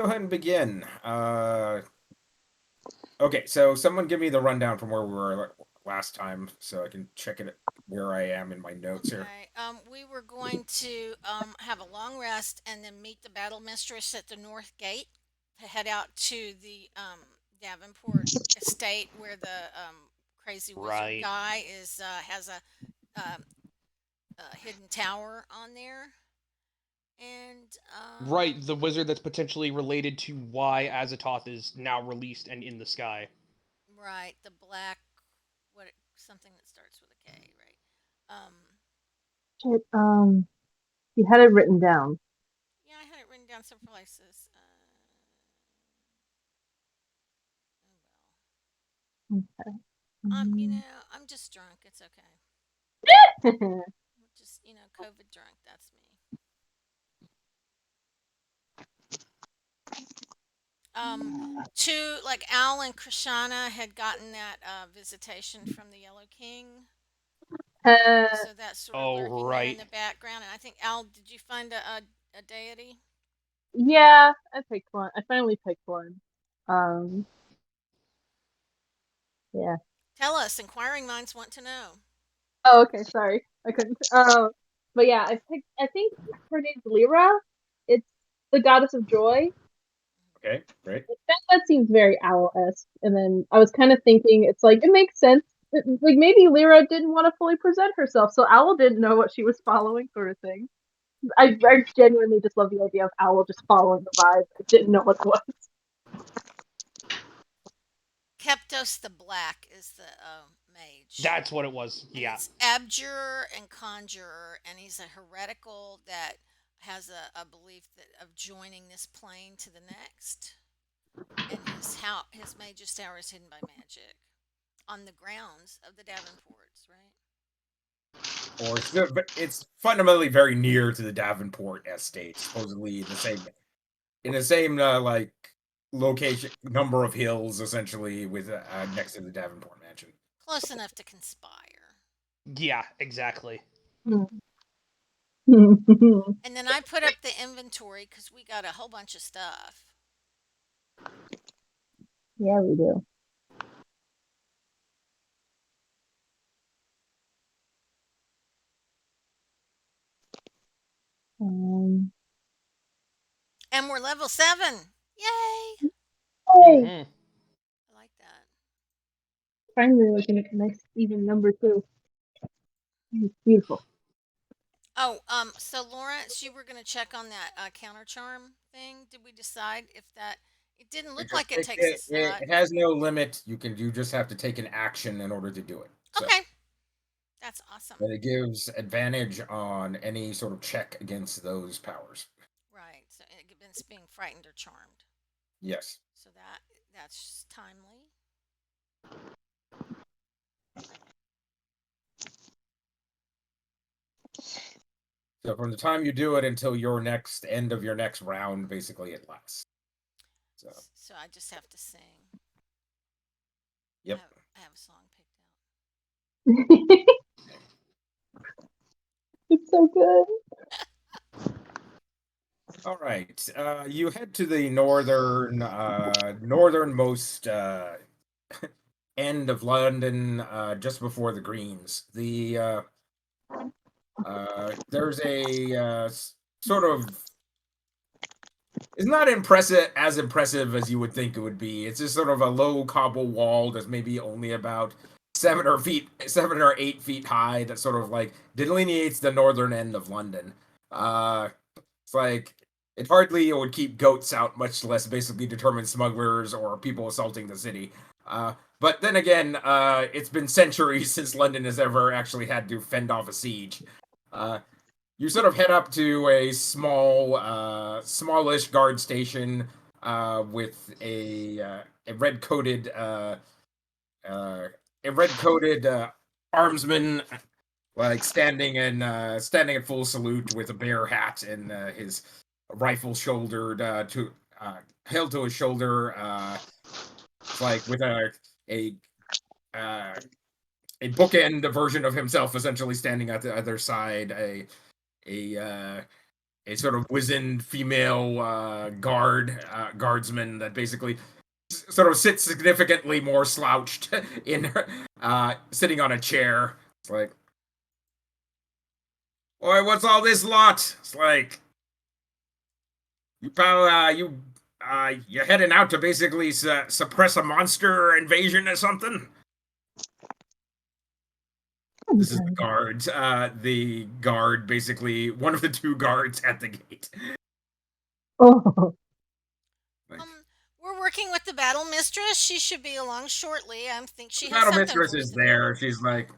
Go ahead and begin. Okay, so someone give me the rundown from where we were last time, so I can check it where I am in my notes here. Okay. We were going to have a long rest and then meet the battle mistress at the north gate to head out to the Davenport estate where the crazy wizard Right. guy is has um a hidden tower on there. And Right, the wizard that's potentially related to why Azathoth is now released and in the sky. right, the black something that starts with a K, right? Shit, you had it written down. Yeah, I had it written down some places. Oh well. Okay. You know, I'm just drunk. It's okay. Just, COVID drunk. That's me. Um, like Al and Krishana had gotten that visitation from the Yellow King. uh, So that's sort of Oh, lurking there in right. the background. And I think, Al, did you find a deity? yeah, I picked one. I finally picked one. Um, yeah. Tell us. Inquiring minds want to know. Oh, okay. Sorry, I couldn't. But yeah, I picked. I think her name's Lyra. It's the goddess of joy. Okay, great. That seems very owl-esque. And then I was kind of thinking, it's like it makes sense. Like maybe Lyra didn't want to fully present herself, so Owl didn't know what she was following, sort of thing. I genuinely just love the idea of Owl just following the vibe. I didn't know what it was. Keptos the Black is the mage. That's what it was. And Yeah. it's abjurer and conjurer, and he's a heretical that has a belief that of joining this plane to the next. And his mage's tower is hidden by magic on the grounds of the Davenports, right? Or it's fundamentally very near to the Davenport estate, supposedly in the same like location, number of hills, essentially, with next to the Davenport mansion. Close enough to conspire. Yeah, exactly. And then I put up the inventory because we got a whole bunch of stuff. Yeah, we do. Um, And we're level 7. Yay! oh, Hmm. I like that. finally looking at a nice even number too. It's beautiful. Oh, so Lawrence, you were gonna check on that counter charm thing. Did we decide if that? It didn't You look just like it take takes a it, slot. it has no limit. You just have to take an action in order to do it. So, Okay, that's awesome. and it gives advantage on any sort of check against those powers. Right. So it's being frightened or charmed. Yes. So that's timely. So from the time you do it until your next end of your next round, basically it lasts. So, So I just have to sing. yep. I have a song picked It's so good. All right. You head to the northernmost end of London, just before the Greens. There's a sort of, it's not as impressive as you would think it would be. It's just sort of a low cobble wall that's maybe only about 7 or 8 feet high. That sort of like delineates the northern end of London. It's like it hardly would keep goats out, much less basically determine smugglers or people assaulting the city. But then again, it's been centuries since London has ever actually had to fend off a siege. Uh, you sort of head up to a smallish guard station with a uh, red-coated armsman, like standing at full salute with a bear hat and his rifle shouldered to held to his shoulder, like with a uh, a bookend version of himself, essentially standing at the other side. A a sort of wizened female guardsman that basically sort of sits significantly more slouched in her, sitting on a chair. It's like, "Oi, what's all this lot?" It's like, you're heading out to basically suppress a monster invasion or something? This is the guards. The guard, basically, one of the two guards at the gate. Oh, We're working with the battle mistress. She should be along shortly. I think she has Battle something mistress for us is to do. there. She's like,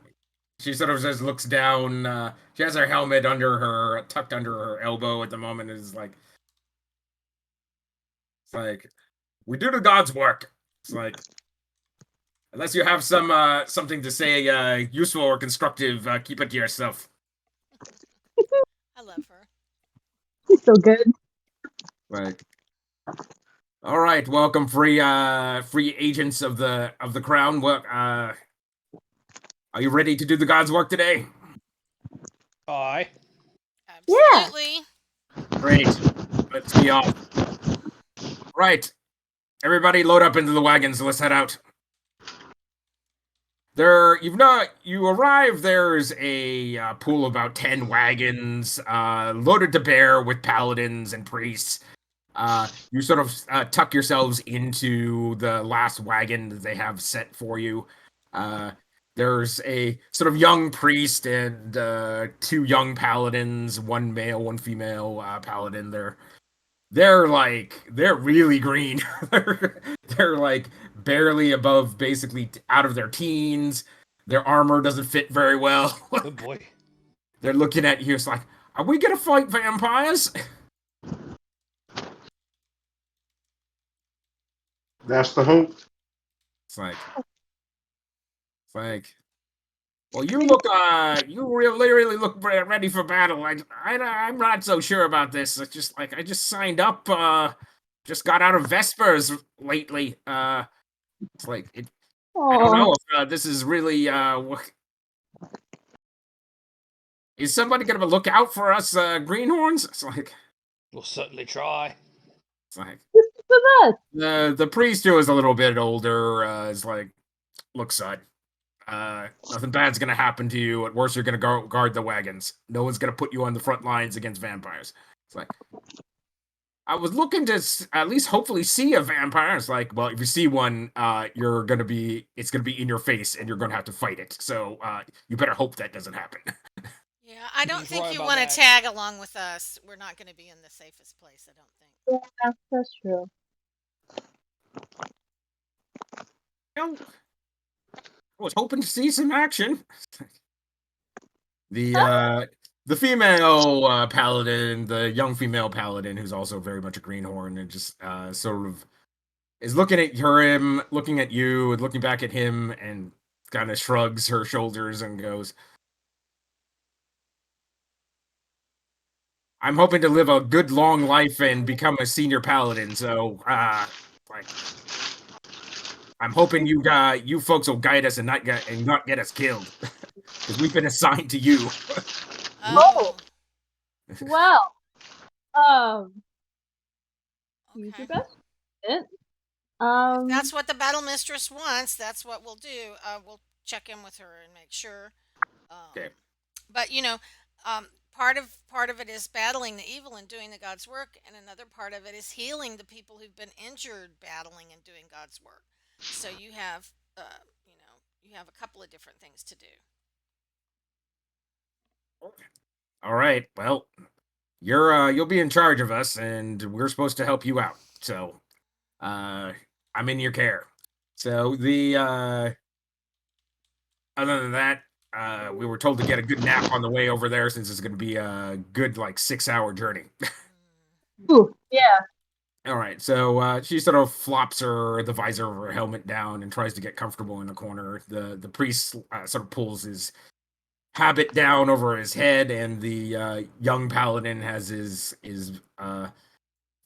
she sort of just looks down. She has her helmet tucked under her elbow at the moment. It's like, we do the God's work. It's like, unless you have something to say, useful or constructive, keep it to yourself. I love her. he's so good. Like, all right, welcome, free agents of the crown. What are you ready to do the God's work today? Aye. Absolutely. Great. Let's be off. Right. Everybody load up into the wagons. Let's head out. You arrive, there's a pool of about 10 wagons, loaded to bear with paladins and priests. You sort of tuck yourselves into the last wagon that they have set for you. There's a sort of young priest and 2 young paladins, 1 male, 1 female paladin. They're really green. they're like barely above, basically out of their teens. Their armor doesn't fit very well. Oh boy. They're looking at you. It's like, are we gonna fight vampires? That's the hope. It's like, well, you look, you really look ready for battle. I'm not so sure about this. It's just like, I just signed up, just got out of Vespers lately. It's like, I don't know if this is really, is somebody gonna look out for us, greenhorns? It's like, We'll certainly try. it's like, This is the best. the priest who is a little bit older, is like, look, son. Nothing bad's gonna happen to you. At worst, you're gonna guard the wagons. No one's gonna put you on the front lines against vampires. It's like, I was looking to at least hopefully see a vampire. It's like, well, if you see one, it's gonna be in your face, and you're gonna have to fight it. So, you better hope that doesn't happen. Yeah, I don't He's think right you about want that. to tag along with us. We're not going to be in the safest place, I don't think. Yeah, that's true. Well, I was hoping to see some action. The female paladin, the young female paladin, who's also very much a greenhorn, and just sort of is looking at him, looking at you, and looking back at him, and kind of shrugs her shoulders and goes, "I'm hoping to live a good long life and become a senior paladin. So, like, I'm hoping you folks will guide us and not get us killed, because we've been assigned to you." Oh, Well, use your okay. best. It. If that's what the battle mistress wants, that's what we'll do. We'll check in with her and make sure. Okay. But part of it is battling the evil and doing the God's work, and another part of it is healing the people who've been injured battling and doing God's work. So you have a couple of different things to do. All right. Well, you'll be in charge of us, and we're supposed to help you out. So, I'm in your care. So other than that, we were told to get a good nap on the way over there, since it's going to be a good 6-hour journey. Ooh, yeah. All right. So she sort of flops the visor of her helmet down and tries to get comfortable in the corner. The priest sort of pulls his habit down over his head, and the young paladin has is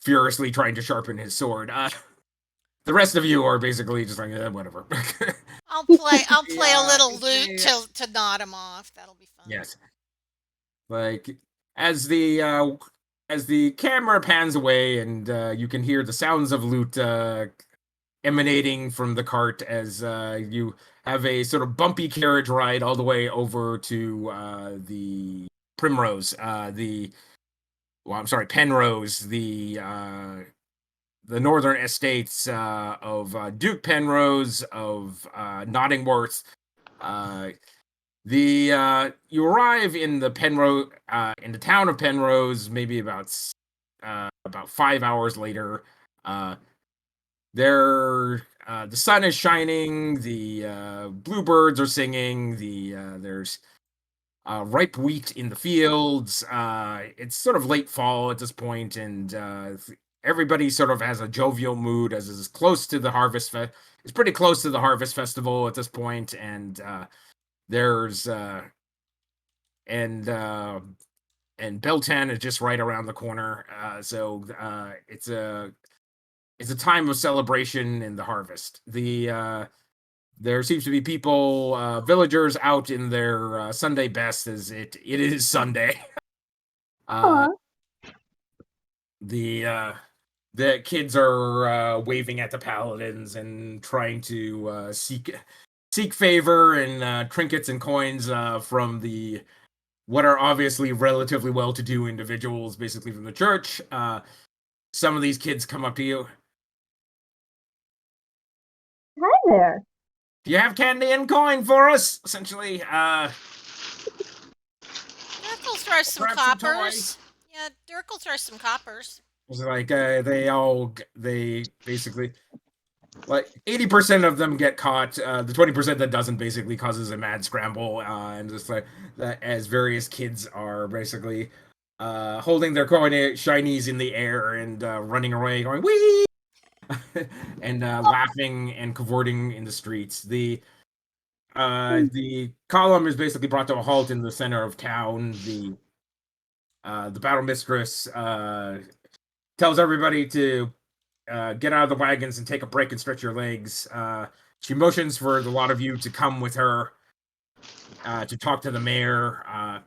furiously trying to sharpen his sword. The rest of you are basically just like, whatever. I'll play a Yeah, little lute yeah. to nod him off. That'll be fun. Yes. Like, as the as the camera pans away and you can hear the sounds of loot emanating from the cart as you have a sort of bumpy carriage ride all the way over to the Primrose, Penrose, the northern estates of Duke Penrose, of Nottingworth. You arrive in the Penrose, in the town of Penrose, maybe about 5 hours later. The sun is shining. The bluebirds are singing. There's ripe wheat in the fields. It's sort of late fall at this point, and everybody sort of has a jovial mood as is close to the harvest. It's pretty close to the harvest festival at this point, and there's and Beltan is just right around the corner. So it's a time of celebration in the harvest. There seems to be people, villagers out in their Sunday best, as it is Sunday. Aw. The kids are waving at the paladins and trying to seek favor and trinkets and coins from what are obviously relatively well-to-do individuals, basically from the church. Some of these kids come up to you. Hi there. Do you have candy and coin for us? Essentially, Dirk will throw some Grab some coppers. Yeah, Dirk will throw some coppers. it's like they basically, like 80% of them get caught. The 20% that doesn't basically causes a mad scramble, and just like that, as various kids are basically holding their coin shinies in the air and running away, going wee, and laughing and cavorting in the streets. The column is basically brought to a halt in the center of town. The battle mistress tells everybody to get out of the wagons and take a break and stretch your legs. She motions for the lot of you to come with her to talk to the mayor.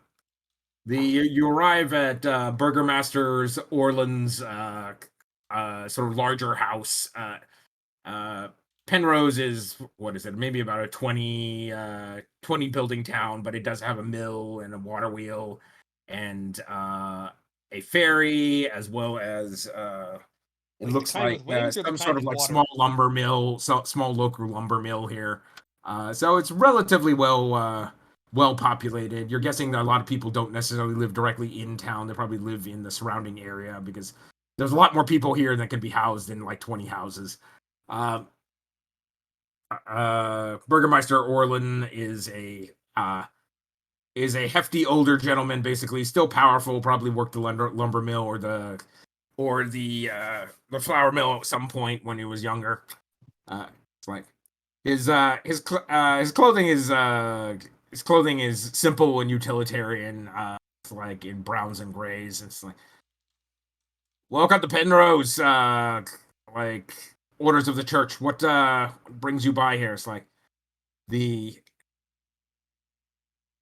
You arrive at Burgermaster's Orland's sort of larger house. Penrose is, what is it? Maybe about a 20 building town, but it does have a mill and a water wheel and a ferry, as well as it Like looks the kind like with wings or the some kind sort of with like water? small lumber mill, small local lumber mill here. So it's relatively well populated. You're guessing that a lot of people don't necessarily live directly in town. They probably live in the surrounding area because there's a lot more people here that can be housed in like 20 houses. Burgermeister Orland is a hefty older gentleman, basically still powerful. Probably worked the lumber mill or the flour mill at some point when he was younger. It's like his clothing is simple and utilitarian. It's like in browns and grays. It's like, welcome to Penrose. Like orders of the church. What brings you by here? It's like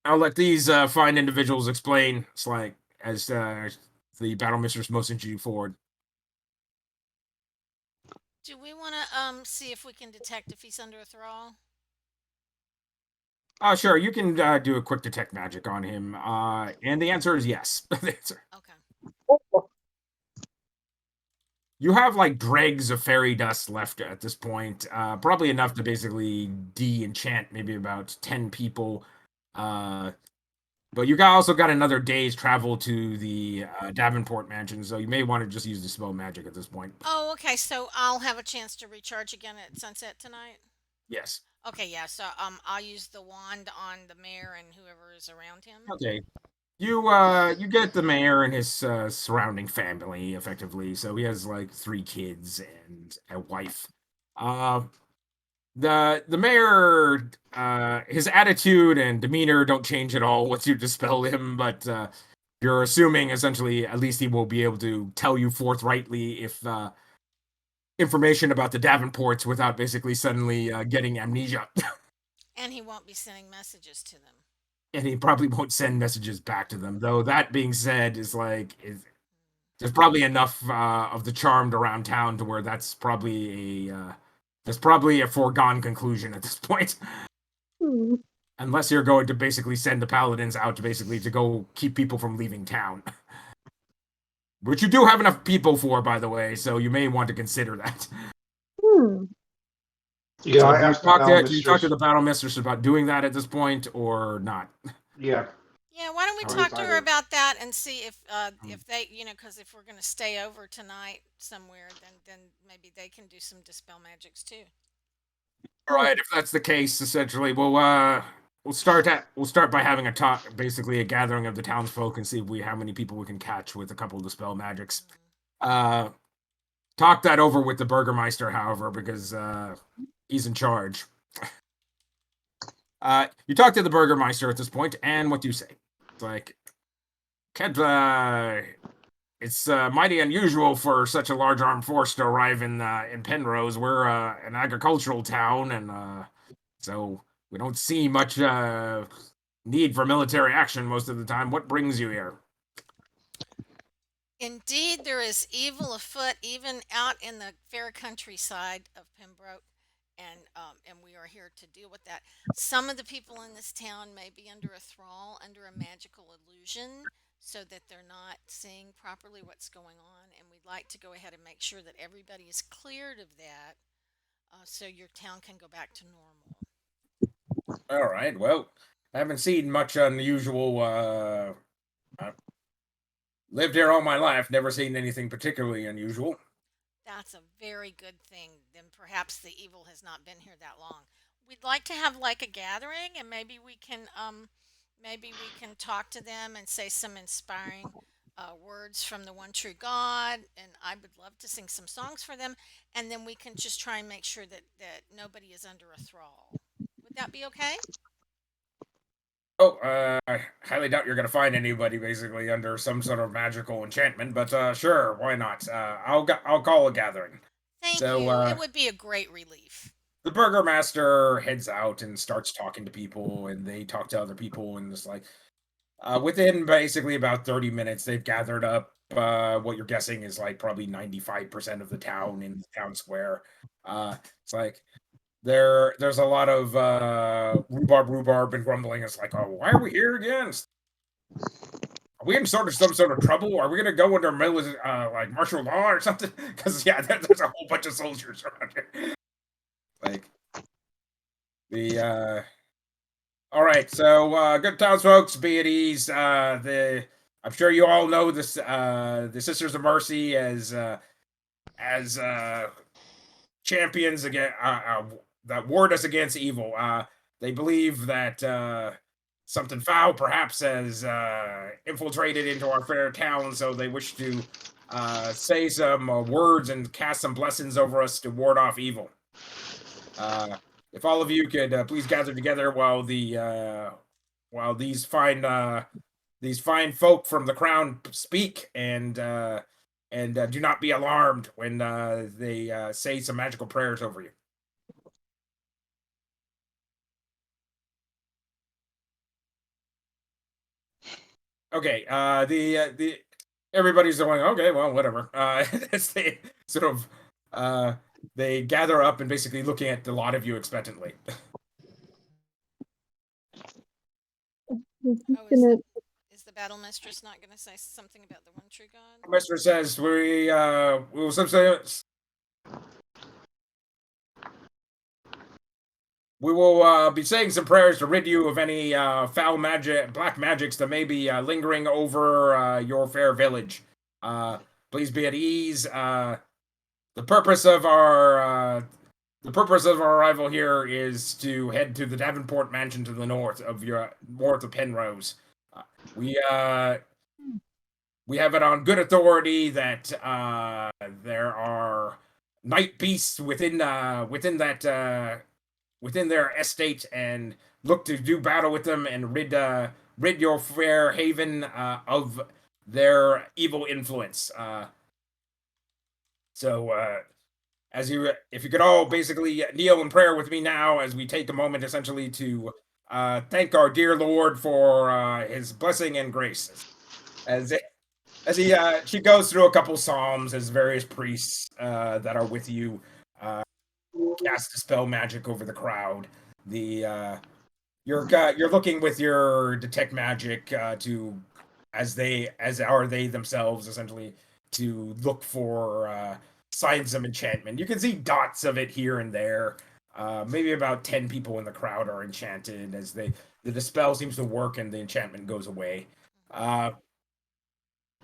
I'll let these fine individuals explain. It's like as the battle mistress motions you forward. Do we want to see if we can detect if he's under a thrall? Sure, you can do a quick detect magic on him. And the answer is yes. The answer. Okay. You have like dregs of fairy dust left at this point. Probably enough to basically de-enchant maybe about 10 people. But you also got another day's travel to the Davenport mansion, so you may want to just use the spell magic at this point. Oh, okay. So I'll have a chance to recharge again at sunset tonight. Yes. Okay, yeah. So I'll use the wand on the mayor and whoever is around him. Okay. You get the mayor and his surrounding family effectively. So he has like 3 kids and a wife. The mayor, his attitude and demeanor don't change at all once you dispel him, but you're assuming essentially at least he will be able to tell you forthrightly if information about the Davenports without basically suddenly getting amnesia. And he won't be sending messages to them. And he probably won't send messages back to them, though. That being said, there's probably enough of the charmed around town to where that's probably a foregone conclusion at this point. Hmm. Unless you're going to basically send the paladins out to go keep people from leaving town. Which you do have enough people for, by the way, so you may want to consider that. Hmm. Yeah, So I do asked the battle you talk to mistress. the battle mistress about doing that at this point, or not? Yeah, Yeah, why don't we How talk to her excited. about that and see if they, because if we're going to stay over tonight somewhere, then maybe they can do some dispel magics too. All right, if that's the case, essentially, we'll start by having a talk, basically a gathering of the townsfolk, and see how many people we can catch with a couple of the spell magics. Talk that over with the Burgermeister, however, because he's in charge. You talk to the Burgermeister at this point, and what do you say? It's like, it's mighty unusual for such a large armed force to arrive in Penrose. We're an agricultural town, and so we don't see much need for military action most of the time. What brings you here? Indeed, there is evil afoot, even out in the fair countryside of Pembroke, and we are here to deal with that. Some of the people in this town may be under a thrall, under a magical illusion, so that they're not seeing properly what's going on, and we'd like to go ahead and make sure that everybody is cleared of that, so your town can go back to normal. All right. Well, I haven't seen much unusual. I've lived here all my life, never seen anything particularly unusual. That's a very good thing. Then perhaps the evil has not been here that long. We'd like to have like a gathering, and maybe we can talk to them and say some inspiring words from the one true God. And I would love to sing some songs for them, and then we can just try and make sure that nobody is under a thrall. Would that be okay? Oh, I highly doubt you're gonna find anybody basically under some sort of magical enchantment, but sure, why not? I'll call a gathering. Thank So, you. It would be a great relief. The Burgermaster heads out and starts talking to people, and they talk to other people, and it's like, within basically about 30 minutes, they've gathered up what you're guessing is like probably 95% of the town in the town square. It's like there's a lot of rhubarb and grumbling. It's like, oh, why are we here again? Are we in some sort of trouble? Are we gonna go under like martial law or something? Because yeah, there's a whole bunch of soldiers around here. Like the all right, so good townsfolk, be at ease. I'm sure you all know this the Sisters of Mercy as champions against that ward us against evil. They believe that something foul perhaps has infiltrated into our fair town, so they wish to say some words and cast some blessings over us to ward off evil. If all of you could please gather together while these fine folk from the crown speak, and do not be alarmed when they say some magical prayers over you. Okay, the everybody's going, okay, well, whatever. As they sort of they gather up and basically looking at a lot of you expectantly. He's Oh, gonna. is the battle mistress not going to say something about the one true God? Mister says we will be saying some prayers to rid you of any foul magic, black magics that may be lingering over your fair village. Please be at ease. The purpose of our arrival here is to head to the Davenport Mansion to the north of Penrose. We have it on good authority that there are night beasts within their estate, and look to do battle with them and rid your fair haven of their evil influence. So if you could all basically kneel in prayer with me now, as we take a moment essentially to thank our dear Lord for his blessing and grace. as she goes through a couple psalms as various priests that are with you cast dispel magic over the crowd. You're looking with your detect magic to as are they themselves essentially to look for signs of enchantment. You can see dots of it here and there. Maybe about 10 people in the crowd are enchanted as the dispel seems to work and the enchantment goes away. Off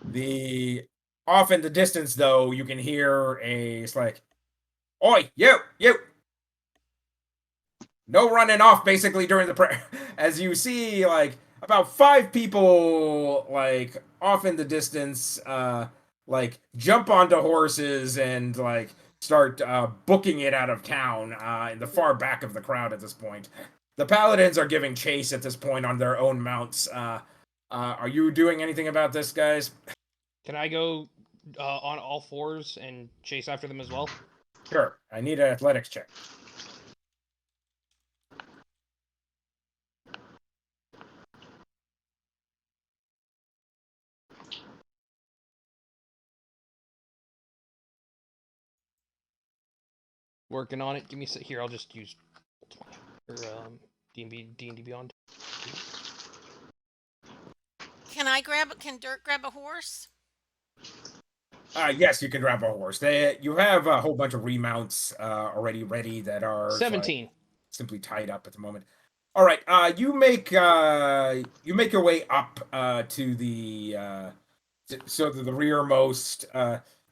in the distance though, you can hear it's like, "Oi, you! No running off," basically during the prayer. As you see, like about 5 people, like off in the distance, like jump onto horses and like start booking it out of town in the far back of the crowd at this point. The paladins are giving chase at this point on their own mounts. Are you doing anything about this, guys? Can I go on all fours and chase after them as well? Sure. I need an athletics check. Working on it. Give me here. I'll just use or D&D Beyond. Can Dirk grab a horse? Yes, you can grab a horse. You have a whole bunch of remounts already ready that are 17. Simply tied up at the moment. All right, you make your way up to the the rearmost.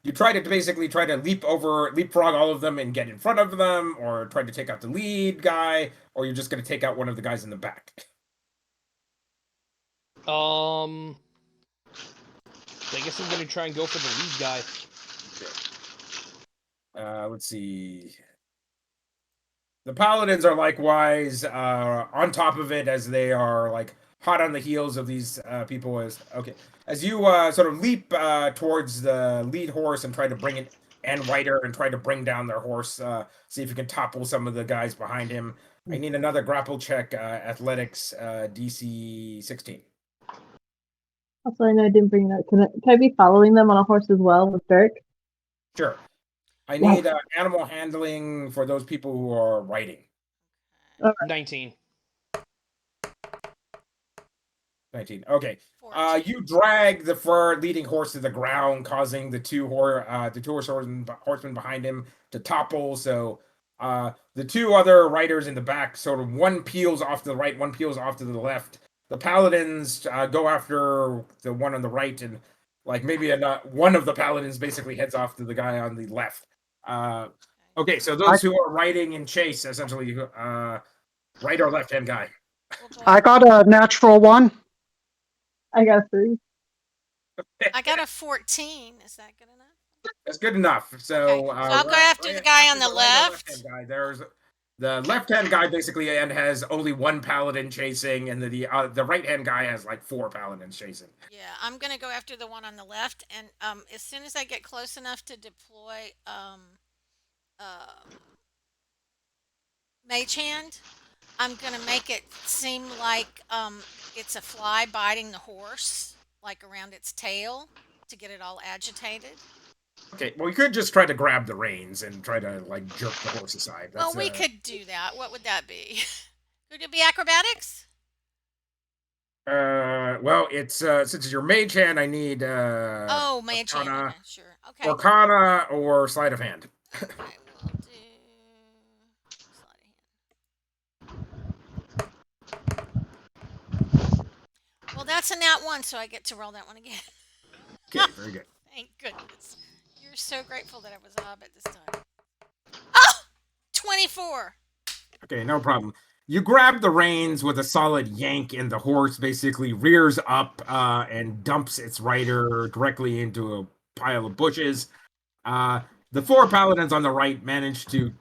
You try to leapfrog all of them and get in front of them, or try to take out the lead guy, or you're just going to take out one of the guys in the back. I guess I'm going to try and go for the lead guy. Let's see. The paladins are likewise on top of it as they are like hot on the heels of these people. As you sort of leap towards the lead horse and try to bring it, and Whiter, and try to bring down their horse, see if you can topple some of the guys behind him. I need another grapple check, athletics, DC 16. Also, I know I didn't bring that. Can I be following them on a horse as well with Dirk? Sure. I need animal handling for those people who are riding. guy. 19. 19. Okay. You drag the leading horse to the ground, causing the two horsemen behind him to topple. So the two other riders in the back, sort of one peels off to the right, one peels off to the left. The paladins go after the one on the right, and like maybe one of the paladins basically heads off to the guy on the left. Okay, so those who are riding in chase, essentially, right or left-hand guy. I got a natural 1. I got a 3. I got a 14. Is that good enough? That's good enough. So, okay. So I'll go after the guy on the left. Guy. There's the left-hand guy basically has only one paladin chasing, and the right-hand guy has like 4 paladins chasing. Yeah, I'm gonna go after the one on the left, and as soon as I get close enough to deploy Mage Hand, I'm gonna make it seem like it's a fly biting the horse, like around its tail, to get it all agitated. Okay, well, you could just try to grab the reins and try to like jerk the horse aside. Well, we could do that. What would that be? Could it be acrobatics? Well, it's since it's your mage hand, I need mage hand. Okay, sure. Okay. Arcana or sleight of hand. Okay, we'll do sleight of hand. Well, that's a nat 1, so I get to roll that one again. Okay, very good. Thank goodness. You're so grateful that I was a hobbit this time. Oh! 24! Okay, no problem. You grab the reins with a solid yank, and the horse basically rears up and dumps its rider directly into a pile of bushes. The 4 paladins on the right manage to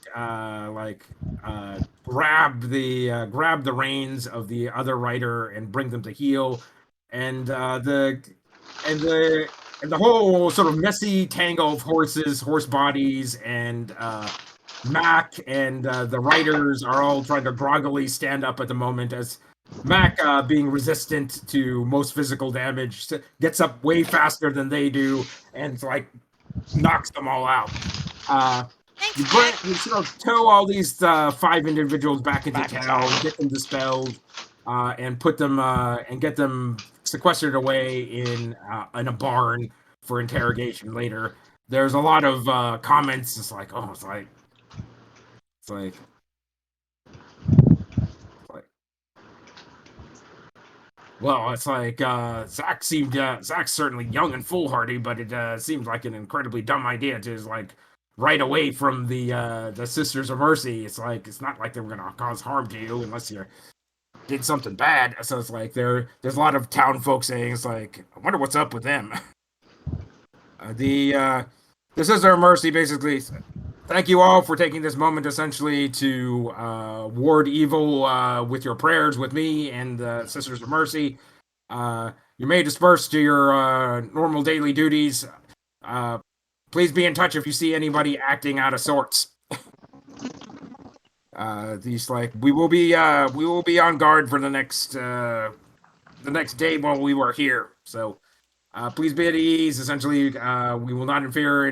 grab the reins of the other rider and bring them to heel, and the whole sort of messy tangle of horse bodies, and Mack and the riders are all trying to groggily stand up at the moment as Mack, being resistant to most physical damage, gets up way faster than they do, and like knocks them all out. Thanks, Mack. You sort of tow all these 5 individuals back into Back town, inside. get them dispelled, and put them and get them sequestered away in a barn for interrogation later. There's a lot of comments. It's like, oh, it's like. Well, it's like Zach's certainly young and foolhardy, but it seems like an incredibly dumb idea to like right away from the Sisters of Mercy. It's like it's not like they were gonna cause harm to you unless you did something bad. So it's like there's a lot of town folk saying it's like I wonder what's up with them. The Sister of Mercy basically. Thank you all for taking this moment essentially to ward evil with your prayers with me and the Sisters of Mercy. You may disperse to your normal daily duties. Please be in touch if you see anybody acting out of sorts. These like we will be on guard for the next day while we were here. So please be at ease. Essentially, we will not interfere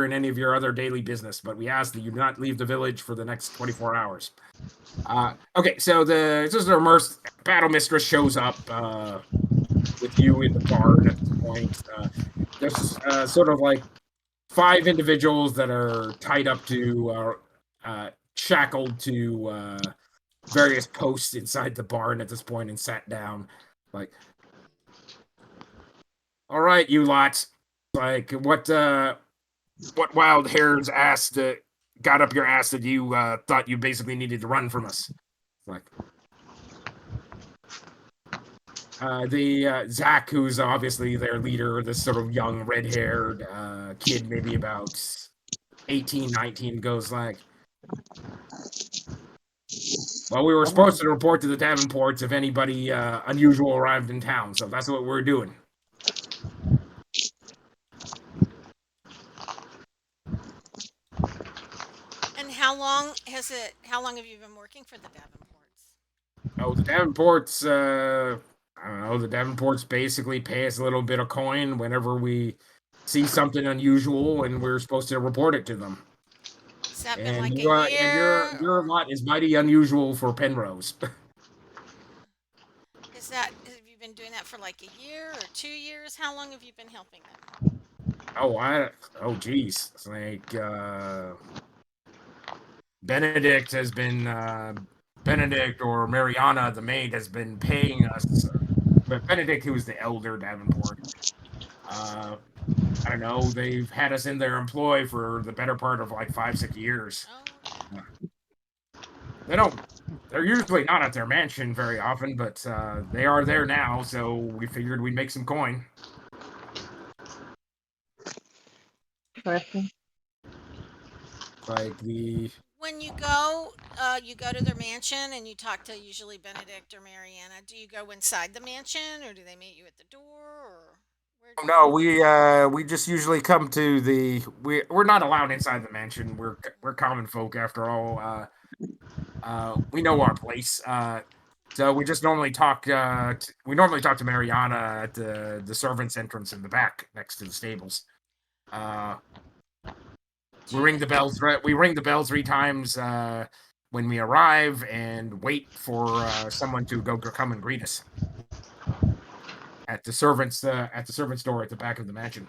in any of your other daily business, but we ask that you not leave the village for the next 24 hours. Okay, so the Sister of Mercy Battle Mistress shows up with you in the barn at this point. There's sort of like 5 individuals that are tied up to, shackled to various posts inside the barn at this point and sat down. Like, all right, you lot. Like, what wild hare's ass that got up your ass that you thought you basically needed to run from us? Like, Zach, who's obviously their leader, this sort of young red-haired kid, maybe about 18, 19, goes like, well, we were supposed to report to the Davenports if anybody unusual arrived in town, so that's what we're doing. And how long have you been working for the Davenports? Oh, the Davenports, I don't know, the Davenports basically pay us a little bit of coin whenever we see something unusual and we're supposed to report it to them. Has that been And like you, a year? and your lot is mighty unusual for Penrose. Have you been doing that for like a year or 2 years? How long have you been helping them? Geez. It's like, Benedict has been, Benedict or Mariana, the maid, has been paying us, but Benedict, who's the elder Davenport, I don't know, they've had us in their employ for the better part of like 5-6 years. Oh, yeah. They're usually not at their mansion very often, but they are there now, so we figured we'd make some coin. Interesting. Like when you go to their mansion and you talk to usually Benedict or Mariana. Do you go inside the mansion or do they meet you at the door or where do no, we just usually come to we're not allowed inside the mansion. We're common folk after all. We know our place. So we just normally talk. We normally talk to Mariana at the servants' entrance in the back, next to the stables. We ring the bell. We ring the bell 3 times when we arrive, and wait for someone to come and greet us at the servants' door at the back of the mansion.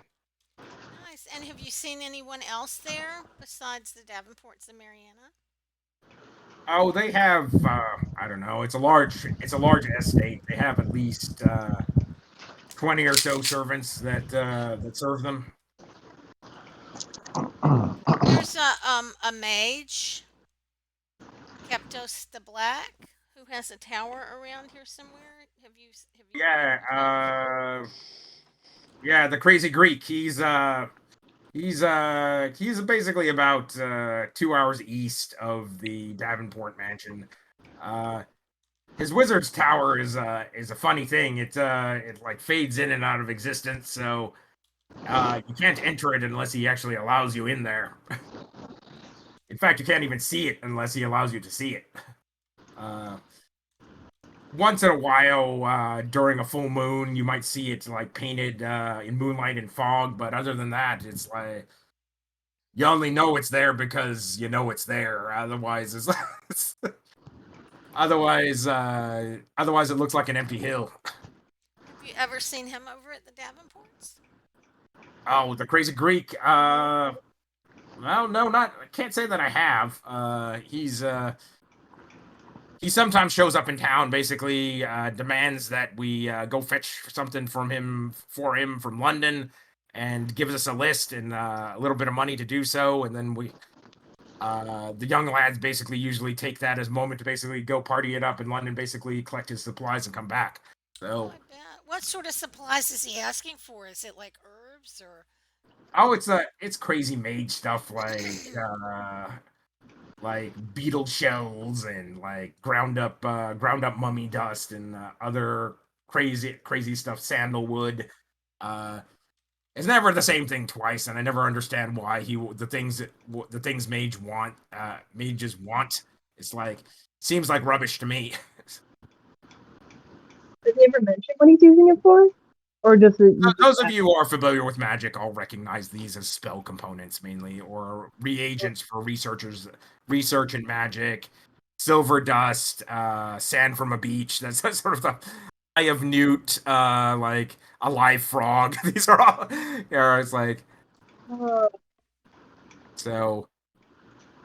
Nice. And have you seen anyone else there besides the Davenports and Mariana? Oh, they have. I don't know. It's a large estate. They have at least 20 or so servants that serve them. There's a mage, Keptos the Black, who has a tower around here somewhere. Have you? Yeah, the crazy Greek. He's basically about 2 hours east of the Davenport mansion. His wizard's tower is a funny thing. It like fades in and out of existence, so you can't enter it unless he actually allows you in there. In fact, you can't even see it unless he allows you to see it. once in a while, during a full moon, you might see it like painted in moonlight and fog, but other than that, it's like you only know it's there because you know it's there. Otherwise, it's otherwise it looks like an empty hill. Have you ever seen him over at the Davenports? Oh, the crazy Greek. Well, no, not. I can't say that I have. He sometimes shows up in town. Basically, demands that we go fetch something for him from London, and gives us a list and a little bit of money to do so. And then the young lads basically usually take that as a moment to basically go party it up in London, basically collect his supplies and come back. Oh, So, I bet. What sort of supplies is he asking for? Is it like herbs or? oh, it's crazy mage stuff like beetle shells and like ground up mummy dust and other crazy stuff, sandalwood. uh it's never the same thing twice, and I never understand why the things mages want. It's like, seems like rubbish to me. Does he ever mention what he's using it for? Or does it? Those of you who are familiar with magic all recognize these as spell components mainly, or reagents for research in magic, silver dust, sand from a beach. That's that sort of the eye of newt, like a live frog. These are all. Yeah, it's like so.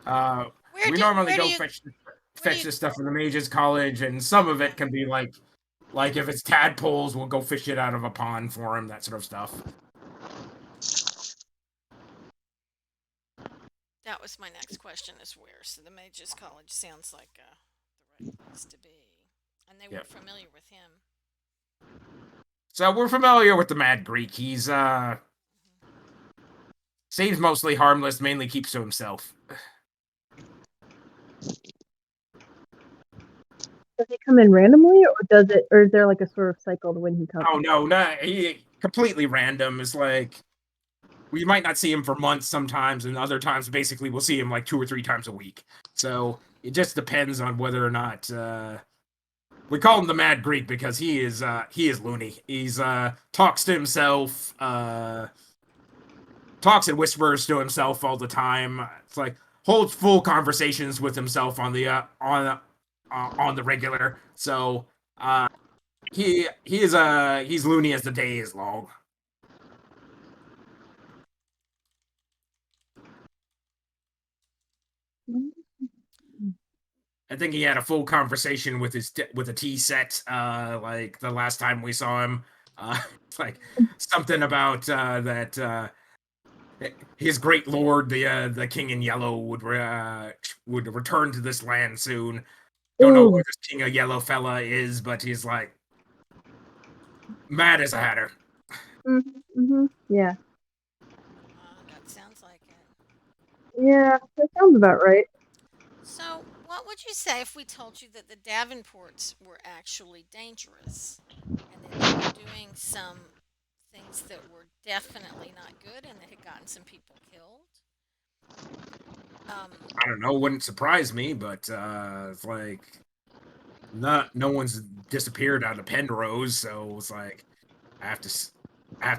We normally go fetch this stuff from the mages college, and some of it can be like if it's tadpoles, we'll go fish it out of a pond for him, that sort of stuff. That was my next question: is where? So the Mages College sounds like the right place to be, and they were familiar with him. So we're familiar with the Mad Greek. He's seems mostly harmless, mainly keeps to himself. Does he come in randomly, or is there like a sort of cycle to when he comes? Oh no, he completely random. It's like we might not see him for months sometimes, and other times basically we'll see him like 2 or 3 times a week. So it just depends on whether or not we call him the Mad Greek because he is loony. He's talks to himself, talks and whispers to himself all the time. It's like holds full conversations with himself on the regular. So he's loony as the day is long. I think he had a full conversation with a tea set like the last time we saw him. It's like something about that his great lord, the king in yellow, would return to this land soon. Don't know who this king of yellow fella is, but he's like mad as a hatter. Yeah. That sounds like it. Yeah, that sounds about right. So, what would you say if we told you that the Davenports were actually dangerous and that they were doing some things that were definitely not good and that had gotten some people killed? I don't know, wouldn't surprise me, but it's like no one's disappeared out of Penrose, so it's like I have to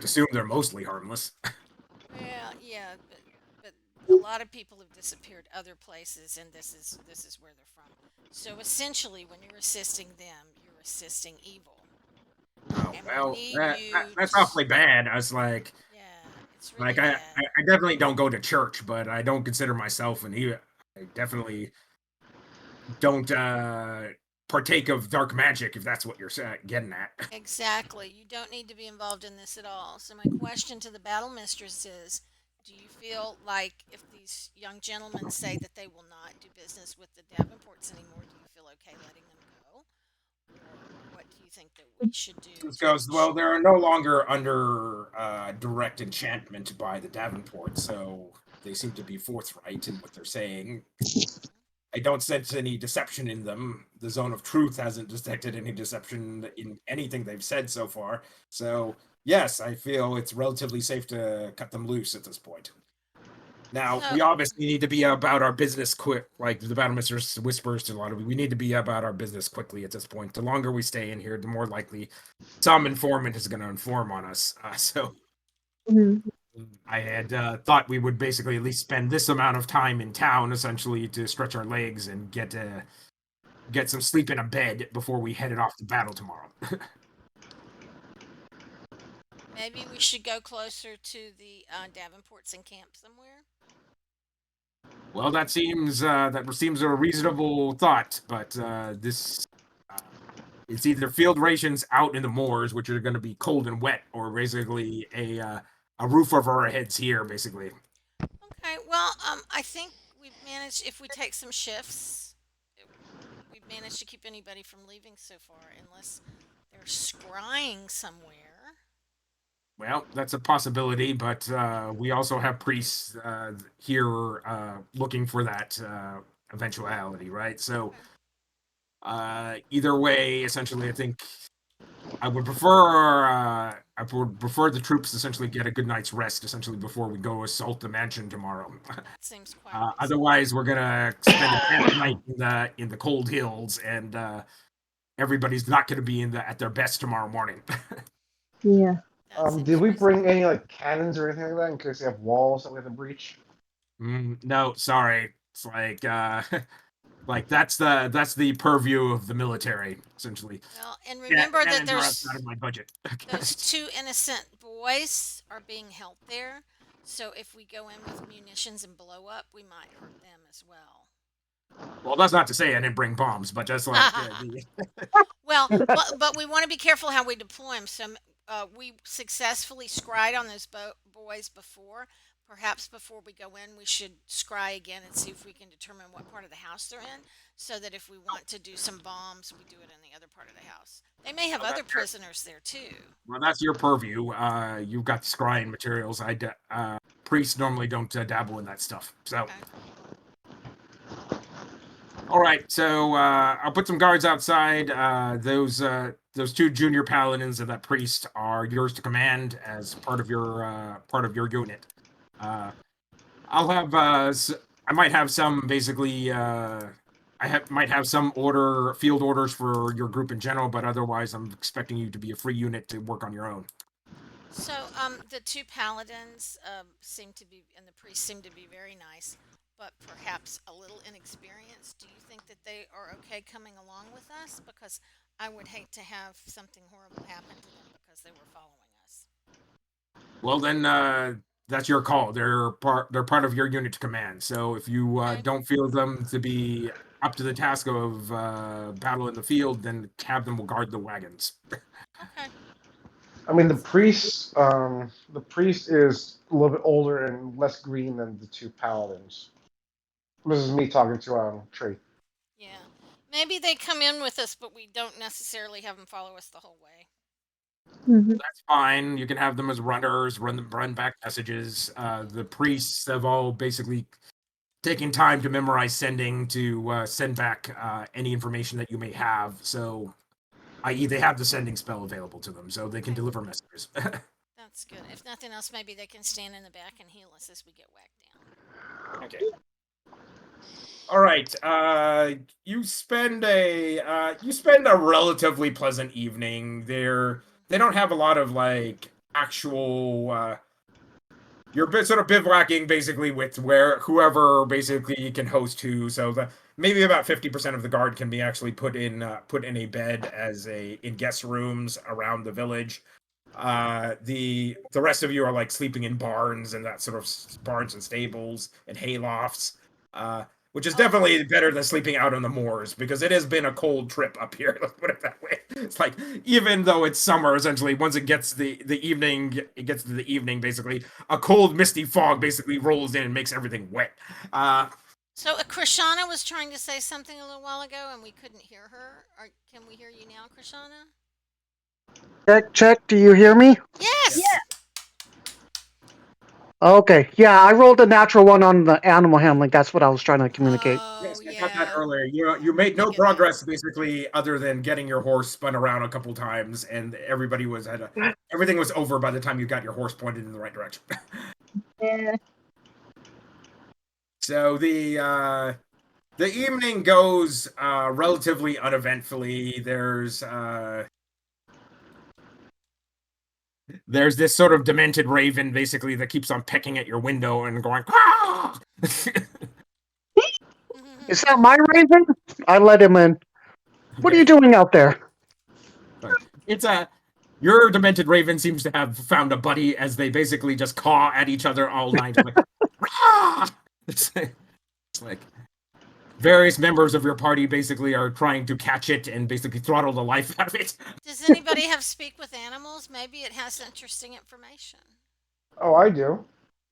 assume they're mostly harmless. Well, yeah, but a lot of people have disappeared other places, and this is where they're from. So essentially, when you're assisting them, you're assisting evil. Oh, And well, we need that's awfully bad. I was like, yeah, it's really like bad. I definitely don't go to church, but I don't consider myself an evil. I definitely don't partake of dark magic, if that's what you're getting at. Exactly. You don't need to be involved in this at all. So my question to the battle mistress is, do you feel like if these young gentlemen say that they will not do business with the Davenports anymore, do you feel okay letting them go? Or what do you think that we should do? This goes, well, they're no longer under direct enchantment by the Davenport, so they seem to be forthright in what they're saying. I don't sense any deception in them. The Zone of Truth hasn't detected any deception in anything they've said so far. So, yes, I feel it's relatively safe to cut them loose at this point. Now, So- we obviously need to be about our business quick, like the Battlemaster whispers to a lot of you. We need to be about our business quickly at this point. The longer we stay in here, the more likely some informant is going to inform on us. So Mhm. I had thought we would basically at least spend this amount of time in town, essentially, to stretch our legs and get some sleep in a bed before we headed off to battle tomorrow. Maybe we should go closer to the Davenports and camp somewhere. Well, that seems a reasonable thought, but this it's either field rations out in the moors, which are going to be cold and wet, or basically a roof over our heads here, basically. Okay. Well, I think we've managed. If we take some shifts, we've managed to keep anybody from leaving so far, unless they're scrying somewhere. Well, that's a possibility, but we also have priests here looking for that eventuality, right? So either way, essentially, I think I would prefer the troops essentially get a good night's rest essentially before we go assault the mansion tomorrow. That seems quite reasonable. Otherwise, we're gonna spend a night in the cold hills, and everybody's not gonna be at their best tomorrow morning. Yeah. That seems Did we bring reasonable. any like cannons or anything like that in case they have walls that we have to breach? No, sorry. It's like like that's the purview of the military, essentially. Well, and remember that Cannons are there's outside of my budget. those two innocent boys are being held there. So if we go in with munitions and blow up, we might hurt them as well. Well, that's not to say I didn't bring bombs, but just like Well, but we want to be careful how we deploy them. So we successfully scried on those boys before. Perhaps before we go in, we should scry again and see if we can determine what part of the house they're in, so that if we want to do some bombs, we do it in the other part of the house. They may have other prisoners there too. well, that's your purview. You've got scrying materials. Priests normally don't dabble in that stuff. So, Okay. all right. So I'll put some guards outside. Those two junior paladins and that priest are yours to command as part of your unit. I'll have I might have some basically. Might have some field orders for your group in general, but otherwise, I'm expecting you to be a free unit to work on your own. So the two paladins seem to be, and the priests seem to be very nice, but perhaps a little inexperienced. Do you think that they are okay coming along with us? Because I would hate to have something horrible happen to them because they were following us. Well, then that's your call. They're part of your unit to command. So if you Okay. don't feel them to be up to the task of battle in the field, then have them guard the wagons. Okay. I mean, the priest is a little bit older and less green than the two paladins. This is me talking to Tree. Yeah. Maybe they come in with us, but we don't necessarily have them follow us the whole way. Mhm. That's fine. You can have them as runners, run back messages. The priests have all basically taken time to memorize sending to send back any information that you may have. So, i.e., they have the sending spell available to them, so they can deliver messages. That's good. If nothing else, maybe they can stand in the back and heal us as we get whacked down. Okay. All right. You spend a relatively pleasant evening. They don't have a lot of like actual. You're sort of bivouacking basically with whoever basically can host who. So maybe about 50% of the guard can be actually put in a bed in guest rooms around the village. The rest of you are like sleeping in barns and that sort of barns and stables and haylofts. Which is definitely better than sleeping out on the moors, because it has been a cold trip up here. Let's put it that way. It's like, even though it's summer, essentially, once it gets to the evening, basically, a cold, misty fog basically rolls in and makes everything wet. So Krishana was trying to say something a little while ago, and we couldn't hear her. Or can we hear you now, Krishana? Check. Do you hear me? Yes. Yeah. Okay. Yeah, I rolled a natural one on the animal handling. That's what I was trying to communicate. Oh, Yes, I yeah. got that earlier. You made no Look at that. progress basically, other than getting your horse spun around a couple times, and everything was over by the time you got your horse pointed in the right direction. Yeah. So the evening goes relatively uneventfully. There's this sort of demented raven, basically, that keeps on pecking at your window and going, ah! Is that my raven? I let him in. What are you doing out there? It's your demented raven seems to have found a buddy as they basically just caw at each other all night. Like, ah! It's like various members of your party basically are trying to catch it and basically throttle the life out of it. Does anybody have speak with animals? Maybe it has interesting information. Oh, I do.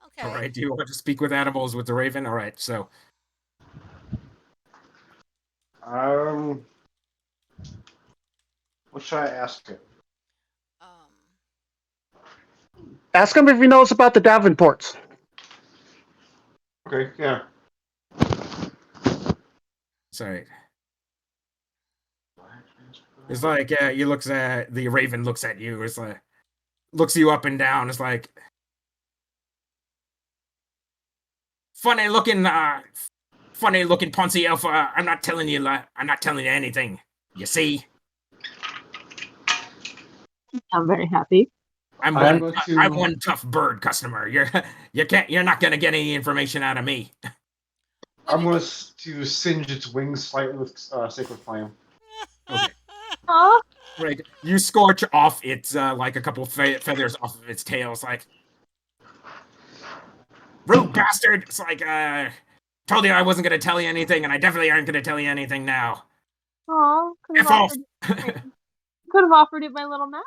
Okay. All right, do you want to speak with animals with the raven? All right, so What should I ask it? Ask him if he knows about the Davenports. Okay, yeah. sorry. It's like you looks at the raven looks at you. It's like looks you up and down. It's like funny looking Ponzi Alpha. I'm not telling you anything. You see, I'm very happy. I'm one tough bird customer. You're not gonna get any information out of me. I'm going to singe its wings slightly with Sacred Flame. Okay. Aw. Right, you scorch off its like a couple feathers off of its tail. It's like, rude bastard. It's like told you I wasn't gonna tell you anything, and I definitely aren't gonna tell you anything now. Aw, could F off. have offered it my little mouse.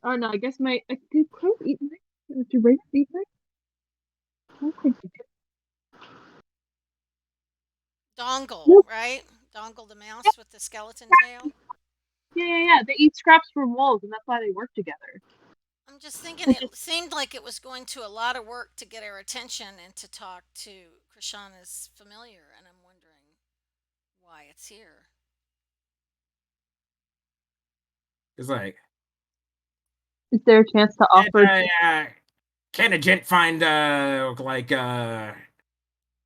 Oh no, I guess did crows eat mice? Did raven eat mice? I don't think they did. Dongle, Nope. right? Dongle the mouse with the skeleton tail. Yeah. They eat scraps from wolves, and that's why they work together. I'm just thinking it seemed like it was going to a lot of work to get our attention and to talk to Krishana's familiar, and I'm wondering why it's here. It's like, Is there a chance to offer? can a gent find like a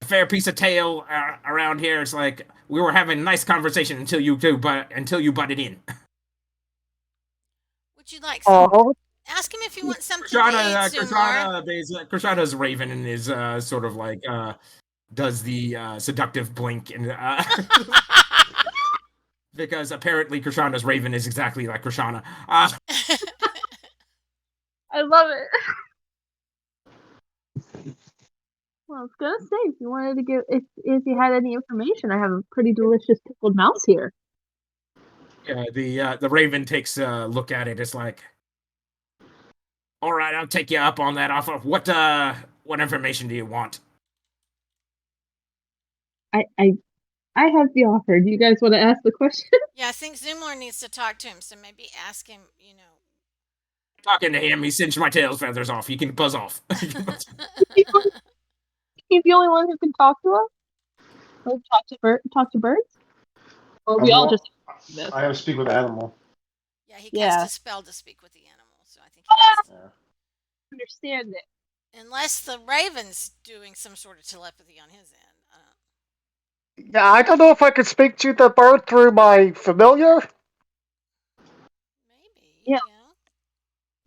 fair piece of tail around here? It's like we were having a nice conversation until you butted in. Would you like some? Oh, Ask him if you want something to eat, Zumlar. Krishana's raven and is sort of like does the seductive blink and because apparently Krishana's raven is exactly like Krishana. I love it. Well, I was gonna say if you wanted to give if you had any information, I have a pretty delicious pickled mouse here. Yeah, the raven takes a look at it. It's like, all right, I'll take you up on that offer. What information do you want? I have the offer. Do you guys want to ask the question? Yeah, I think Zumlar needs to talk to him, so maybe ask him, Talking to him, he cinched my tail's feathers off. You can buzz off. He's the only one who can talk to us. Like talk to birds. Or we all just. I have to speak with animal. Yeah, he cast a spell to speak with the animal, so I think he has to Understand it. Unless the raven's doing some sort of telepathy on his end. yeah. I don't know if I could speak to the bird through my familiar. Maybe. Yeah.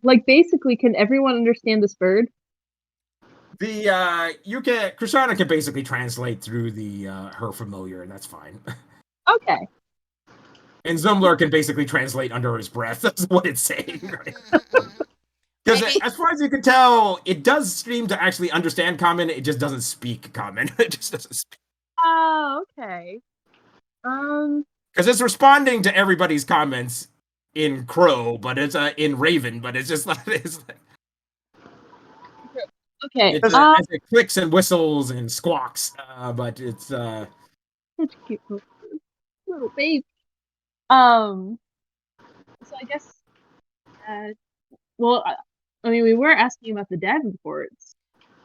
Like basically, can everyone understand this bird? Krishana can basically translate through the her familiar, and that's fine. Okay. And Zumlar can basically translate under his breath. That's what it's saying, right? Because as far as you can tell, it does seem to actually understand common. It just doesn't speak common. It just doesn't speak. Oh, okay. Because it's responding to everybody's comments in Crow, but it's in Raven, but it's just like it's like. Okay. It clicks and whistles and squawks, but it's such a cute little baby. So I guess, well, I mean, we were asking about the Davenports.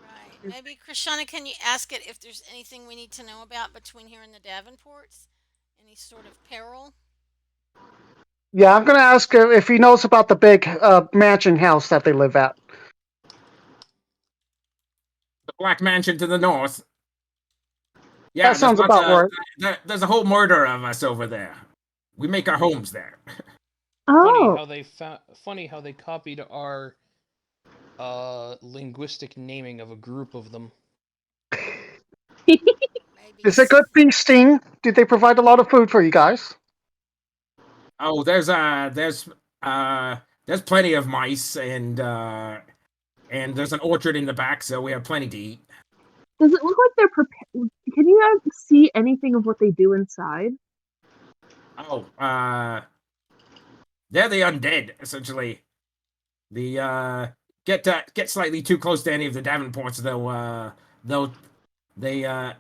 Right. Maybe Krishana, can you ask it if there's anything we need to know about between here and the Davenports? Any sort of peril? Yeah, I'm gonna ask if he knows about the big mansion house that they live at. Black Mansion to the north. Yeah, That sounds about right. There's a whole murder of us over there. We make our homes there. Funny Oh, how they funny how they copied our linguistic naming of a group of them. Maybe Is it good feasting? Did they provide a lot of food for you guys? Oh, there's plenty of mice and there's an orchard in the back, so we have plenty to eat. does it look like they're prepared? Can you guys see anything of what they do inside? Oh, they're the undead, essentially. The get slightly too close to any of the Davenports,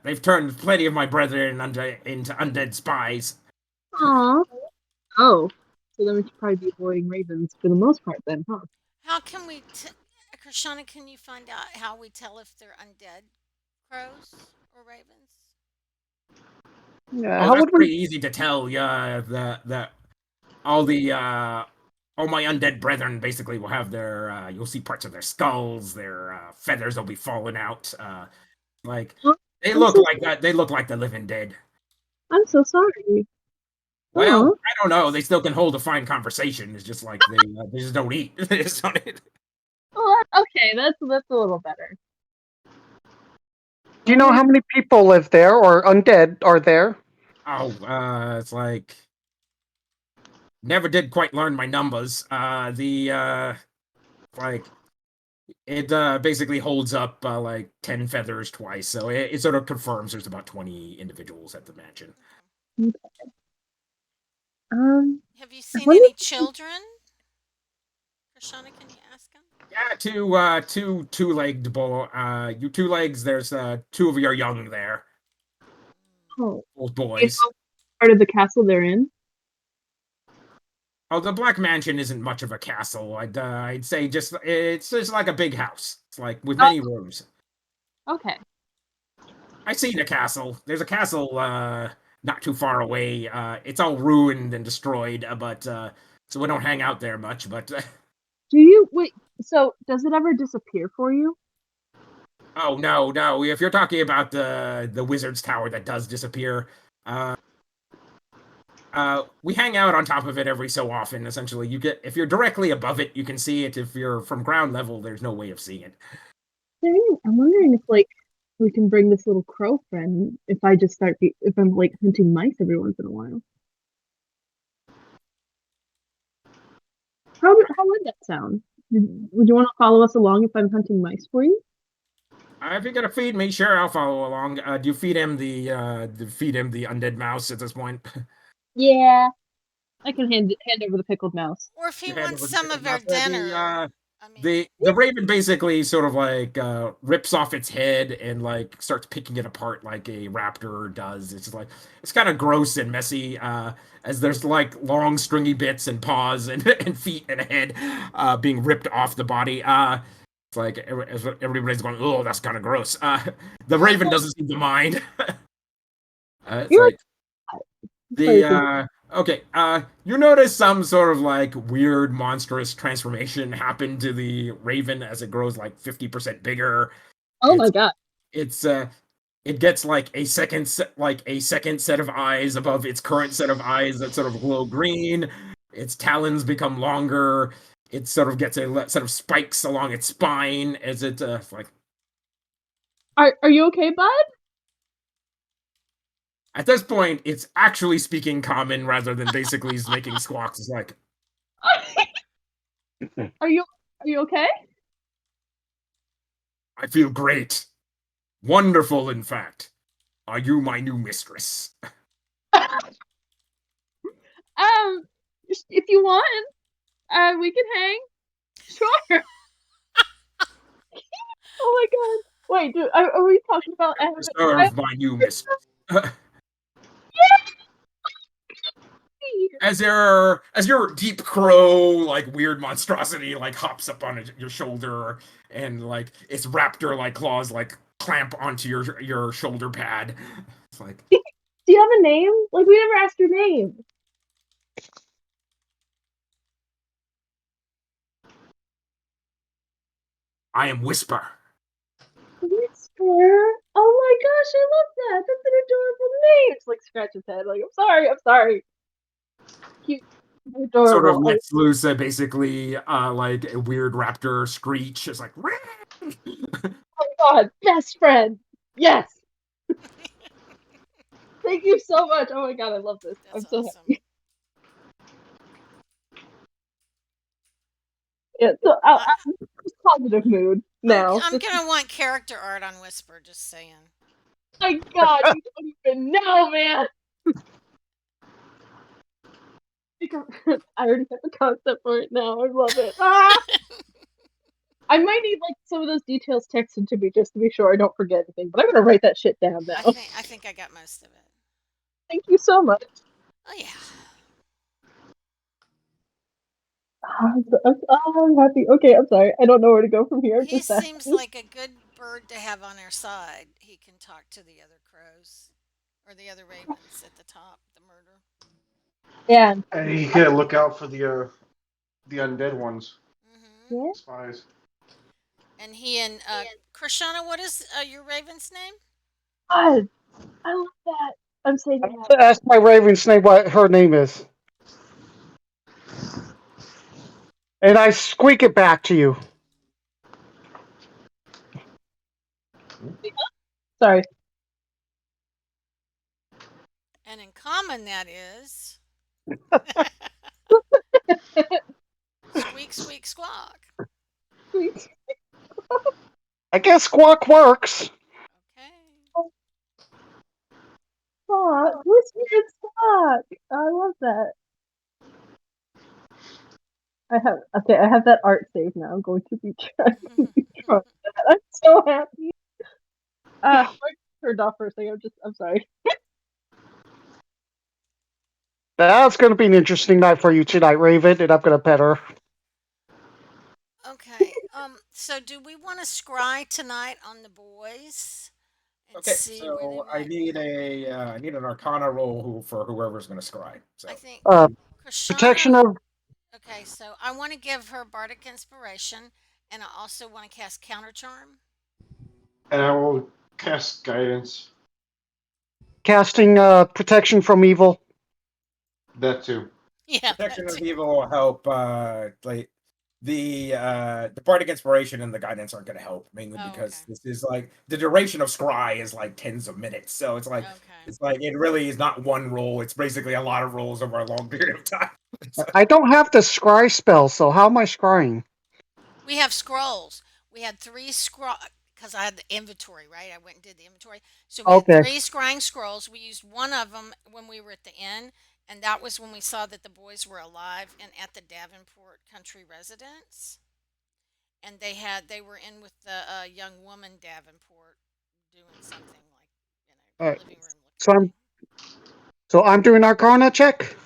they've turned plenty of my brethren into undead spies. Aw. Oh, so then we should probably be avoiding ravens for the most part, then, huh? How can we, Krishana, can you find out how we tell if they're undead crows or ravens? Yeah. Oh, How that's would pretty we? easy to tell. Yeah, all my undead brethren basically will have their you'll see parts of their skulls, their feathers will be falling out. Like Oh, they I'm look so like that. They look like the living dead. I'm so sorry. Well, Aw. I don't know. They still can hold a fine conversation. It's just like they just don't eat. They just don't eat. Well, okay, that's a little better. Do you know how many people live there or undead are there? Oh, it's like never did quite learn my numbers. Like it basically holds up like 10 feathers twice, so it sort of confirms there's about 20 individuals at the mansion. Okay. Have you I seen wonder any children? Krishana, can you ask him? Yeah, two-legged boy. You two legs. There's two of your young there, oh, both do you boys. know part of the castle they're in? Oh, the Black Mansion isn't much of a castle. I'd say it's just like a big house. It's like with many rooms. Okay. I seen a castle. There's a castle not too far away. It's all ruined and destroyed, but so we don't hang out there much. But Do you wait? So does it ever disappear for you? oh no! If you're talking about the wizard's tower that does disappear, uh, we hang out on top of it every so often. Essentially, if you're directly above it, you can see it. If you're from ground level, there's no way of seeing it. Dang, I'm wondering if like we can bring this little crow friend if I just if I'm like hunting mice every once in a while. How would that sound? Would you want to follow us along if I'm hunting mice for you? If you're gonna feed me, sure, I'll follow along. Do you feed him the undead mouse at this point? Yeah, I can hand over the pickled mouse. Or if he You hand wants over the some pickled of our mouse. dinner. I mean, The raven basically sort of like rips off its head and like starts picking it apart like a raptor does. It's just like it's kind of gross and messy. As there's like long stringy bits and paws and, and feet and a head being ripped off the body. It's like everybody's going, oh, that's kind of gross. The raven doesn't seem to mind. It's You're like like, okay, you notice some sort of like weird monstrous transformation happen to the raven as it grows like 50% bigger. oh my It's god. it's it gets like a second set of eyes above its current set of eyes that sort of glow green. Its talons become longer. It sort of gets a set of spikes along its spine as it like Are you okay, bud? at this point it's actually speaking common rather than basically making squawks. It's like Are you okay? I feel great. Wonderful, in fact. Are you my new mistress? If you want, we can hang. Sure. Oh my god. Wait, are we talking about Serve my new mistress. As your deep crow, like weird monstrosity, like hops up on your shoulder, and like its raptor like claws like clamp onto your shoulder pad. It's like, Do you have a name? Like we never asked your name. I am Whisper. Whisper. Oh my gosh, I love that. That's an adorable name. It's like scratch his head. Like, I'm sorry. Cute, adorable. Sort of lets loose basically like a weird raptor screech. It's like, Oh my god, best friend. Yes. Thank you so much. Oh my god, I love this. That's I'm so awesome. happy. Yeah, so I'm in a positive mood now. I'm gonna want character art on Whisper. Just saying. My god, you don't even know, man. I already have the concept for it now. I love it. Ah! I might need like some of those details texted to me just to be sure I don't forget anything. But I'm gonna write that shit down now. I think I got most of it. Thank you so much. Oh yeah. I'm happy. Okay, I'm sorry. I don't know where to go from here. He Just that. seems like a good bird to have on our side. He can talk to the other crows or the other ravens at the top. The murder. Yeah. And you gotta look out for the undead ones, Mm-hmm. spies. And he and Krishana, what is your raven's name? God, I love that. I'm saying that. To ask my Raven's name what her name is. And I squeak it back to you. Sorry. And in common, that is squeak, squeak, squawk. I guess squawk works. Okay. Fuck. Who's weird fuck? I love that. I have that art saved now. I'm going to be trying that. I'm so happy. I turned off for a second. I'm sorry. That's going to be an interesting night for you tonight, Raven, and I'm going to pet her. Okay. So do we want to scry tonight on the boys and okay, see where so they I need I need an Arcana roll for whoever's going to scry. So I think Protection Krishana. of... Okay, so I want to give her bardic inspiration, and I also want to cast counter charm. And I will cast guidance. Casting protection from evil. That too. Yeah. protection of evil will help. Like the bardic inspiration and the guidance aren't going to help mainly Oh, because okay. this is like the duration of scry is like tens of minutes. So it's like Okay. it really is not one roll. It's basically a lot of rolls over a long period of time. So- I don't have the scry spell, so how am I scrying? We have scrolls. We had 3 scroll because I had the inventory, right? I went and did the inventory. So we Okay. had 3 scrying scrolls. We used one of them when we were at the inn, and that was when we saw that the boys were alive and at the Davenport country residence. And they were in with the young woman Davenport doing something like All right. living room So looking thing. I'm doing Arcana check.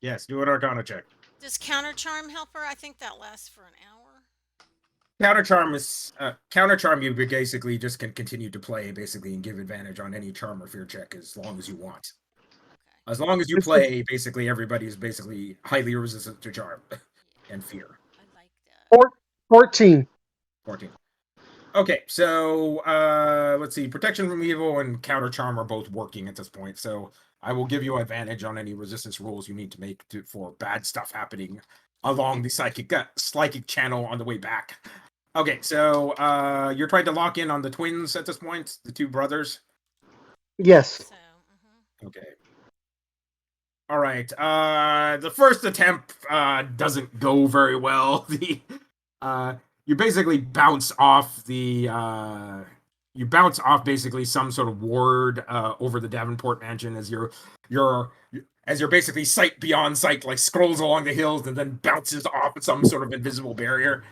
yes, do an Arcana check. Does counter charm help her? I think that lasts for an hour. Counter charm. You basically just can continue to play basically and give advantage on any charm or fear check as long as you want. Okay. As long as you play, basically everybody's basically highly resistant to charm and fear. I like that. 14. 14. Okay, so let's see. Protection from evil and counter charm are both working at this point, so I will give you advantage on any resistance rolls you need to make for bad stuff happening along the psychic channel on the way back. Okay, so you're trying to lock in on the twins at this point, the 2 brothers. Yes. So, Okay. All right. The first attempt doesn't go very well. The you basically bounce off basically some sort of ward over the Davenport mansion as you're basically sight beyond sight, like scrolls along the hills and then bounces off some sort of invisible barrier.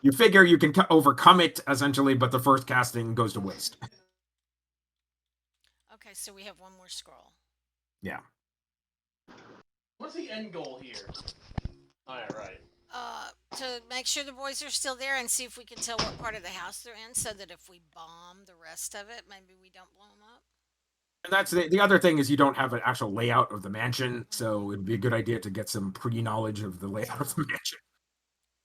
You figure you can overcome it essentially, but the first casting goes to waste. okay, so we have one more scroll. Yeah. What's the end goal here? Alright. To make sure the boys are still there and see if we can tell what part of the house they're in, so that if we bomb the rest of it, maybe we don't blow them up. And that's the other thing is you don't have an actual layout of the mansion, so it'd be a good idea to get some pre-knowledge of the layout of the mansion.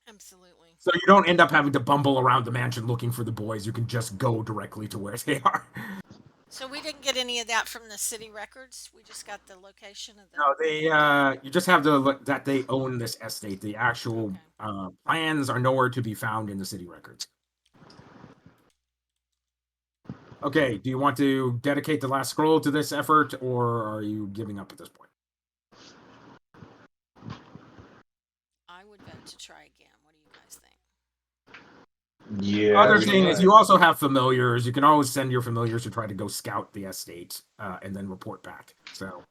Absolutely. So you don't end up having to bumble around the mansion looking for the boys. You can just go directly to where they are. So we didn't get any of that from the city records. We just got the location of the. No, they you just have that they own this estate. The actual plans are nowhere to be found in the city records. Okay, do you want to dedicate the last scroll to this effort, or are you giving up at this point? I would vote to try again. What do you guys think? Yeah. Other we thing is, could. you also have familiars. You can always send your familiars to try to go scout the estate and then report back. So,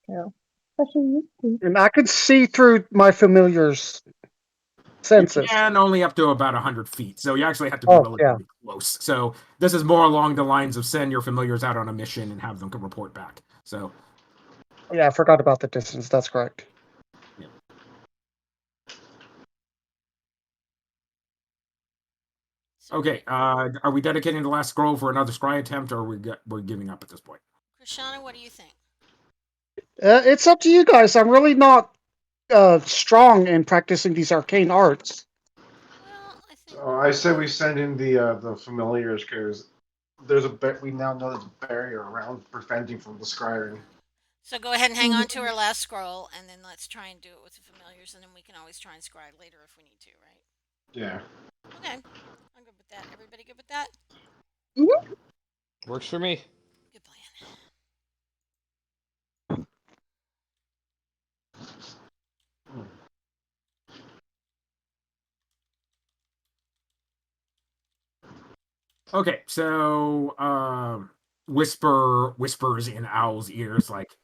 And I could see through my familiar's senses. you can only up to about 100 feet. So you actually have to be relatively close. So this is more along the lines of send your familiars out on a mission and have them report back. So. Yeah, I forgot about the distance. That's correct. Okay, are we dedicating the last scroll for another scry attempt, or we're giving up at this point? Krishana, what do you think? It's up to you guys. I'm really not strong in practicing these arcane arts. Well, I think. I say we send in the familiars because we now know there's a barrier around preventing from the scrying. So go ahead and hang on to our last scroll, and then let's try and do it with the familiars, and then we can always try and scry later if we need to, right? Yeah. Okay, I'm good with that. Everybody good with that? Mm-hmm. Works for me. Good plan. Okay, so whispers in Owl's ears like,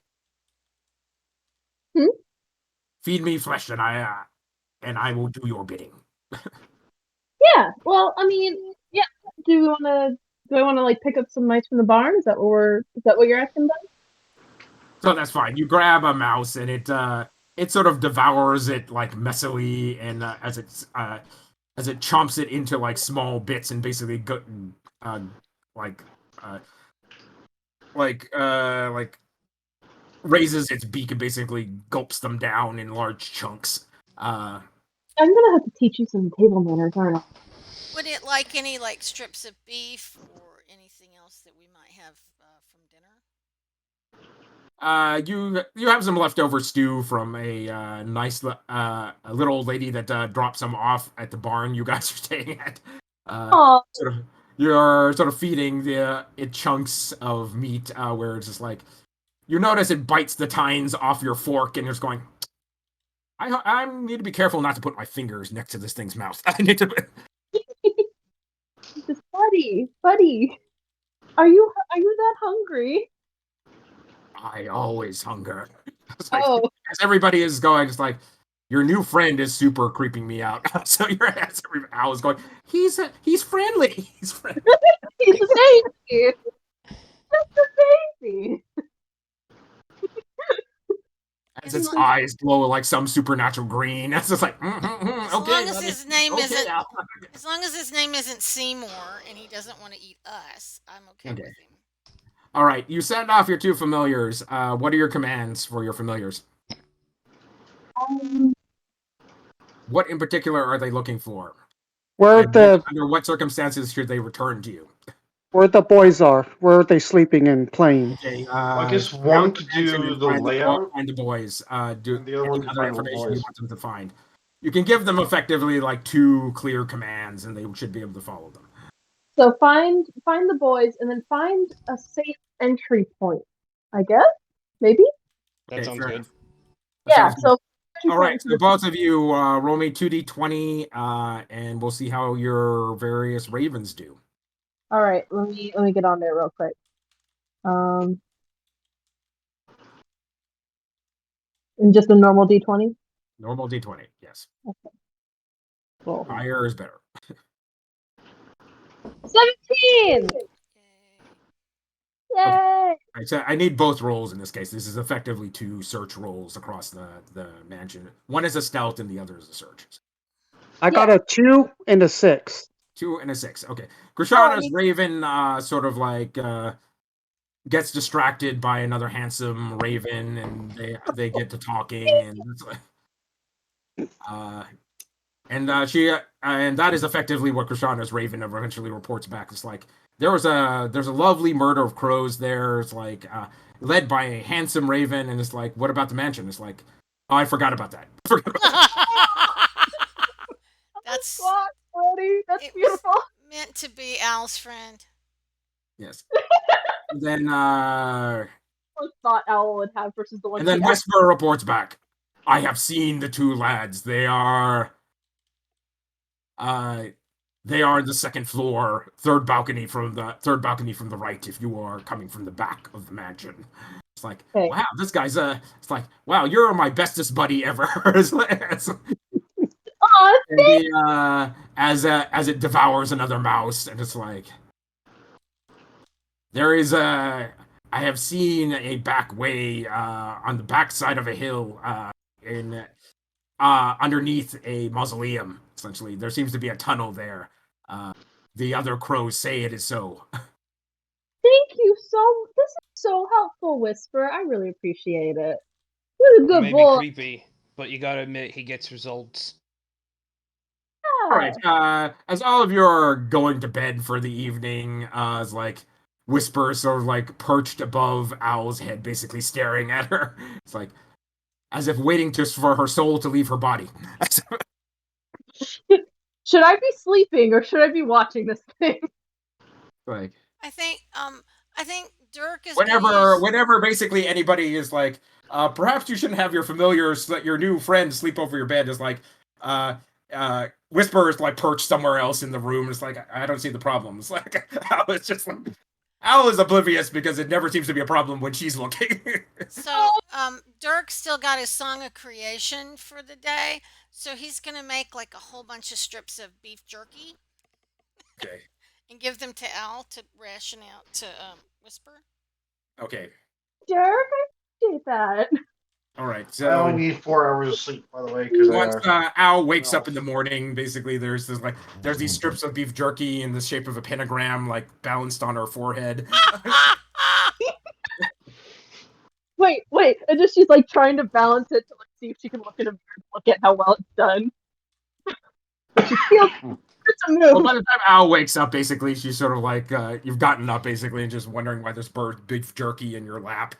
"Feed me flesh, and I will do your bidding." Yeah. Well, I mean, yeah. Do I want to like pick up some mice from the barn? Is that what you're asking about? So that's fine. You grab a mouse, and it sort of devours it like messily, and as it chomps it into like small bits, and basically like raises its beak and basically gulps them down in large chunks. I'm gonna have to teach you some table manners, aren't I? Would it like any like strips of beef or anything else that we might have from dinner? You have some leftover stew from a nice a little old lady that dropped some off at the barn you guys are staying at. You're sort of feeding it chunks of meat where it's just like you notice it bites the tines off your fork and it's going. I need to be careful not to put my fingers next to this thing's mouth. I need to. Just buddy, are you that hungry? I always hunger. As everybody is going, it's like your new friend is super creeping me out. So I was going. He's friendly. He's friendly. He's a baby. Just a baby. As its eyes glow like some supernatural green. That's just like As long as his name isn't Seymour and he doesn't want to eat us, I'm okay with him. All right, you send off your two familiars. What are your commands for your familiars? What in particular are they looking for? Under what circumstances should they return to you? Where the boys are. Where are they sleeping and playing? Okay, I guess one to do the layout. Find the boys. Do the other one to other find the information boys. you want them to find. You can give them effectively like two clear commands, and they should be able to follow them. So find the boys, and then find a safe entry point. I guess maybe. That sounds good. Yeah. So. All right, so both of you roll me 2d20, and we'll see how your various ravens do. All right, let me get on there real quick. And just a normal d20. Normal d20, yes. Okay. Cool. Higher is better. 17. Yay! Okay. Right, so I need both rolls in this case. This is effectively two search rolls across the mansion. One is a stealth and the other is a search. I got a 2 and a 6. 2 and a 6. Okay. Krishana's raven sort of like gets distracted by another handsome raven, and they get to talking, and it's like, And that is effectively what Krishana's Raven eventually reports back. It's like there's a lovely murder of crows there. It's like led by a handsome raven, and it's like, what about the mansion? It's like, oh, I forgot about that. That's God, Brody, that's it was beautiful. meant to be Al's friend. Yes. And then First thought Owl would have versus the one. and then she Whisper reports back. I have seen the two lads. They are in the second floor, third balcony from the right. If you are coming from the back of the mansion, it's like, Okay. wow, this guy's It's like, wow, you're my bestest buddy ever. Aw, And as it devours another mouse, and it's like, there is I have seen a back way on the back side of a hill in underneath a mausoleum. Essentially, there seems to be a tunnel there. The other crows say it is so. thank you so. This is so helpful, Whisper. I really appreciate it. You're a It good may boy. be creepy, but you gotta admit he gets results. All right. As all of you are going to bed for the evening, as like Whisper sort of like perched above Owl's head, basically staring at her. It's like as if waiting for her soul to leave her body. Should I be sleeping or should I be watching this thing? Like I think Dirk is whenever basically anybody is like, perhaps you shouldn't have your familiars, your new friend sleep over your bed. Is like, Whisper is like perched somewhere else in the room. It's like, I don't see the problem. It's like it's just like Al is oblivious because it never seems to be a problem when she's looking. So Dirk still got his song of creation for the day, so he's gonna make like a whole bunch of strips of beef jerky Okay. and give them to Al to ration out to Whisper. Okay. Dirk, I appreciate that. All right. I only So need 4 hours of sleep, by the way, because once Al wakes up in the morning, basically there's these strips of beef jerky in the shape of a pentagram, like balanced on her forehead. Wait, and just she's like trying to balance it to like see if she can look at a mirror and look at how well it's done. She feels it's a move. Well, by the time Al wakes up, basically she's sort of like you've gotten up basically and just wondering why there's beef jerky in your lap.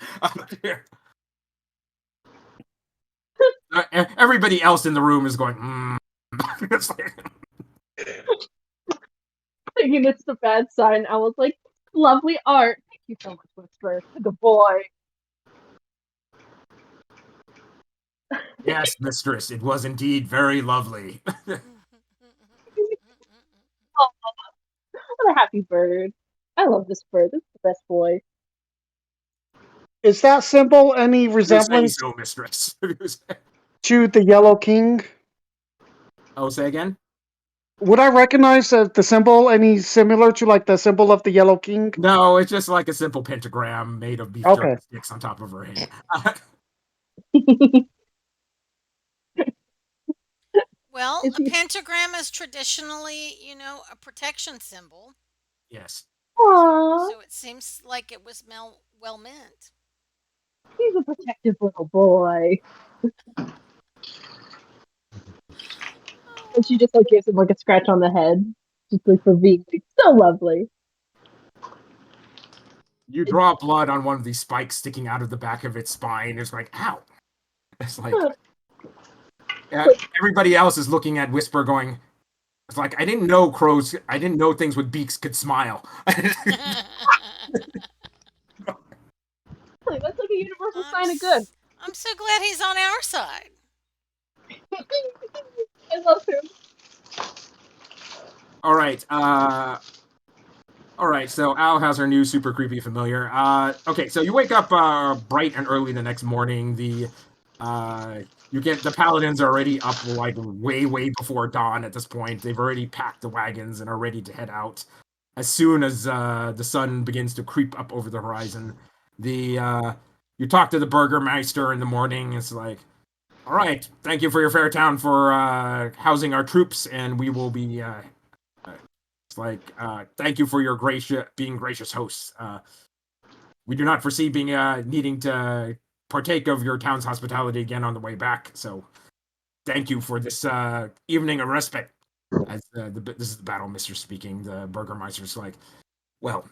Everybody else in the room is going, It's like, Thinking it's the bad sign. I was like, lovely art. Thank you so much, Whisper. Good boy. yes, mistress, it was indeed very lovely. What a happy bird. I love this bird. This is the best boy. Is that symbol any You say resemblance so, mistress. to the Yellow King? Oh, say again? Would I recognize the symbol any similar to like the symbol of the Yellow King? No, it's just like a simple pentagram made of beef jerky sticks on top of her head. Well, Is a he- pentagram is traditionally, a protection symbol. Yes. Aww, So it seems like it was well meant. he's a protective little boy. And she just like gives him like a scratch on the head, just like for being like, so lovely. You draw blood on one of these spikes sticking out of the back of its spine. It's like, ow. It's like, everybody else is looking at Whisper going, it's like, I didn't know things with beaks could smile. Like, that's like a universal sign of good. I'm so glad he's on our side. I love him. All right, so Al has her new super creepy familiar. Okay, so you wake up bright and early the next morning. The paladins are already up like way before dawn at this point. They've already packed the wagons and are ready to head out. As soon as the sun begins to creep up over the horizon, you talk to the burgermeister in the morning. It's like, all right, thank you for your fair town for housing our troops, and we will be. It's like, thank you for your being gracious hosts. We do not foresee being needing to partake of your town's hospitality again on the way back. So, thank you for this evening of respite. As this is the battle mister speaking. The Burgermeister's like, well,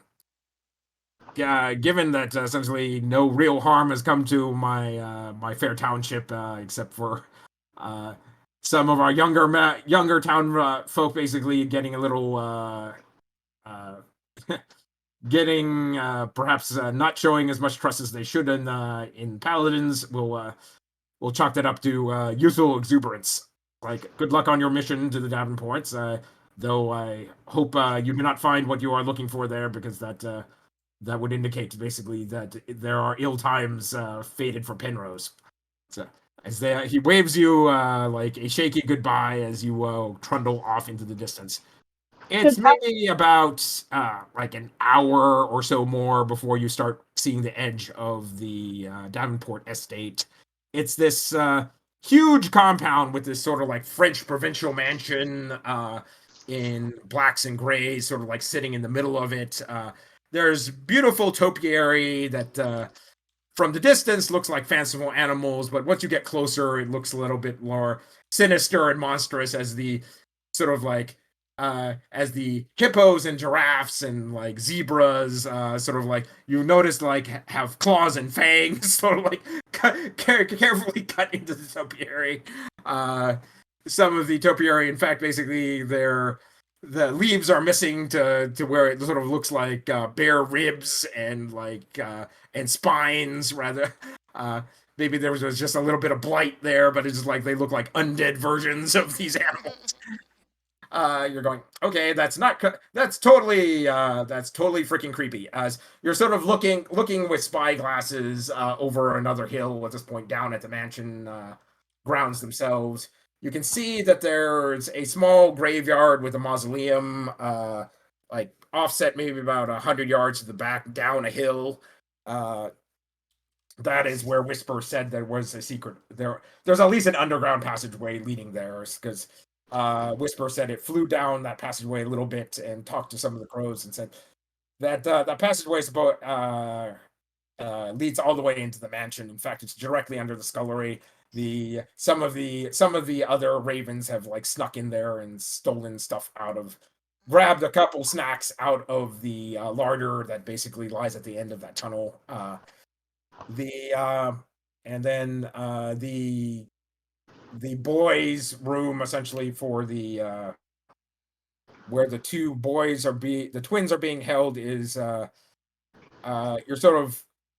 given that essentially no real harm has come to my fair township, except for some of our younger town folk basically getting a little uh, getting perhaps not showing as much trust as they should in paladins. We'll chalk that up to youthful exuberance. Like, good luck on your mission to the Davenports. Though I hope you do not find what you are looking for there, because that would indicate basically that there are ill times fated for Penrose. So he waves you like a shaky goodbye as you trundle off into the distance. It's maybe about like an hour or so more before you start seeing the edge of the Davenport estate. It's this huge compound with this sort of like French provincial mansion in blacks and grays, sort of like sitting in the middle of it. There's beautiful topiary that from the distance looks like fanciful animals, but once you get closer, it looks a little bit more sinister and monstrous as the sort of like as the hippos and giraffes and like zebras sort of like you notice like have claws and fangs sort of like carefully cut into the topiary. Some of the topiary, in fact, basically the leaves are missing to where it sort of looks like bare ribs and like and spines rather. Maybe there was just a little bit of blight there, but it's just like they look like undead versions of these animals. You're going, okay, that's totally freaking creepy. As you're sort of looking with spy glasses over another hill at this point, down at the mansion grounds themselves. You can see that there's a small graveyard with a mausoleum, like offset maybe about 100 yards to the back, down a hill. That is where Whisper said there was a secret. There's at least an underground passageway leading there, because Whisper said it flew down that passageway a little bit and talked to some of the crows and said that that passageway is about leads all the way into the mansion. In fact, it's directly under the scullery. Some of the other ravens have like snuck in there and stolen stuff grabbed a couple snacks out of the larder that basically lies at the end of that tunnel. And then the boys' room, essentially for the where the the twins are being held, is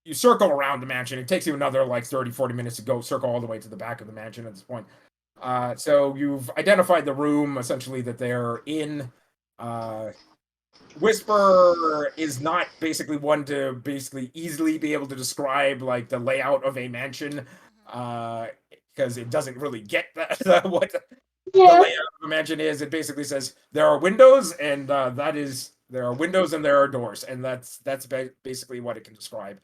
you circle around the mansion. It takes you another like 30-40 minutes to go circle all the way to the back of the mansion at this point. So you've identified the room essentially that they're in. Whisper is not basically one to basically easily be able to describe like the layout of a mansion, because it doesn't really get what the layout of a mansion is. It basically says there are windows, and there are windows and there are doors, and that's basically what it can describe.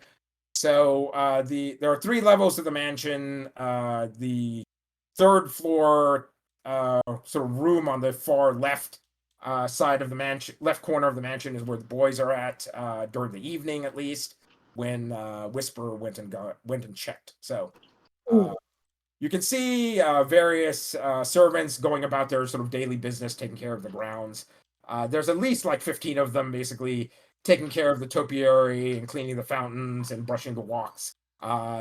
So there are 3 levels to the mansion. The 3rd floor sort of room on the far left side of the mansion, left corner of the mansion, is where the boys are at during the evening, at least when Whisper went and checked. So you can see various servants going about their sort of daily business, taking care of the grounds. There's at least like 15 of them basically taking care of the topiary and cleaning the fountains and brushing the walks.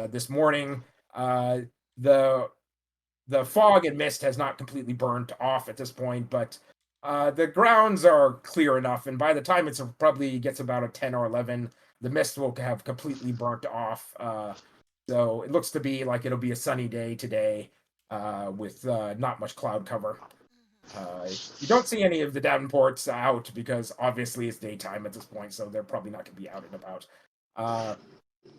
This morning, the fog and mist has not completely burned off at this point, but the grounds are clear enough, and by the time it probably gets about a 10 or 11, the mist will have completely burnt off. So it looks to be like it'll be a sunny day today with not much cloud cover. You don't see any of the Davenports out because obviously it's daytime at this point, so they're probably not going to be out and about.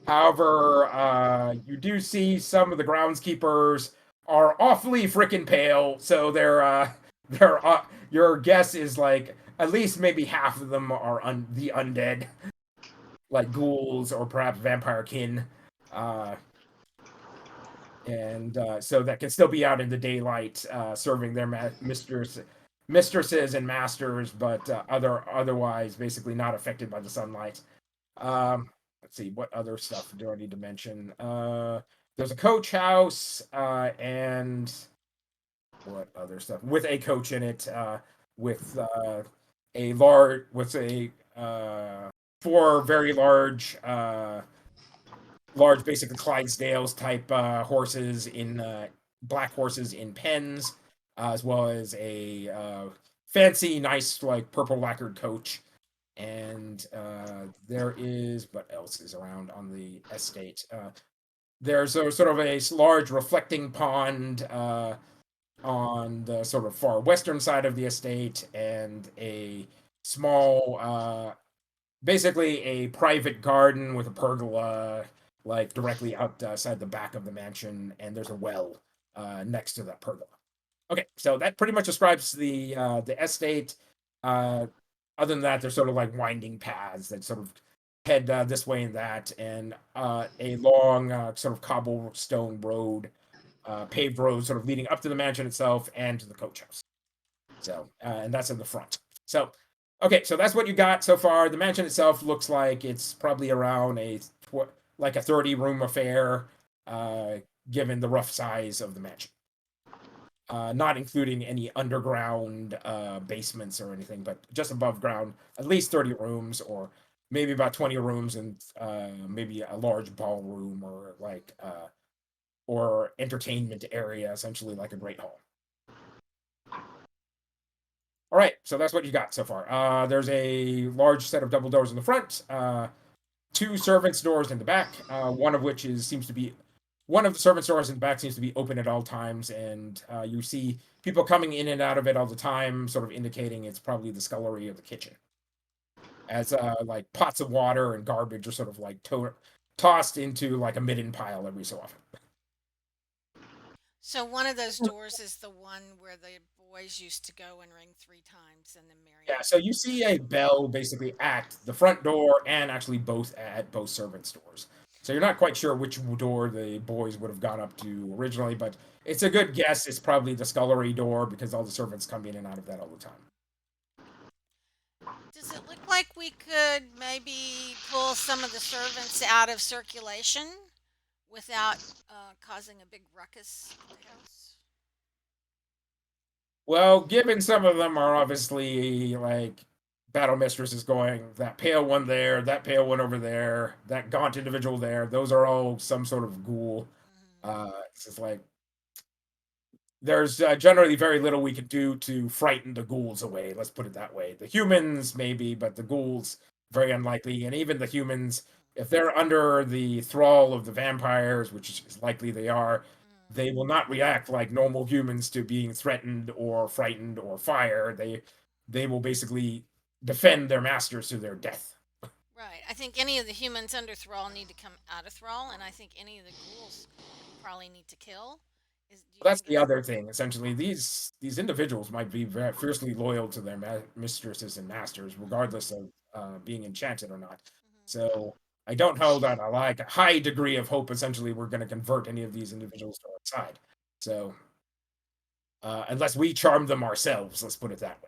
However, you do see some of the groundskeepers are awfully freaking pale, so they're your guess is like at least maybe half of them are the undead, like ghouls or perhaps vampire kin. And so that can still be out in the daylight, serving their mistresses and masters, but otherwise basically not affected by the sunlight. Let's see, what other stuff do I need to mention? There's a coach house, and what other stuff with a coach in it, with a large with a 4 very large basically Clydesdales type horses in black horses in pens, as well as a fancy, nice like purple lacquered coach. And there is what else is around on the estate? There's a sort of a large reflecting pond on the sort of far western side of the estate, and a small, basically a private garden with a pergola, like directly outside the back of the mansion, and there's a well next to that pergola. Okay, so that pretty much describes the estate. Other than that, there's sort of like winding paths that sort of head this way and that, and a long sort of cobblestone road, paved road, sort of leading up to the mansion itself and to the coach house. So, and that's in the front. So, okay, so that's what you got so far. The mansion itself looks like it's probably around like a 30-room affair, given the rough size of the mansion. Not including any underground basements or anything, but just above ground, at least 30 rooms, or maybe about 20 rooms, and maybe a large ballroom or like or entertainment area, essentially like a great hall. All right, so that's what you got so far. There's a large set of double doors in the front, 2 servants' doors in the back, one of which seems to be one of the servants' doors in the back seems to be open at all times, and you see people coming in and out of it all the time, sort of indicating it's probably the scullery or the kitchen. As like pots of water and garbage are sort of like tossed into like a midden pile every so often. So one of those doors is the one where the boys used to go and ring 3 times and then Mary. Yeah, so you see a bell basically at the front door and actually both at both servants' doors. So you're not quite sure which door the boys would have gone up to originally, but it's a good guess. It's probably the scullery door because all the servants come in and out of that all the time. Does it look like we could maybe pull some of the servants out of circulation without causing a big ruckus at the house? Well, given some of them are obviously like battle mistresses going, that pale one there, that pale one over there, that gaunt individual there, those are all some sort of ghoul. It's just like there's generally very little we can do to frighten the ghouls away. Let's put it that way. The humans maybe, but the ghouls very unlikely. And even the humans, if they're under the thrall of the vampires, which is likely they are, they will not react like normal humans to being threatened or frightened or fire. They will basically defend their masters to their death. Right. I think any of the humans under thrall need to come out of thrall, and I think any of the ghouls probably need to kill. That's the other thing. Essentially, these individuals might be very fiercely loyal to their mistresses and masters, regardless of being enchanted or not. So I don't hold out a high degree of hope. Essentially, we're going to convert any of these individuals to our side. So unless we charm them ourselves, let's put it that way.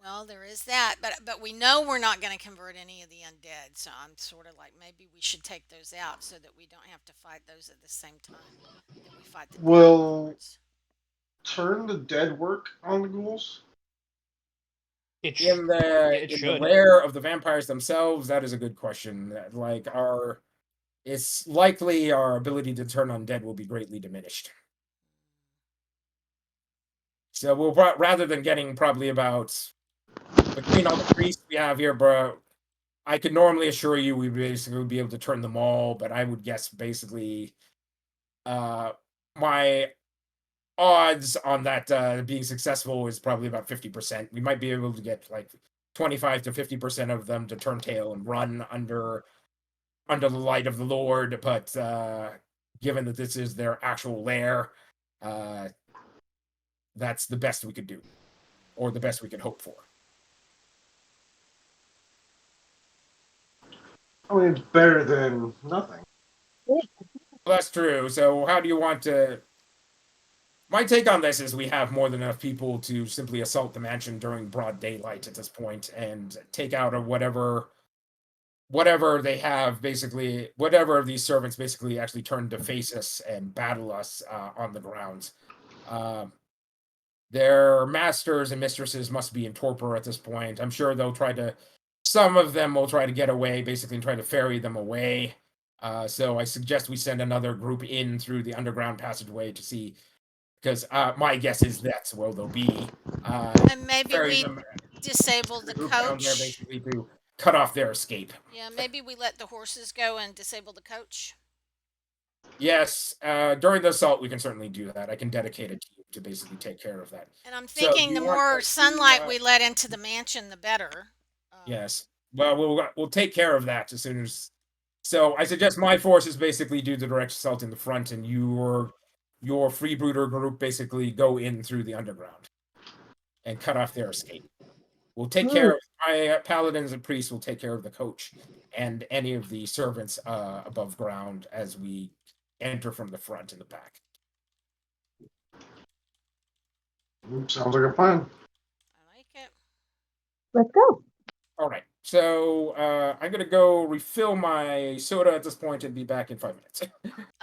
Well, there is that, but we know we're not going to convert any of the undead, so I'm sort of like maybe we should take those out so that we don't have to fight those at the same time that we fight the Will lords. turn the dead work on the ghouls? In the should. lair of the vampires themselves, that is a good question. Like it's likely our ability to turn undead will be greatly diminished. So we'll rather than getting probably about between all the priests we have here, bro. I could normally assure you we basically would be able to turn them all, but I would guess basically my odds on that being successful is probably about 50%. We might be able to get like 25 to 50% of them to turn tail and run under the light of the Lord, but given that this is their actual lair, that's the best we could do, or the best we could hope for. I mean, it's better than nothing. Well, that's true. So how do you want to... My take on this is we have more than enough people to simply assault the mansion during broad daylight at this point and take out of whatever they have, basically, whatever of these servants basically actually turn to face us and battle us on the grounds. their masters and mistresses must be in torpor at this point. I'm sure they'll try to. Some of them will try to get away, basically, and try to ferry them away. So I suggest we send another group in through the underground passageway to see, because my guess is that's where they'll be. And maybe Ferry we them disable the group down there, coach. basically, to cut off their escape. Yeah, maybe we let the horses go and disable the coach. Yes, during the assault, we can certainly do that. I can dedicate a team to basically take care of that. And I'm So, thinking you the want more us to, sunlight we let into the mansion, the better. Yes. Well, we'll take care of that as soon as. So I suggest my forces basically do the direct assault in the front, and your freebooter group basically go in through the underground and cut off their escape. We'll take care of my paladins and priests. Will take care of the coach and any of the servants above ground as we enter from the front in the back. Sounds like a plan. I like it. Let's go. All right. So I'm gonna go refill my soda at this point and be back in 5 minutes.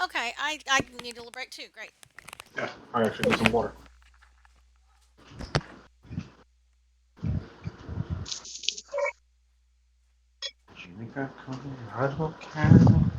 Okay, I need a little break too. Great. Yeah, I actually need some water. Jimmy got caught in a hot can.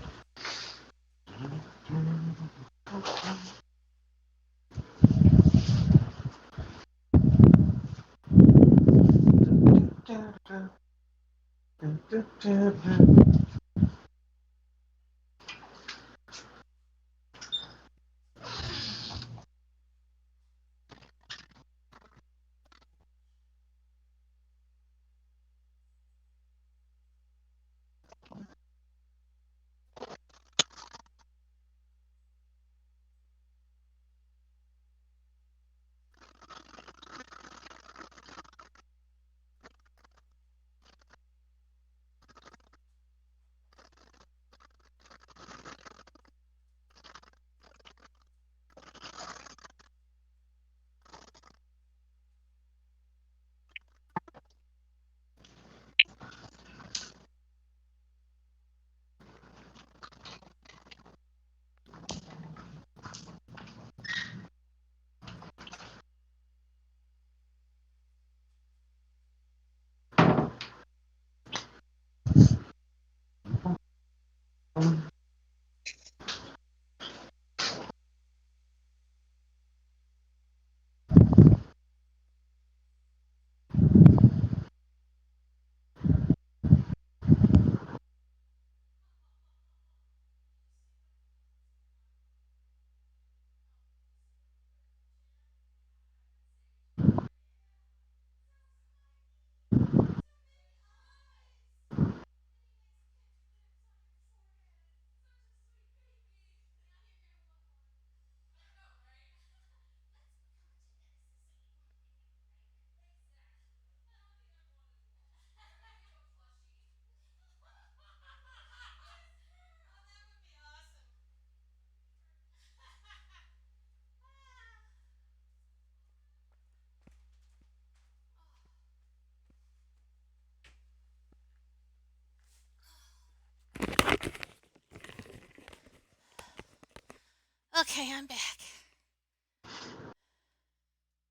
Okay, I'm back.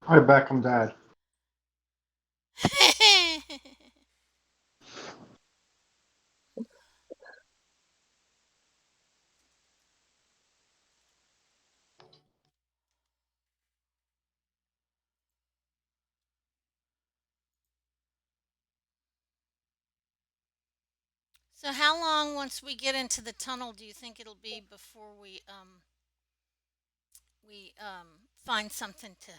Hi, back. I'm Dad. So how long once we get into the tunnel do you think it'll be before we find something to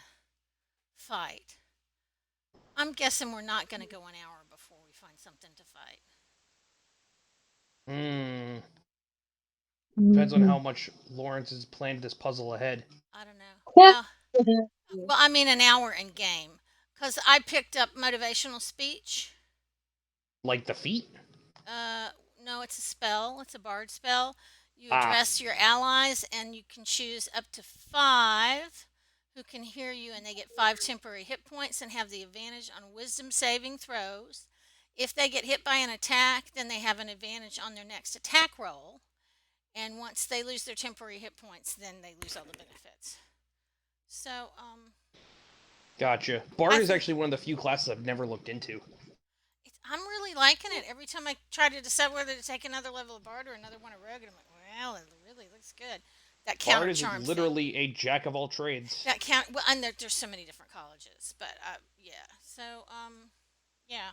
fight? I'm guessing we're not going to go an hour before we find something to fight. Depends on how much Lawrence has planned this puzzle ahead. I don't know. Yeah. Well, I mean an hour in game cuz I picked up motivational speech. Like the feet? No, it's a spell. It's a bard spell. You address your allies, and you can choose up to 5 who can hear you, and they get 5 temporary hit points and have the advantage on wisdom saving throws. If they get hit by an attack, then they have an advantage on their next attack roll. And once they lose their temporary hit points, then they lose all the benefits. So, Gotcha. Bard I is think- actually one of the few classes I've never looked into. I'm really liking it. Every time I try to decide whether to take another level of Bard or another one of Rogue, and I'm like, well, it really looks good. That counter Bard is charm literally a jack of all trades. That count. Well, and there's so many different colleges, but yeah. So yeah.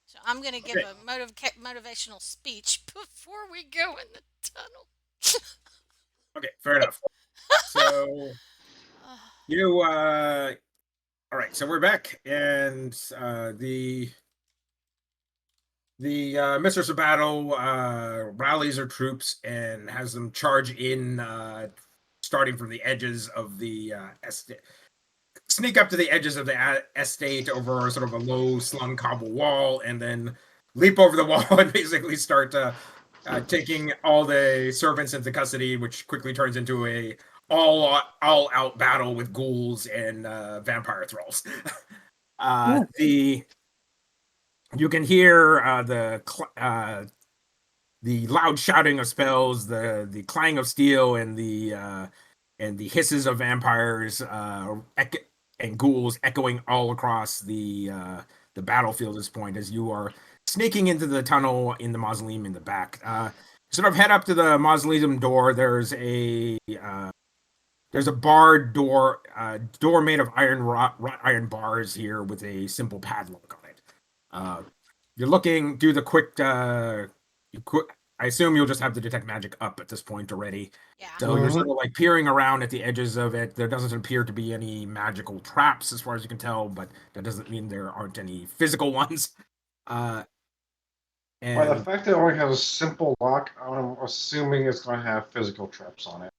So I'm gonna give Okay. a motivational speech before we go in the tunnel. Okay, fair enough. So you all right, so we're back, and the Mistress of Battle rallies her troops and has them charge in, starting from the edges of the estate, sneak up to the edges of the estate over sort of a low slung cobble wall, and then leap over the wall and basically start taking all the servants into custody, which quickly turns into a all-out battle with ghouls and vampire thralls. You can hear the loud shouting of spells, the clang of steel, and the hisses of vampires and ghouls echoing all across the battlefield at this point as you are sneaking into the tunnel in the mausoleum in the back. Sort of head up to the mausoleum door. There's a barred door made of iron bars here with a simple padlock on it. You're looking, do the quick. I assume you'll just have the detect magic up at this point already. Yeah. So you're sort of like peering around at the edges of it. There doesn't appear to be any magical traps as far as you can tell, but that doesn't mean there aren't any physical ones. By the And fact that it only has a simple lock, I'm assuming it's going to have physical traps on it.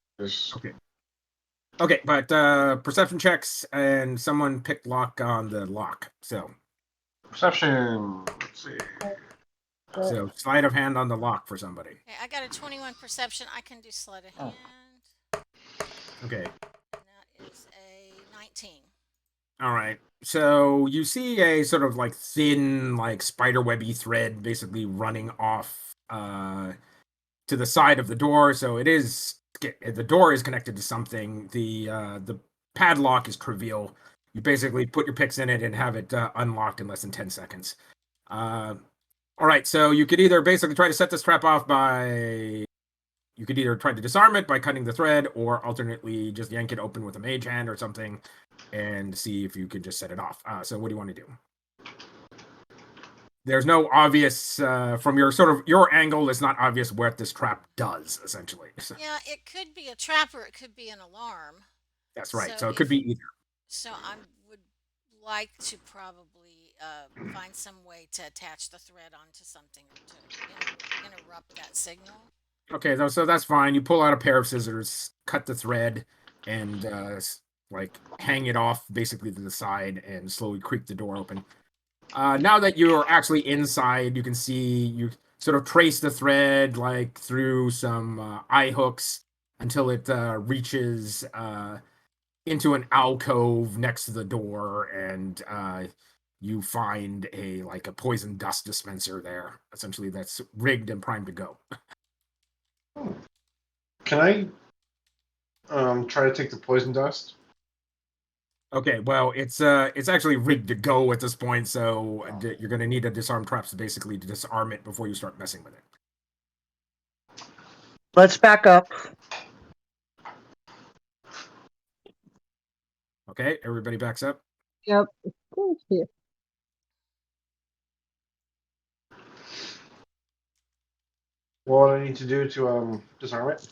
okay, but perception checks, and someone picked lock on the lock. So Perception. Let's see. So sleight of hand on the lock for somebody. Okay, I got a 21 perception. I can do sleight of hand. Okay. And that is a 19. All right. So you see a sort of like thin, like spiderwebby thread basically running off to the side of the door. So the door is connected to something. The padlock is trivial. You basically put your picks in it and have it unlocked in less than 10 seconds. All right, so you could either basically try to set this trap off you could either try to disarm it by cutting the thread, or alternately just yank it open with a mage hand or something and see if you could just set it off. So what do you want to do? There's no obvious, from your angle, it's not obvious what this trap does, essentially. Yeah, it could be a trap or it could be an alarm. That's right, So so it could be either. So I would like to probably find some way to attach the thread onto something or to interrupt that signal. Okay, so that's fine. You pull out a pair of scissors, cut the thread, and like hang it off basically to the side and slowly creak the door open. Now that you're actually inside, you can see you sort of trace the thread like through some eye hooks until it reaches into an alcove next to the door, and you find a poison dust dispenser there. Essentially, that's rigged and primed to go. Can I try to take the poison dust? Okay, well, it's actually rigged to go at this point, so you're going to need a disarm traps basically to disarm it before you start messing with it. Let's back up. Okay, everybody backs up. Yep. Thank you. What do I need to do to disarm it?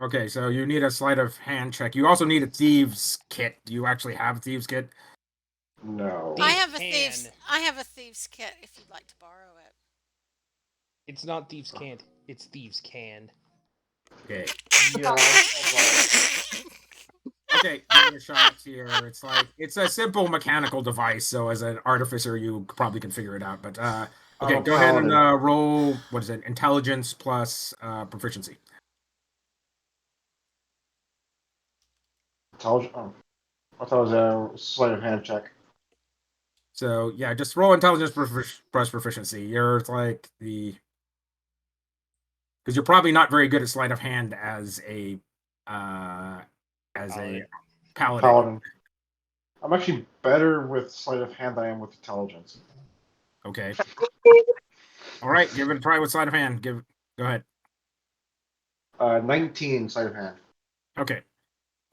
Okay, so you need a sleight of hand check. You also need a thieves kit. Do you actually have a thieves kit? No. I have a Can. thieves kit if you'd like to borrow it. It's not thieves can't. It's thieves can. Okay. Yeah. Okay, give it a shot here. It's a simple mechanical device, so as an artificer, you probably can figure it out. But okay, I'm a go ahead and paladin. roll. What is it? Intelligence plus proficiency. I thought it was a sleight of hand check. So yeah, just roll intelligence plus proficiency. You're because you're probably not very good at sleight of hand as a Paladin. Paladin. I'm actually better with sleight of hand than I am with intelligence. Okay. All right, give it a try with sleight of hand. Go ahead. 19 sleight of hand. Okay.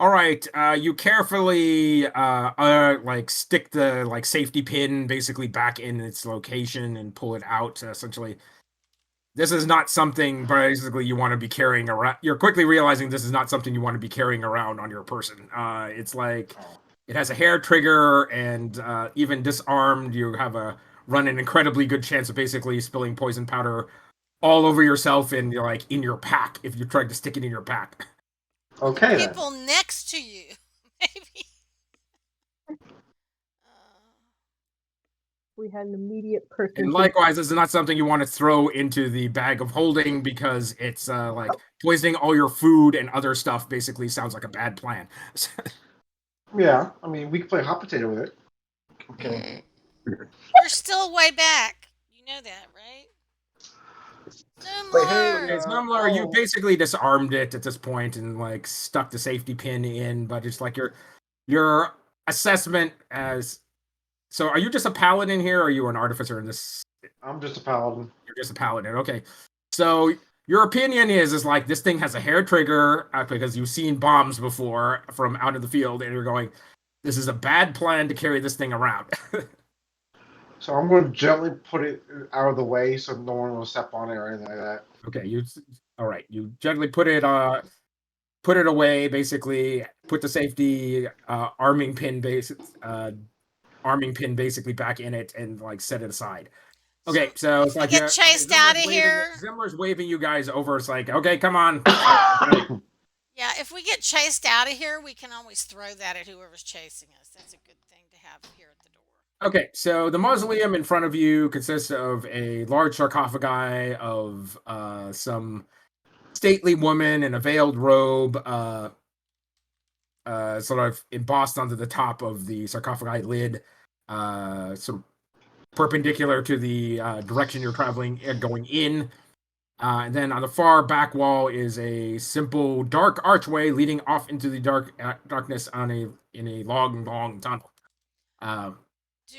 All right. You carefully like stick the like safety pin basically back in its location and pull it out. Essentially, this is not something basically you want to be carrying around. You're quickly realizing this is not something you want to be carrying around on your person. It's like it has a hair trigger, and even disarmed, you have run an incredibly good chance of basically spilling poison powder all over yourself and you're like in your pack if you're trying to stick it in your pack. Okay, then. People next to you, maybe. We had an immediate person. And likewise, this is not something you want to throw into the bag of holding because it's like poisoning all your food and other stuff. Basically, sounds like a bad plan. Yeah, I mean, we can play hot potato with it. Okay. We're still way back. You know that, right? But hey, Okay, Zumlar, you basically disarmed it at this point and like stuck the safety pin in, but it's like your assessment as. So, are you just a paladin here, or are you an artificer in this? I'm just a paladin. You're just a paladin, okay. So, your opinion is like this thing has a hair trigger because you've seen bombs before from out in the field, and you're going, this is a bad plan to carry this thing around. So I'm going to gently put it out of the way so no one will step on it or anything like that. Okay, all right. You gently put it away, basically. Put the safety arming pin basically back in it and like set it aside. Okay, so it's like get chased out of here. Zimmer's waving you guys over. It's like, okay, come on. Yeah, if we get chased out of here, we can always throw that at whoever's chasing us. That's a good thing to have here at the door. Okay, so the mausoleum in front of you consists of a large sarcophagi of some stately woman in a veiled robe, sort of embossed onto the top of the sarcophagi lid, sort of perpendicular to the direction you're traveling and going in. And then on the far back wall is a simple dark archway leading off into the darkness in a long tunnel.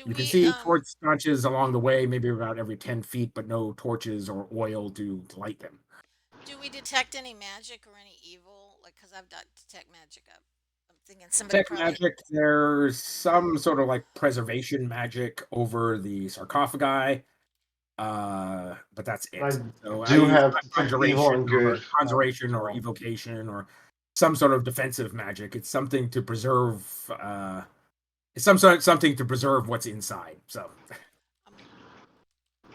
You can see torch notches along the way, maybe about every 10 feet, but no torches or oil to light them. Do we detect any magic or any evil? Like, because I've got detect magic up. I'm thinking somebody Detect magic, there's some sort of like preservation magic over the sarcophagi, but that's it. I do have conjuration or evocation or some sort of defensive magic. It's something to preserve. It's something to preserve what's inside. So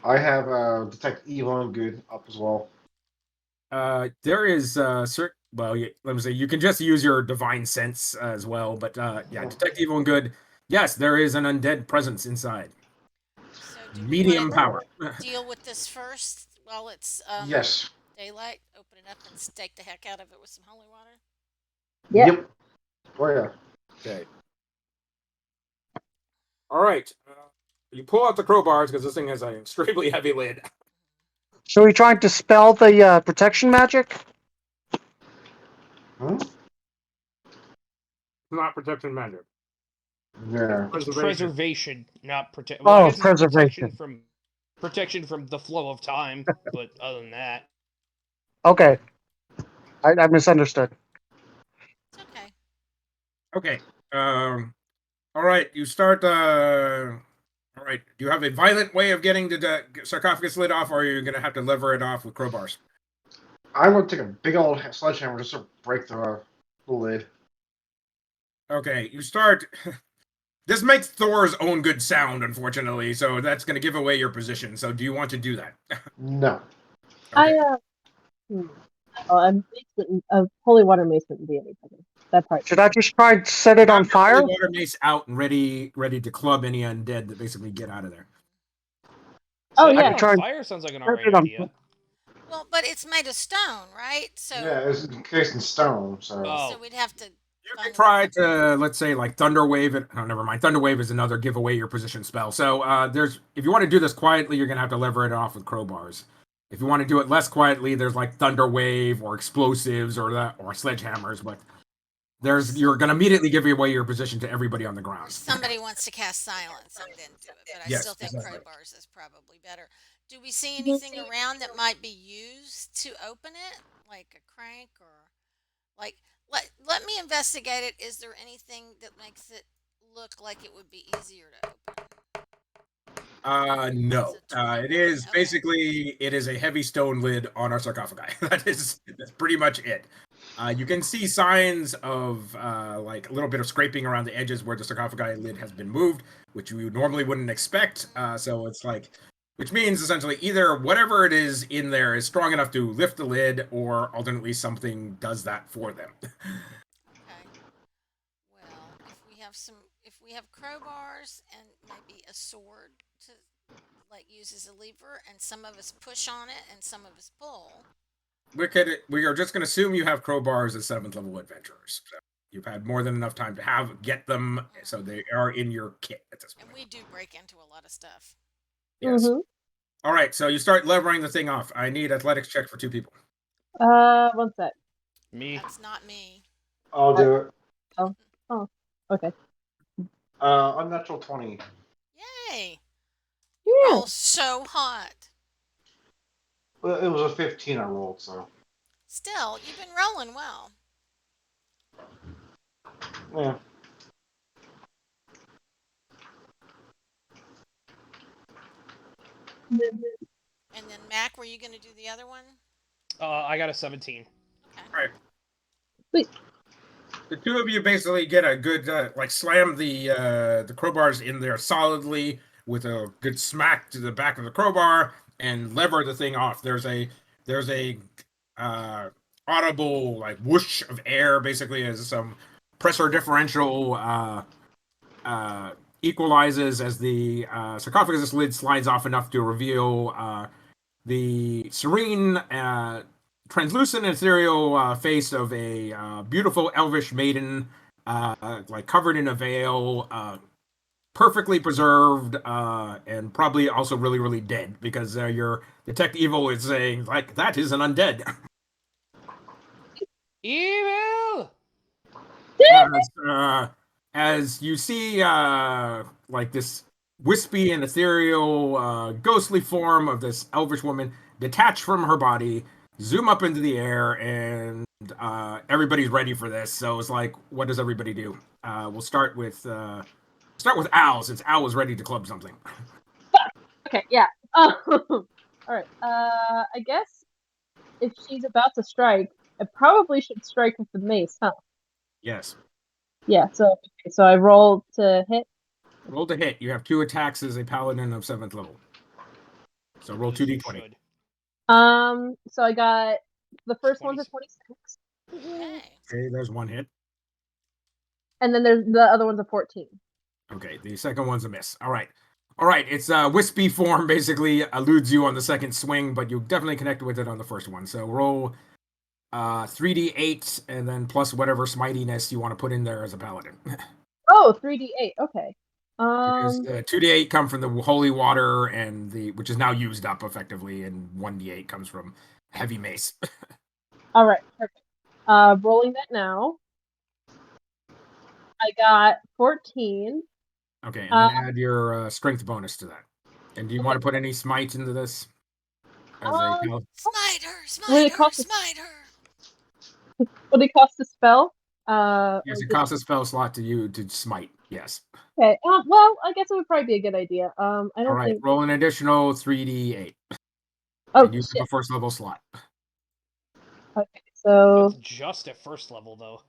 I have detect evil and good up as well. There is let me say you can just use your divine sense as well, but yeah, detect evil and good. Yes, there is an undead presence inside. So do medium power. Deal with this first while it's yes. Daylight. Open it up and stake the heck out of it with some holy water. Yep. Oh yeah. Okay. All right. You pull out the crowbars because this thing has an extremely heavy lid. Should we try and dispel the protection magic? Huh? Not protection magic. Yeah. Preservation, not protection. Well, preservation. Protection from the flow of time, but other than that. Okay. I misunderstood. It's okay. Okay. All right. You start. All right. Do you have a violent way of getting the sarcophagus lid off, or are you going to have to lever it off with crowbars? I'm going to take a big old sledgehammer just to break the lid. Okay. You start. This makes Thor's own good sound, unfortunately, so that's going to give away your position. So do you want to do that? No. Okay. A holy water mace wouldn't be any better. That part. Should I just try and set it on fire? Holy water mace out and ready to club any undead that basically get out of there. Oh Setting yeah. it on fire sounds like an alright idea. Well, but it's made of stone, right? So Yeah, it's encased in stone, so. Oh. so we'd have to. You can try to, let's say, like Thunder Wave it. Oh, never mind. Thunder Wave is another give away your position spell. So if you want to do this quietly, you're going to have to lever it off with crowbars. If you want to do it less quietly, there's like thunder wave or explosives or sledgehammers, but you're going to immediately give away your position to everybody on the Or ground. somebody wants to cast silence and then do it, but I Yes, still think exactly. crowbars is probably better. Do we see anything around that might be used to open it, like a crank or like let me investigate it. Is there anything that makes it look like it would be easier to open? It's No. a 21. It is Okay. basically it is a heavy stone lid on our sarcophagi. That's pretty much it. You can see signs of like a little bit of scraping around the edges where the sarcophagi lid has been moved, which you normally wouldn't expect. So it's like, which means essentially either whatever it is in there is strong enough to lift the lid, or alternately something does that for them. Okay. Well, if we have crowbars and maybe a sword to like use as a lever, and some of us push on it and some of us pull. We are just going to assume you have crowbars as 7th level adventurers. So you've had more than enough time to get them, so they are in your kit at this point. And we do break into a lot of stuff. Yes. All right, so you start levering the thing off. I need athletics check for 2 people. One sec. Me. That's not me. I'll do it. Oh, okay. Unnatural 20. Yay! Yeah. Roll so hot. Well, it was a 15 I rolled, so. Still, you've been rolling well. Yeah. And then Mac, were you going to do the other one? I got a 17. Okay. All right. Sweet. The 2 of you basically get a good slam the crowbars in there solidly with a good smack to the back of the crowbar and lever the thing off. There's a audible like whoosh of air, basically, as some pressure differential equalizes as the sarcophagus lid slides off enough to reveal the serene, translucent, ethereal face of a beautiful elvish maiden, like covered in a veil, perfectly preserved, and probably also really, really dead, because your detect evil is saying like that is an undead. Evil. As you see, like this wispy and ethereal, ghostly form of this elvish woman detach from her body, zoom up into the air, and everybody's ready for this. So it's like, what does everybody do? We'll start with Al, since Al was ready to club something. Okay, yeah. All right. I guess if she's about to strike, I probably should strike with the mace, huh? Yes. Yeah. So I rolled to hit. Roll to hit. You have 2 attacks as a paladin of 7th level. So roll 2d20. So I got the first one's a 26. Okay. Okay, there's 1 hit. And then there's the other one's a 14. Okay, the second one's a miss. All right. It's wispy form, basically eludes you on the second swing, but you definitely connected with it on the first one. So roll 3d8 and then plus whatever smitiness you want to put in there as a paladin. Oh, 3d8. Okay. Because 2d8 come from the holy water and which is now used up effectively, and 1d8 comes from heavy mace. All right. Perfect. Rolling that now. I got 14. Okay, and then add your strength bonus to that. And do you want to put any smite into this? As a Smite her! Smite her! Smite her! Will it cost a spell? Yes, it costs a spell slot to smite. Yes. Okay. Well, I guess it would probably be a good idea. I don't All right. think. Roll an additional 3d8. Oh, and use the 1st level slot. Okay. So. That's just at 1st level, though.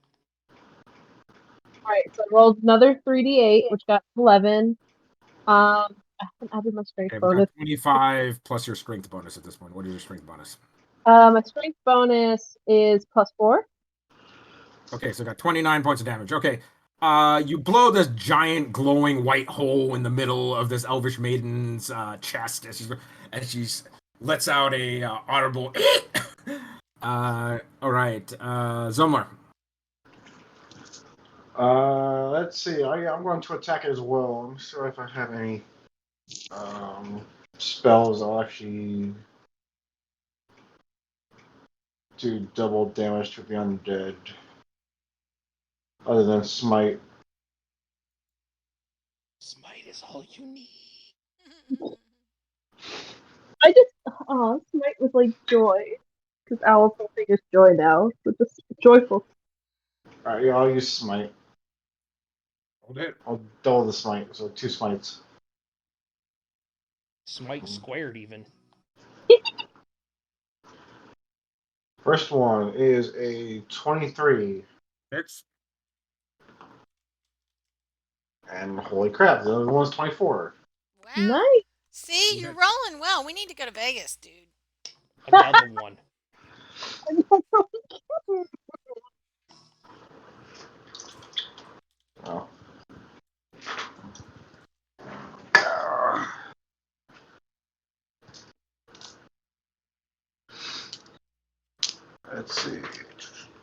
All right. So I rolled another 3d8, which got 11. I haven't added my strength bonus. 25 plus your strength bonus at this point. What is your strength bonus? My strength bonus is +4. Okay, so got 29 points of damage. Okay. You blow this giant glowing white hole in the middle of this elvish maiden's chest as she lets out a audible all right. Zumlar. Let's see. I'm going to attack as well. I'm sure if I have any spells I'll actually do double damage to the undead. Other than smite. Smite is all you need. I just smite with like joy. Because Owl's whole thing is joy now. So just joyful. Alright, yeah, I'll use smite. Hold it. I'll double the smite, so 2 smites. Smite squared even. First one is a 23. Hits. And holy crap, the other one's 24. Wow. Nice. See, you're rolling well. We need to go to Vegas, dude. Another one. Oh. Let's see.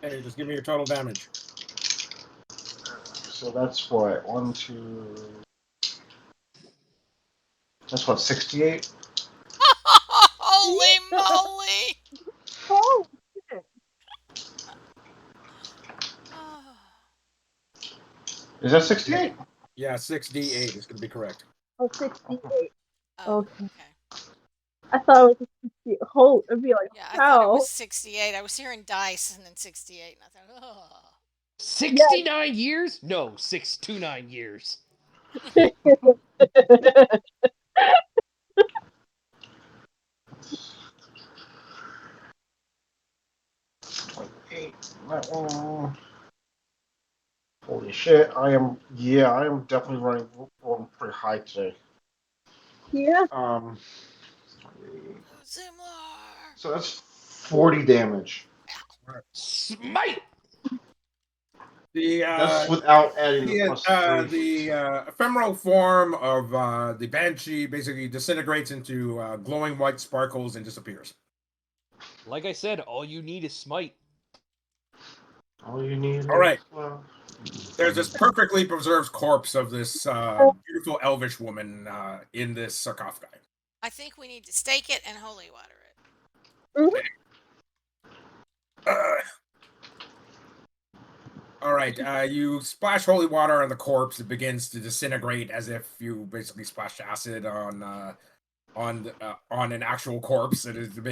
Hey, just give me your total damage. So that's what? 1, 2. That's what, 68? Holy moly! Oh, Oh. Is that 68? Yeah, 6d8 is going to be correct. 68. Oh, Okay. okay. I thought it was 60. Oh, it'd be like, Yeah, I thought it how? was 68. I was hearing dice and then 68, and I thought, oh. 69 years? No, 629 years. 28. That one. Holy shit, I am definitely rolling pretty high today. Yeah. Zumlar! So that's 40 damage. Smite! That's without adding the plus 3. The ephemeral form of the banshee basically disintegrates into glowing white sparkles and disappears. Like I said, all you need is smite. All you need All right. is, well, There's this perfectly preserved corpse of this beautiful elvish woman in this sarcophagi. I think we need to stake it and holy water it. All right, you splash holy water on the corpse. It begins to disintegrate as if you basically splashed acid on an actual corpse. It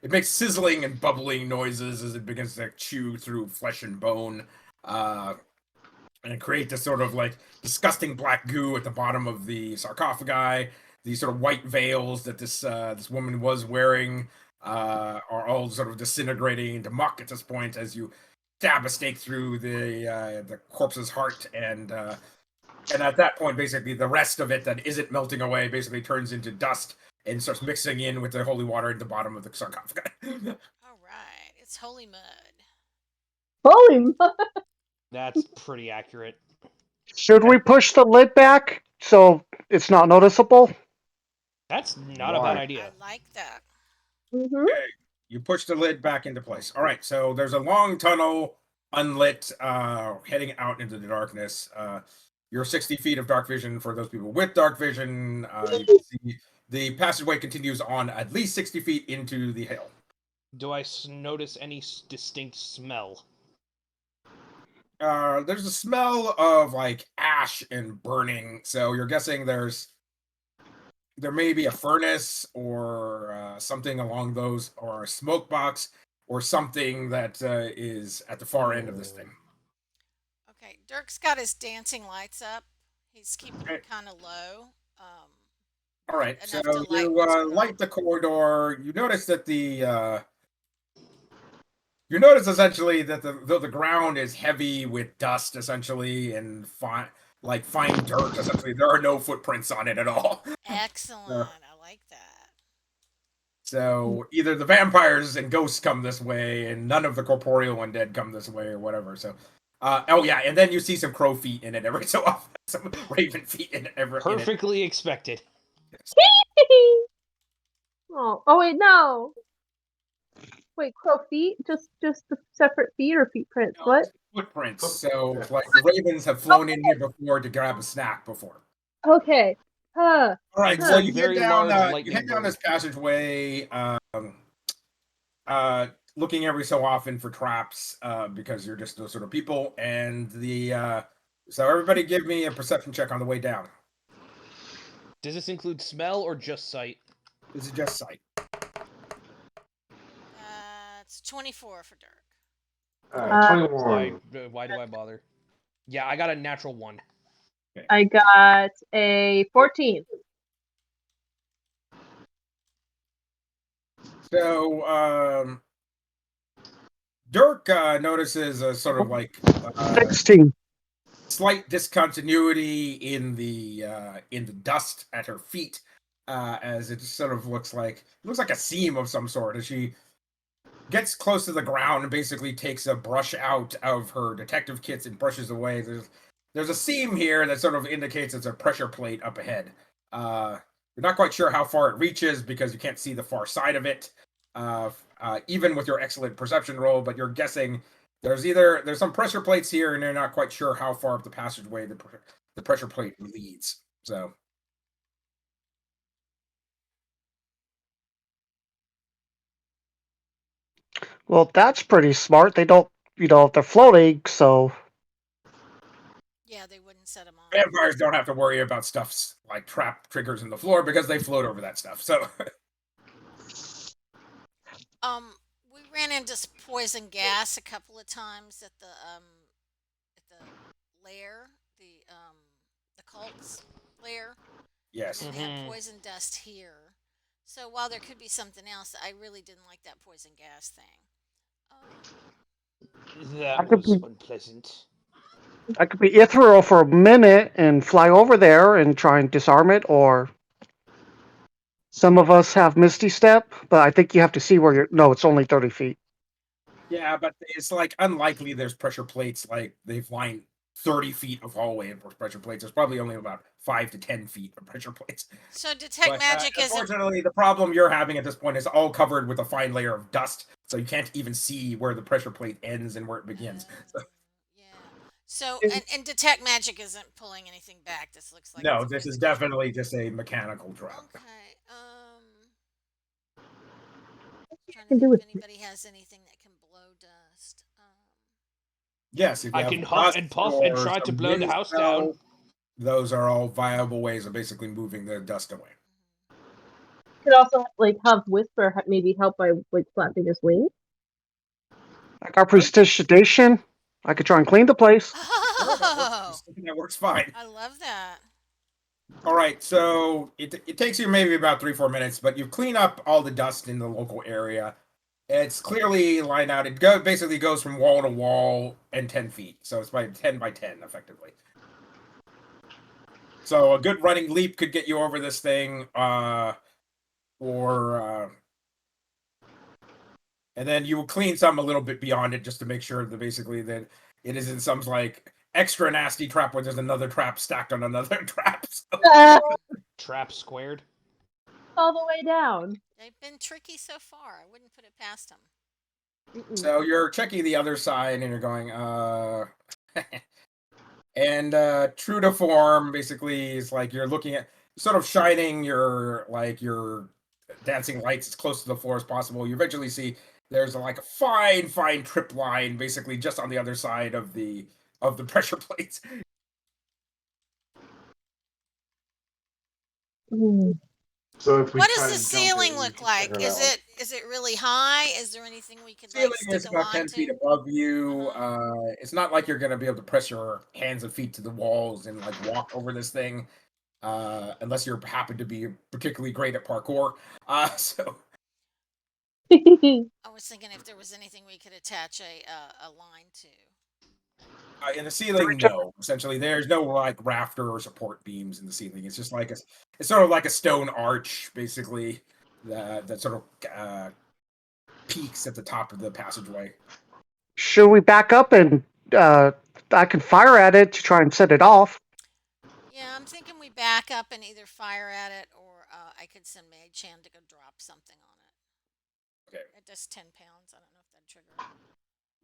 makes sizzling and bubbling noises as it begins to chew through flesh and bone, and create this sort of like disgusting black goo at the bottom of the sarcophagi. These sort of white veils that this woman was wearing are all sort of disintegrating into muck at this point as you stab a stake through the corpse's heart, and at that point, basically, the rest of it that isn't melting away basically turns into dust and starts mixing in with the holy water at the bottom of the sarcophagi. All right, it's holy mud. Holy mud. That's pretty accurate. Should we push the lid back so it's not noticeable? That's not a bad idea. I like that. Mm-hmm. Okay, you push the lid back into place. All right, so there's a long tunnel, unlit, heading out into the darkness. You're 60 feet of dark vision for those people with dark vision. You can see the passageway continues on at least 60 feet into the hill. Do I notice any distinct smell? There's a smell of like ash and burning, so you're guessing there may be a furnace or something along those, or a smoke box or something that is at the far end of this thing. Okay, Dirk's got his dancing lights up. He's keeping it kind of low. All right, enough so to light you what's going light on. the corridor. You notice that you notice essentially that though the ground is heavy with dust, essentially, and fine dirt, essentially, there are no footprints on it at all. Excellent. I like that. So either the vampires and ghosts come this way, and none of the corporeal undead come this way, or whatever. So, oh yeah, and then you see some crow feet in it every so often, some raven feet in it every. Perfectly expected. Oh wait, no. Wait, crow feet? Just the separate feet or feet prints? No, What? Footprints. So like the ravens have flown in here before to grab a snack before. Okay. All right, so One you very head down. large You lightning head down bird. this passageway. looking every so often for traps because you're just those sort of people. And so everybody give me a perception check on the way down. Does this include smell or just sight? This is just sight. It's 24 for Dirk. 21. Why do I bother? Yeah, I got a natural 1. I got a 14. So Dirk notices a sort of like 16. slight discontinuity in the dust at her feet, as it sort of looks like a seam of some sort. As she gets close to the ground and basically takes a brush out of her detective kits and brushes away. There's a seam here that sort of indicates it's a pressure plate up ahead. You're not quite sure how far it reaches because you can't see the far side of it, even with your excellent perception roll. But you're guessing there's some pressure plates here, and you're not quite sure how far up the passageway the pressure plate leads. So. Well, that's pretty smart. They don't, they're floating, so. Yeah, they wouldn't set them on. Vampires don't have to worry about stuff like trap triggers in the floor because they float over that stuff. So. We ran into poison gas a couple of times at the lair, the cult's lair. Yes. And they had poison dust here. So while there could be something else, I really didn't like that poison gas thing. That was unpleasant. I could be ethereal for a minute and fly over there and try and disarm it, or some of us have Misty Step, but I think you have to see where you're. No, it's only 30 feet. Yeah, but it's like unlikely there's pressure plates like they've lined 30 feet of hallway and pressure plates. There's probably only about 5 to 10 feet of pressure plates. So detect magic isn't. Unfortunately, the problem you're having at this point is all covered with a fine layer of dust, so you can't even see where the pressure plate ends and where it begins. Yeah. So and detect magic isn't pulling anything back. This looks like No, it's a this is physical definitely just a mechanical trap. Okay. Trying to think if anybody has anything that can blow dust. Yes, if you I have can huff and puff and or try to some blow the wind house spell, down. Those are all viable ways of basically moving the dust away. Could also have Whisper maybe help by flapping his wings. Like our prestidigitation, I could try and clean the place. Oh, that works fine. I love that. All right, so it takes you maybe about 3-4 minutes, but you clean up all the dust in the local area. It's clearly lined out. It basically goes from wall to wall and 10 feet, so it's by 10 by 10 effectively. So a good running leap could get you over this thing, and then you will clean some a little bit beyond it just to make sure that basically that it isn't some like extra nasty trap where there's another trap stacked on another trap. So. Trap squared. All the way down. They've been tricky so far. I wouldn't put it past them. So you're checking the other side and you're going, and true to form, basically, is like you're looking at sort of shining your dancing lights as close to the floor as possible. You eventually see there's like a fine trip line, basically just on the other side of the pressure plates. So if we What try does the to jump ceiling it, we look can like? figure it out. Is it really high? Is there anything we could Ceiling stick is a about line 10 to? feet above you. It's not like you're going to be able to press your hands and feet to the walls and walk over this thing, unless you happen to be particularly great at parkour. So I was thinking if there was anything we could attach a line to. in the ceiling, no. Essentially, there's no rafter or support beams in the ceiling. It's just it's sort of like a stone arch, basically, that sort of peaks at the top of the passageway. Should we back up and I can fire at it to try and set it off? Yeah, I'm thinking we back up and either fire at it or I could send Mage Chan to go drop something on it. Okay. It does 10 pounds. I don't know if that'd trigger it.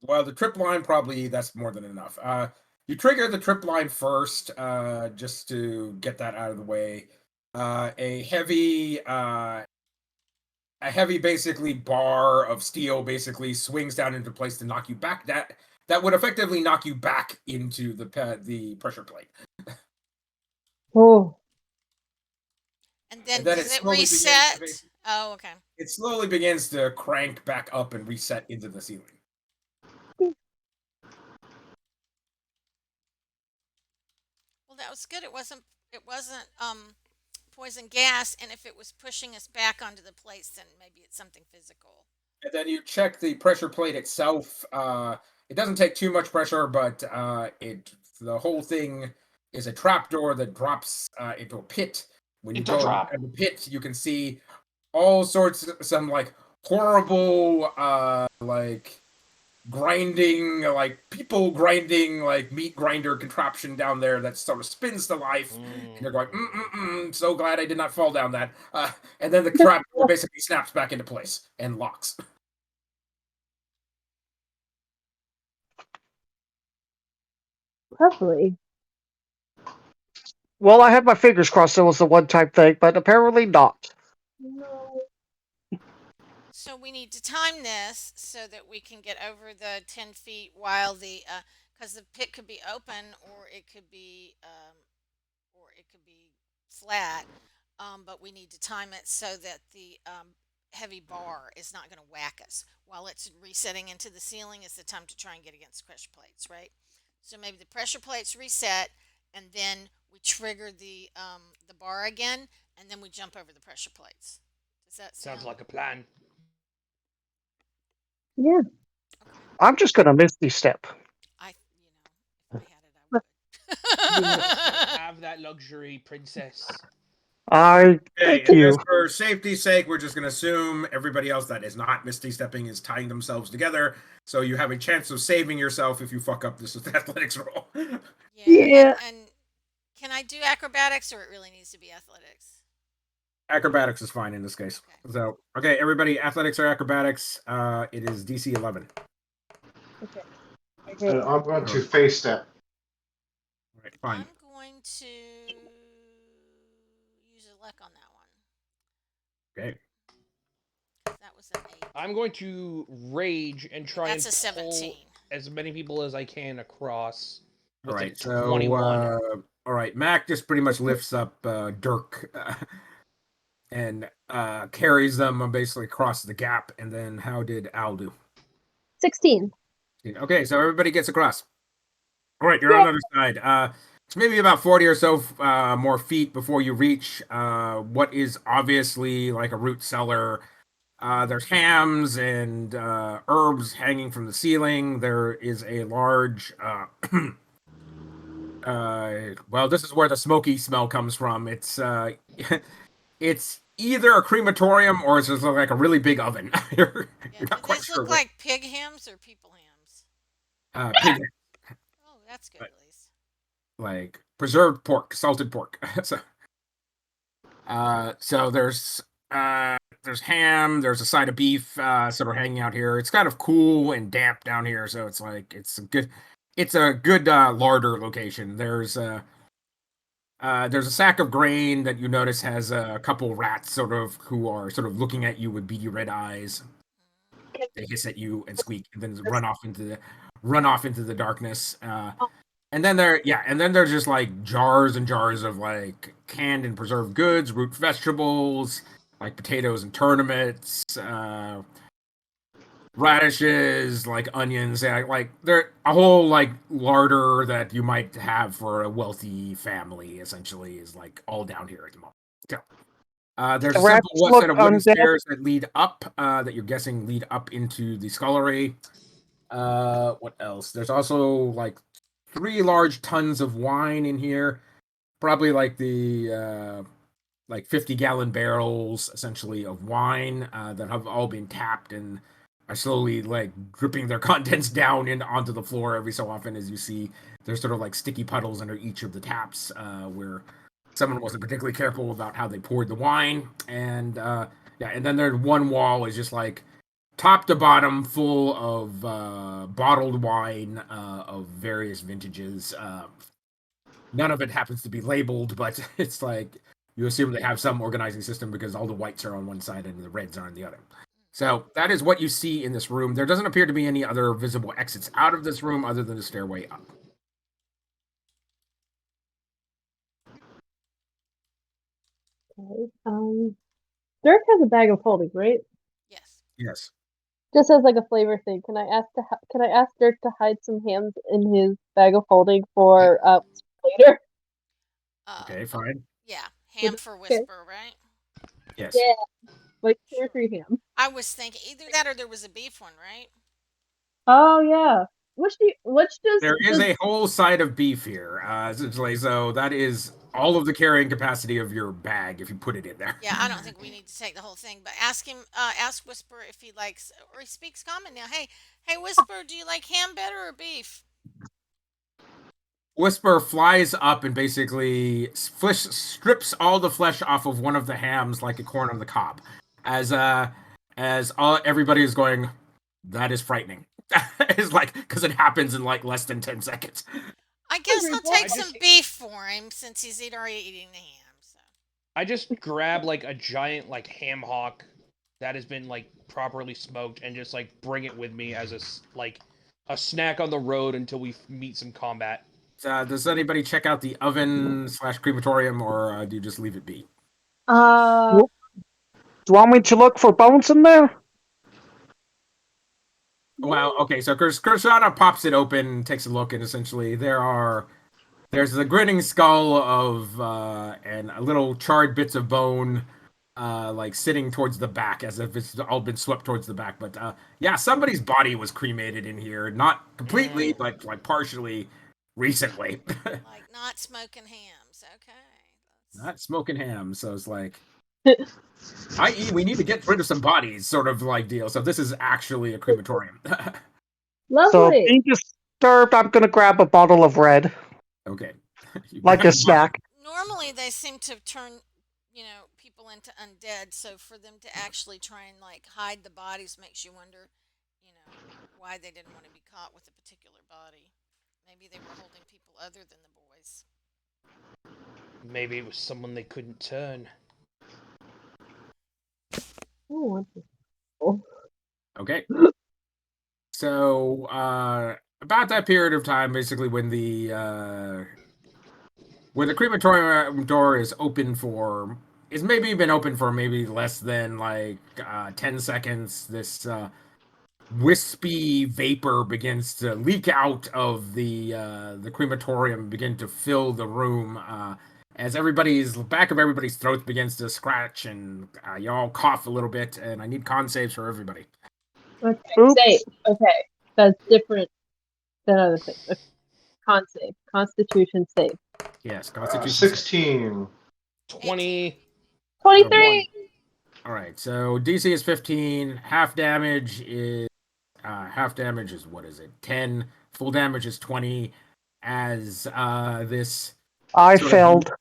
Well, the trip line probably that's more than enough. You trigger the trip line first, just to get that out of the way. A heavy a heavy, basically, bar of steel basically swings down into place to knock you back. That would effectively knock you back into the pressure plate. Oh, And then And then does it it slowly begins to reset? Oh, okay. It slowly begins to crank back up and reset into the ceiling. Well, that was good. It wasn't poison gas, and if it was pushing us back onto the plates, then maybe it's something physical. And then you check the pressure plate itself. It doesn't take too much pressure, but the whole thing is a trapdoor that drops into a pit. When you It's a go trap. in the pit, you can see all sorts of some like horrible like grinding, like people grinding, like meat grinder contraption down there that sort of spins to life, and you're going, so glad I did not fall down that. And then the trap door basically snaps back into place and locks. lovely. Well, I had my fingers crossed it was the one type thing, but apparently not. No. So we need to time this so that we can get over the 10 feet while because the pit could be open or it could be flat. But we need to time it so that the heavy bar is not going to whack us while it's resetting into the ceiling. Is the time to try and get against pressure plates, right? So maybe the pressure plates reset, and then we trigger the bar again, and then we jump over the pressure plates. Does that Sounds sound like a plan. Yeah. okay? I'm just gonna Misty Step. If I had it, I You would. must have that luxury, princess. Okay, Thank and you. just for safety's sake, we're just going to assume everybody else that is not Misty Stepping is tying themselves together, so you have a chance of saving yourself if you fuck up this athletics roll. Yeah. And can I do acrobatics, or it really needs to be athletics? Acrobatics is fine in this case. Okay. So, okay, everybody, athletics or acrobatics, it is DC 11. Okay. And I'm going to face step. All right, fine. I'm going to use a luck on that one. Okay. That was an 8. I'm going to rage and try That's and a 17. pull as many people as I can across. All With right, a so 21. all right, Mack just pretty much lifts up Dirk and carries them basically across the gap. And then how did Al do? 16. Okay, so everybody gets across. All right, you're on the other side. It's maybe about 40 or so more feet before you reach what is obviously like a root cellar. There's hams and herbs hanging from the ceiling. There is a large well, this is where the smoky smell comes from. It's it's either a crematorium or it's just like a really big oven. You're Yeah. not Do quite these sure look like pig hams or people hams? pig, Oh, that's good But- at least. like preserved pork, salted pork. So there's ham, there's a side of beef sort of hanging out here. It's kind of cool and damp down here, so it's like it's a good larder location. There's a sack of grain that you notice has a couple rats sort of who are sort of looking at you with beady red eyes. They hiss at you and squeak and then run off into the darkness. And then there's just like jars and jars of like canned and preserved goods, root vegetables, like potatoes and turnips, radishes, like onions, like they're a whole like larder that you might have for a wealthy family. Essentially, is like all down here at the moment. So, there's a The rats simple look set of wooden undead. stairs that lead up, that you're guessing lead up into the scullery. What else? There's also like 3 large tons of wine in here, probably like the like 50-gallon barrels essentially of wine that have all been tapped and are slowly like dripping their contents down onto the floor every so often. As you see, there's sort of like sticky puddles under each of the taps where someone wasn't particularly careful about how they poured the wine. And and then there's one wall is just like top to bottom full of bottled wine of various vintages. None of it happens to be labeled, but it's like You assume they have some organizing system because all the whites are on one side and the reds are on the other. So that is what you see in this room. There doesn't appear to be any other visible exits out of this room other than the stairway up. Okay. Dirk has a bag of holding, right? Yes. Yes. Just as like a flavor thing, can I ask Dirk to hide some hams in his bag of holding for later? Okay, fine. Yeah, ham for Okay. Whisper, right? Yes. Yeah, like 2 or Sure. 3 hams. I was thinking either that or there was a beef one, right? Oh yeah. Which There is a whole side of beef here, essentially. So that is all of the carrying capacity of your bag if you put it in there. Yeah, I don't think we need to take the whole thing, but ask Whisper if he likes or he speaks common now. Hey, Whisper, do you like ham better or beef? Whisper flies up and basically strips all the flesh off of one of the hams like a corn on the cob, as everybody is going. That is frightening. It's like because it happens in like less than 10 seconds. I guess I'll take I some just- beef for him since he's already eating the ham. So. I just grab like a giant like ham hock that has been like properly smoked and just like bring it with me as a snack on the road until we meet some combat. Does anybody check out the oven / crematorium, or do you just leave it be? Do you want me to look for bones in there? Well, okay, so Krishana pops it open, takes a look, and essentially there's the grinning skull of and a little charred bits of bone like sitting towards the back as if it's all been swept towards the back. But yeah, somebody's body was cremated in here. Not completely, but like partially recently. Like not smoking hams. Okay. Not smoking ham, so it's like i.e. we need to get rid of some bodies sort of like deal. So this is actually a crematorium. So lovely. being disturbed, I'm gonna grab a bottle of red, Okay. like a snack. Normally they seem to turn, people into undead. So for them to actually try and like hide the bodies makes you wonder, why they didn't want to be caught with a particular body. Maybe they were holding people other than the boys. Maybe it was someone they couldn't turn. Oh, Okay. So, about that period of time, basically, when the crematorium door is open for, it's maybe been open for maybe less than like 10 seconds. This wispy vapor begins to leak out of the crematorium, begin to fill the room. As everybody's back of everybody's throats begins to scratch, and you all cough a little bit, and I need con saves for everybody. okay. Oops. Safe. Okay. That's different than other things. Okay. Con save. Constitution save. Yes, Constitution. 16. 20. 23! All right, so DC is 15. Half damage is what is it? 10. Full damage is 20. As this. I sort of- failed.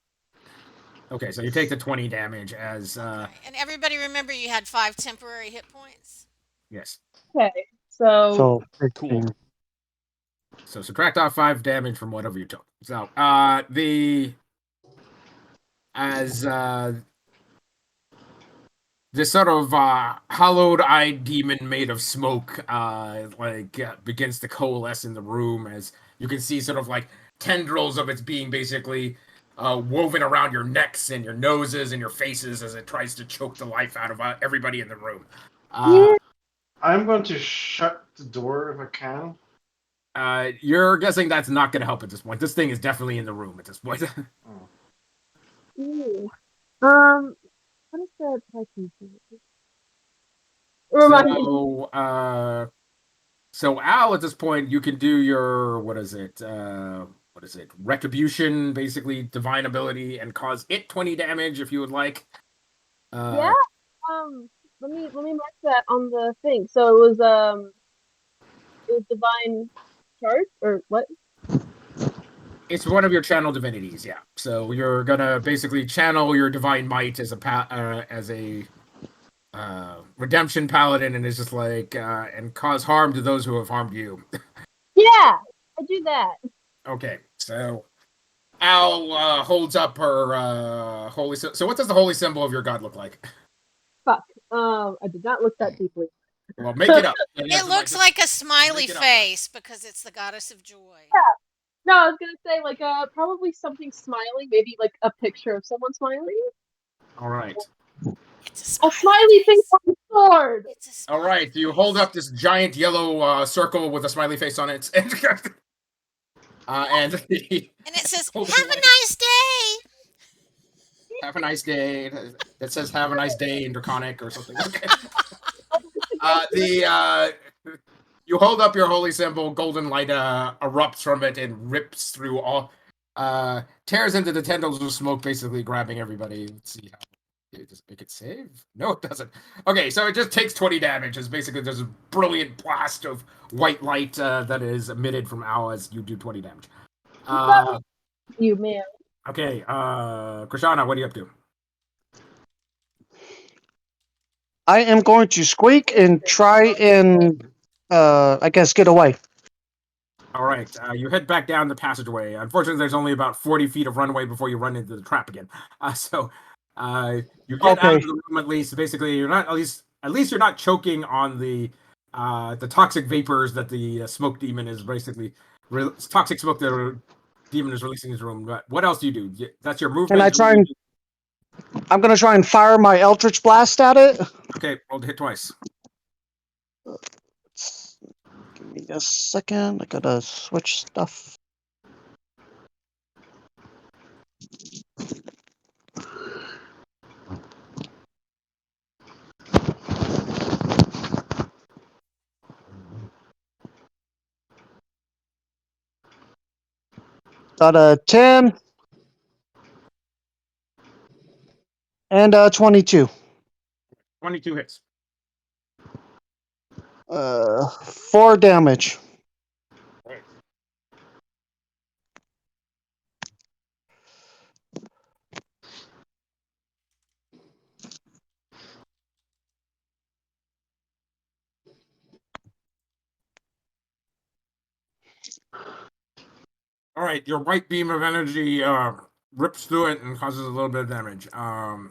Okay, so you take the 20 damage as Okay. And everybody remember you had 5 temporary hit points? yes. Okay. So So Cool. 15. So subtract off 5 damage from whatever you took. So this sort of hollowed-eyed demon made of smoke begins to coalesce in the room, as you can see sort of like tendrils of its being basically woven around your necks and your noses and your faces as it tries to choke the life out of everybody in the room. I'm going to shut the door if I can. You're guessing that's not going to help at this point. This thing is definitely in the room at this point. Ooh. What is the Viking thing? Remind me. So Al, at this point, you can do your retribution, basically divine ability, and cause it 20 damage if you would like. Yeah. Let me mark that on the thing. So it was divine charge or what? It's one of your channel divinities, yeah. So you're gonna basically channel your divine might as a redemption paladin, and it's just like and cause harm to those who have harmed you. Yeah, I do that. Okay, so Al holds up her holy. So what does the holy symbol of your god look like? Fuck. I did not look that deeply. Well, make it up. It looks like a smiley face because it's the goddess of joy. No, I was gonna say like probably something smiling, maybe like a picture of someone smiling. All right. It's A smiley face on the sword. It's a All right. You hold up this giant yellow circle with a smiley face on it, and And it says, Hold "Have it a like- nice day." have a nice day. That says "Have a nice day" in Draconic or something. Okay. You hold up your holy symbol. Golden light erupts from it and rips through all. Tears into the tendrils of smoke, basically grabbing everybody. Let's see how. Does it make it save? No, it doesn't. Okay, so it just takes 20 damage. It's basically there's a brilliant blast of white light that is emitted from Al as you do 20 damage. You man. Okay, Krishana, what are you up to? I am going to squeak and try and, I guess, get away. All right, you head back down the passageway. Unfortunately, there's only about 40 feet of runway before you run into the trap again. You get out of the room at least. Basically, you're not at least you're not choking on the toxic vapors that the smoke demon is basically toxic smoke that the demon is releasing in his room. But what else do you do? That's your movement. And I'm going to try and fire my eldritch blast at it. Okay, roll to hit twice. Give me a second. I gotta switch stuff. Got a 10 and a 22. 22 hits. 4 damage. All right, your white beam of energy rips through it and causes a little bit of damage. All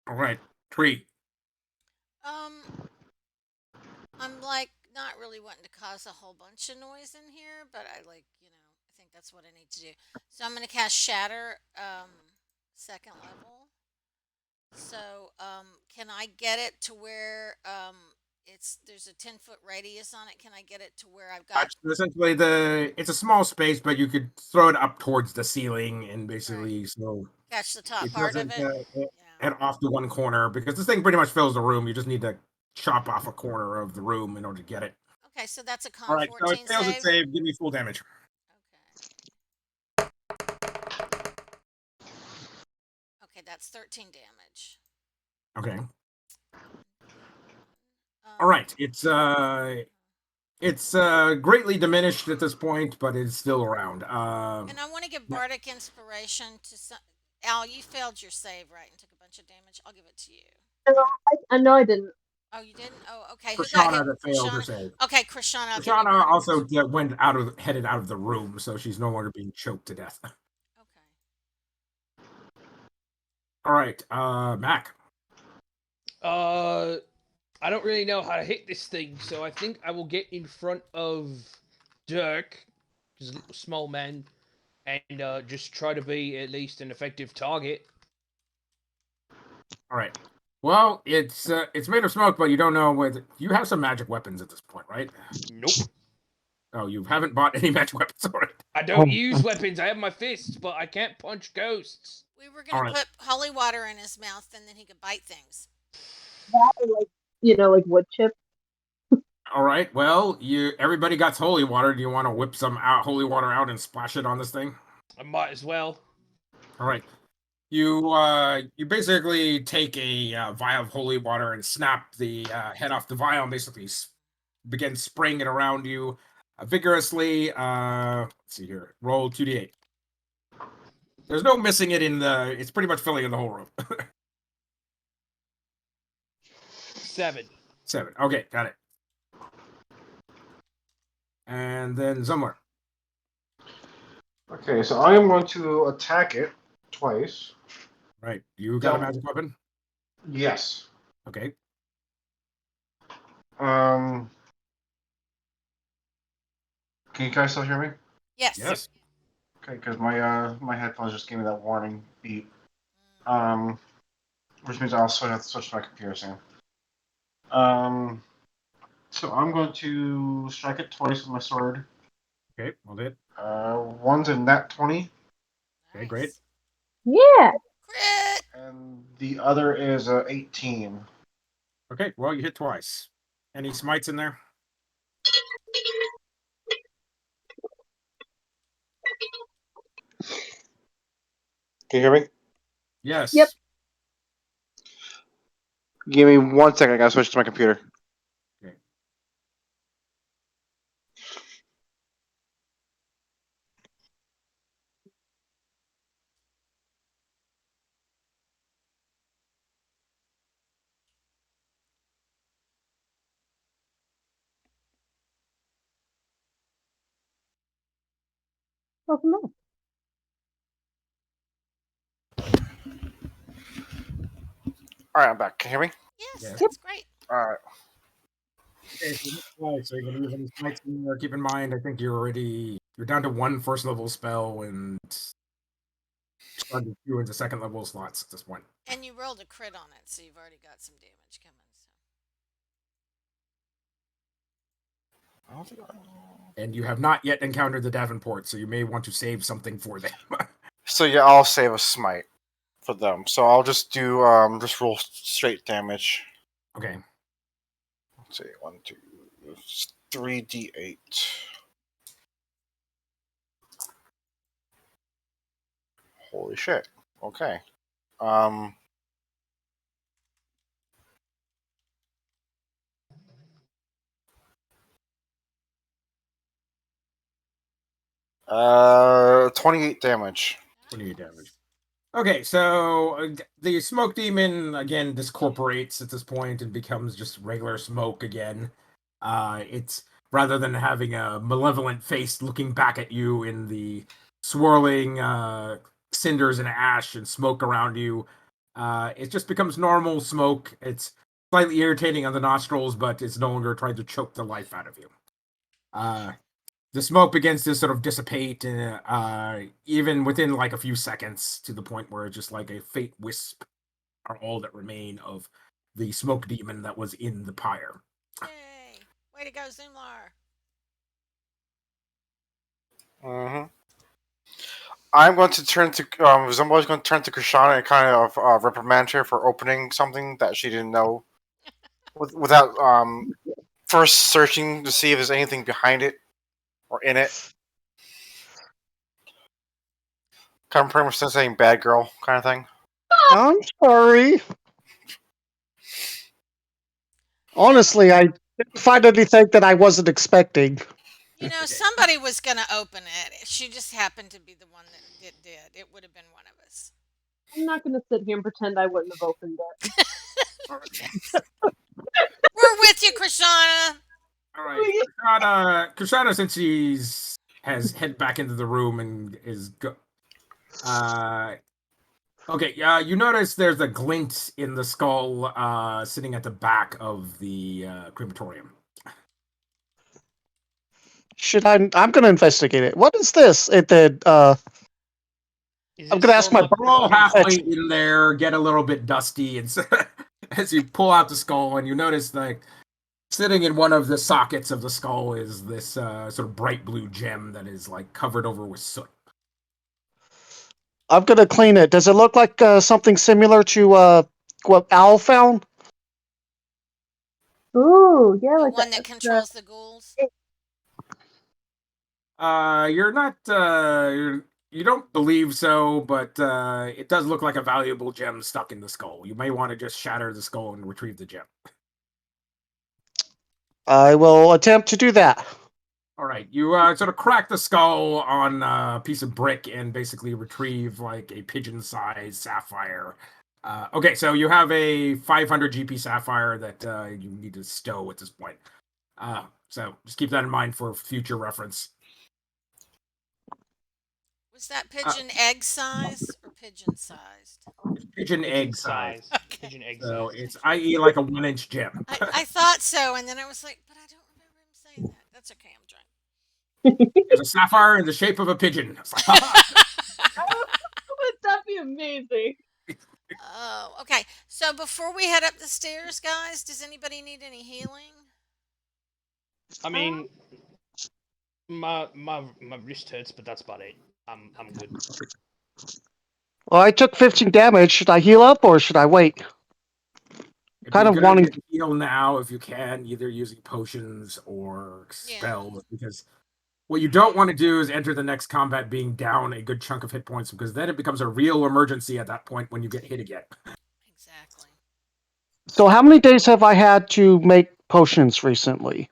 right, Tree. I'm like not really wanting to cause a whole bunch of noise in here, but I think that's what I need to do. So I'm gonna cast Shatter, second level. So can I get it to where there's a 10-foot radius on it? Can I get it to where I've got Essentially, it's a small space, but you could throw it up towards the ceiling and basically so catch the top it part of doesn't it? head off to one corner because this thing pretty much fills the room. You just need to chop off a corner of the room in order to get it. Okay, so that's a con All right, so 14 it fails save. its save. Give me full damage. Okay. Okay, that's 13 damage. Okay. All right, it's greatly diminished at this point, but it's still around. And I want to give bardic inspiration to some. Al, you failed your save, right, and took a bunch of damage. I'll give it to you. No, I didn't. Oh, you didn't? Oh, okay. Who got Krishana hit? that failed her Krishana? save. Okay, Krishana. I'll give you Krishana bardic also inspiration. headed out of the room, so she's no longer being choked to death. Okay. All right, Mac. I don't really know how to hit this thing, so I think I will get in front of Dirk, his little small man, and just try to be at least an effective target. All right. Well, it's made of smoke, but you don't know whether you have some magic weapons at this point, right? Nope. Oh, you haven't bought any magic weapons already. I don't use weapons. I have my fists, but I can't punch ghosts. We were going to put holy water in his mouth, and then he could bite things. That or like wood chip. All right. Well, everybody got holy water. Do you want to whip some holy water out and splash it on this thing? I might as well. All right. You basically take a vial of holy water and snap the head off the vial and basically begin spraying it around you vigorously. Let's see here. Roll 2d8. There's no missing it it's pretty much filling in the whole room. 7. 7. Okay, got it. And then Zumlar. Okay, so I am going to attack it twice. Right. You got a Don't- magic weapon? Yes. Okay. Can you guys still hear me? Yes. Yes. Okay, because my headphones just gave me that warning beep. Which means I'll also have to switch to my computer soon. So I'm going to strike it twice with my sword. Okay. Well, did. One's a nat 20, Okay, great. Nice. Yeah. Crit. and the other is a 18. Okay. Well, you hit twice. Any smites in there? Can you hear me? Yes. Yep. Give me 1 second. I gotta switch to my computer. Okay. Welcome back. All right, I'm back. Can you hear me? Yes, Yes. that's great. All right. Okay, so you hit twice, so you're gonna use any smites in there. Keep in mind, I think you're down to 1 first level spell and starting to 2 into second level slots at this point. And you rolled a crit on it, so you've already got some damage coming. So. And you have not yet encountered the Davenport, so you may want to save something for them. So yeah, I'll save a smite for them. So I'll just do just roll straight damage. Okay. Let's see, 1, 2, 3d8. Holy shit. Okay. Um. 28 damage. 28 damage. Okay, so the smoke demon again discorporates at this point and becomes just regular smoke again. It's rather than having a malevolent face looking back at you in the swirling cinders and ash and smoke around you, it just becomes normal smoke. It's slightly irritating on the nostrils, but it's no longer trying to choke the life out of you. The smoke begins to sort of dissipate, even within like a few seconds, to the point where just like a faint wisp are all that remain of the smoke demon that was in the pyre. Yay! Way to go, Zumlar. Mm-hmm. I'm going to turn to Zumbo's going to turn to Krishana and kind of reprimand her for opening something that she didn't know, without first searching to see if there's anything behind it or in it. Kind of pretty much saying "bad girl" kind of thing. I'm sorry. Honestly, I didn't find anything that I wasn't expecting. You know, somebody was going to open it. She just happened to be the one that did. It would have been one of us. I'm not gonna sit here and pretend I wouldn't have opened it. We're with you, Krishana. All right, Krishana, since has head back into the room and is okay. You notice there's a glint in the skull sitting at the back of the crematorium. I'm gonna investigate it. What is this? Is I'm it gonna ask still my not We're all blocking halfway sight? in there, get a little bit dusty, and as you pull out the skull, and you notice like sitting in one of the sockets of the skull is this sort of bright blue gem that is like covered over with soot. I'm gonna clean it. Does it look like something similar to what Owl found? Ooh, yeah, The like one that controls the ghouls. You're not you don't believe so, but it does look like a valuable gem stuck in the skull. You may want to just shatter the skull and retrieve the gem. I will attempt to do that. All right, you sort of crack the skull on a piece of brick and basically retrieve like a pigeon-sized sapphire. Okay, so you have a 500 GP sapphire that you need to stow at this point. So just keep that in mind for future reference. Was that pigeon egg size or pigeon sized? Pigeon Pigeon egg size. size. Okay. Pigeon egg So size. it's i.e. like a 1-inch gem. I thought so, and then I was like, but I don't remember him saying that. That's okay. I'm drunk. There's a sapphire in the shape of a pigeon. It's like, Would that be amazing? Oh, okay. So before we head up the stairs, guys, does anybody need any healing? I mean, my wrist hurts, but that's about it. I'm good. Well, I took 15 damage. Should I heal up or should I wait? it'd Kind be of good wanting- to heal now if you can, either using potions or Yeah. spells, because what you don't want to do is enter the next combat being down a good chunk of hit points, because then it becomes a real emergency at that point when you get hit again. Exactly. So how many days have I had to make potions recently?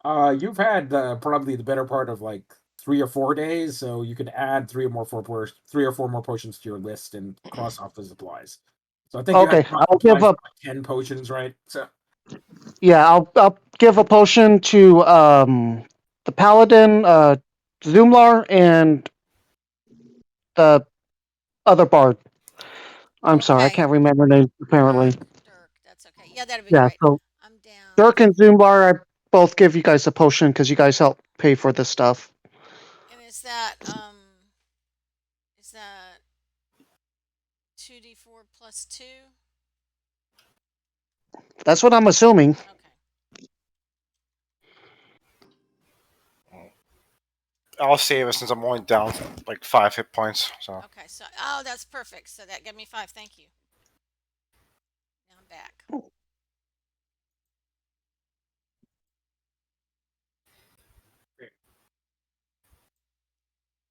You've had probably the better part of like 3 or 4 days, so you could add 3 or 4 more potions to your list and cross off the supplies. So I think you Okay, had I'll give supplies up. for, like, 10 potions, right? So Yeah, I'll give a potion to the Paladin, Zumlar, and the other bard. I'm sorry, I Okay. can't remember names apparently. Dirk, that's okay. Yeah, that'd be Yeah, great. so I'm down. Dirk and Zumlar, I both give you guys a potion because you guys help pay for this stuff. And is that 2d4 plus 2? That's what I'm assuming. Okay. I'll save it since I'm only down like 5 hit points. So Okay. So, that's perfect. So that gave me 5. Thank you. Now I'm back.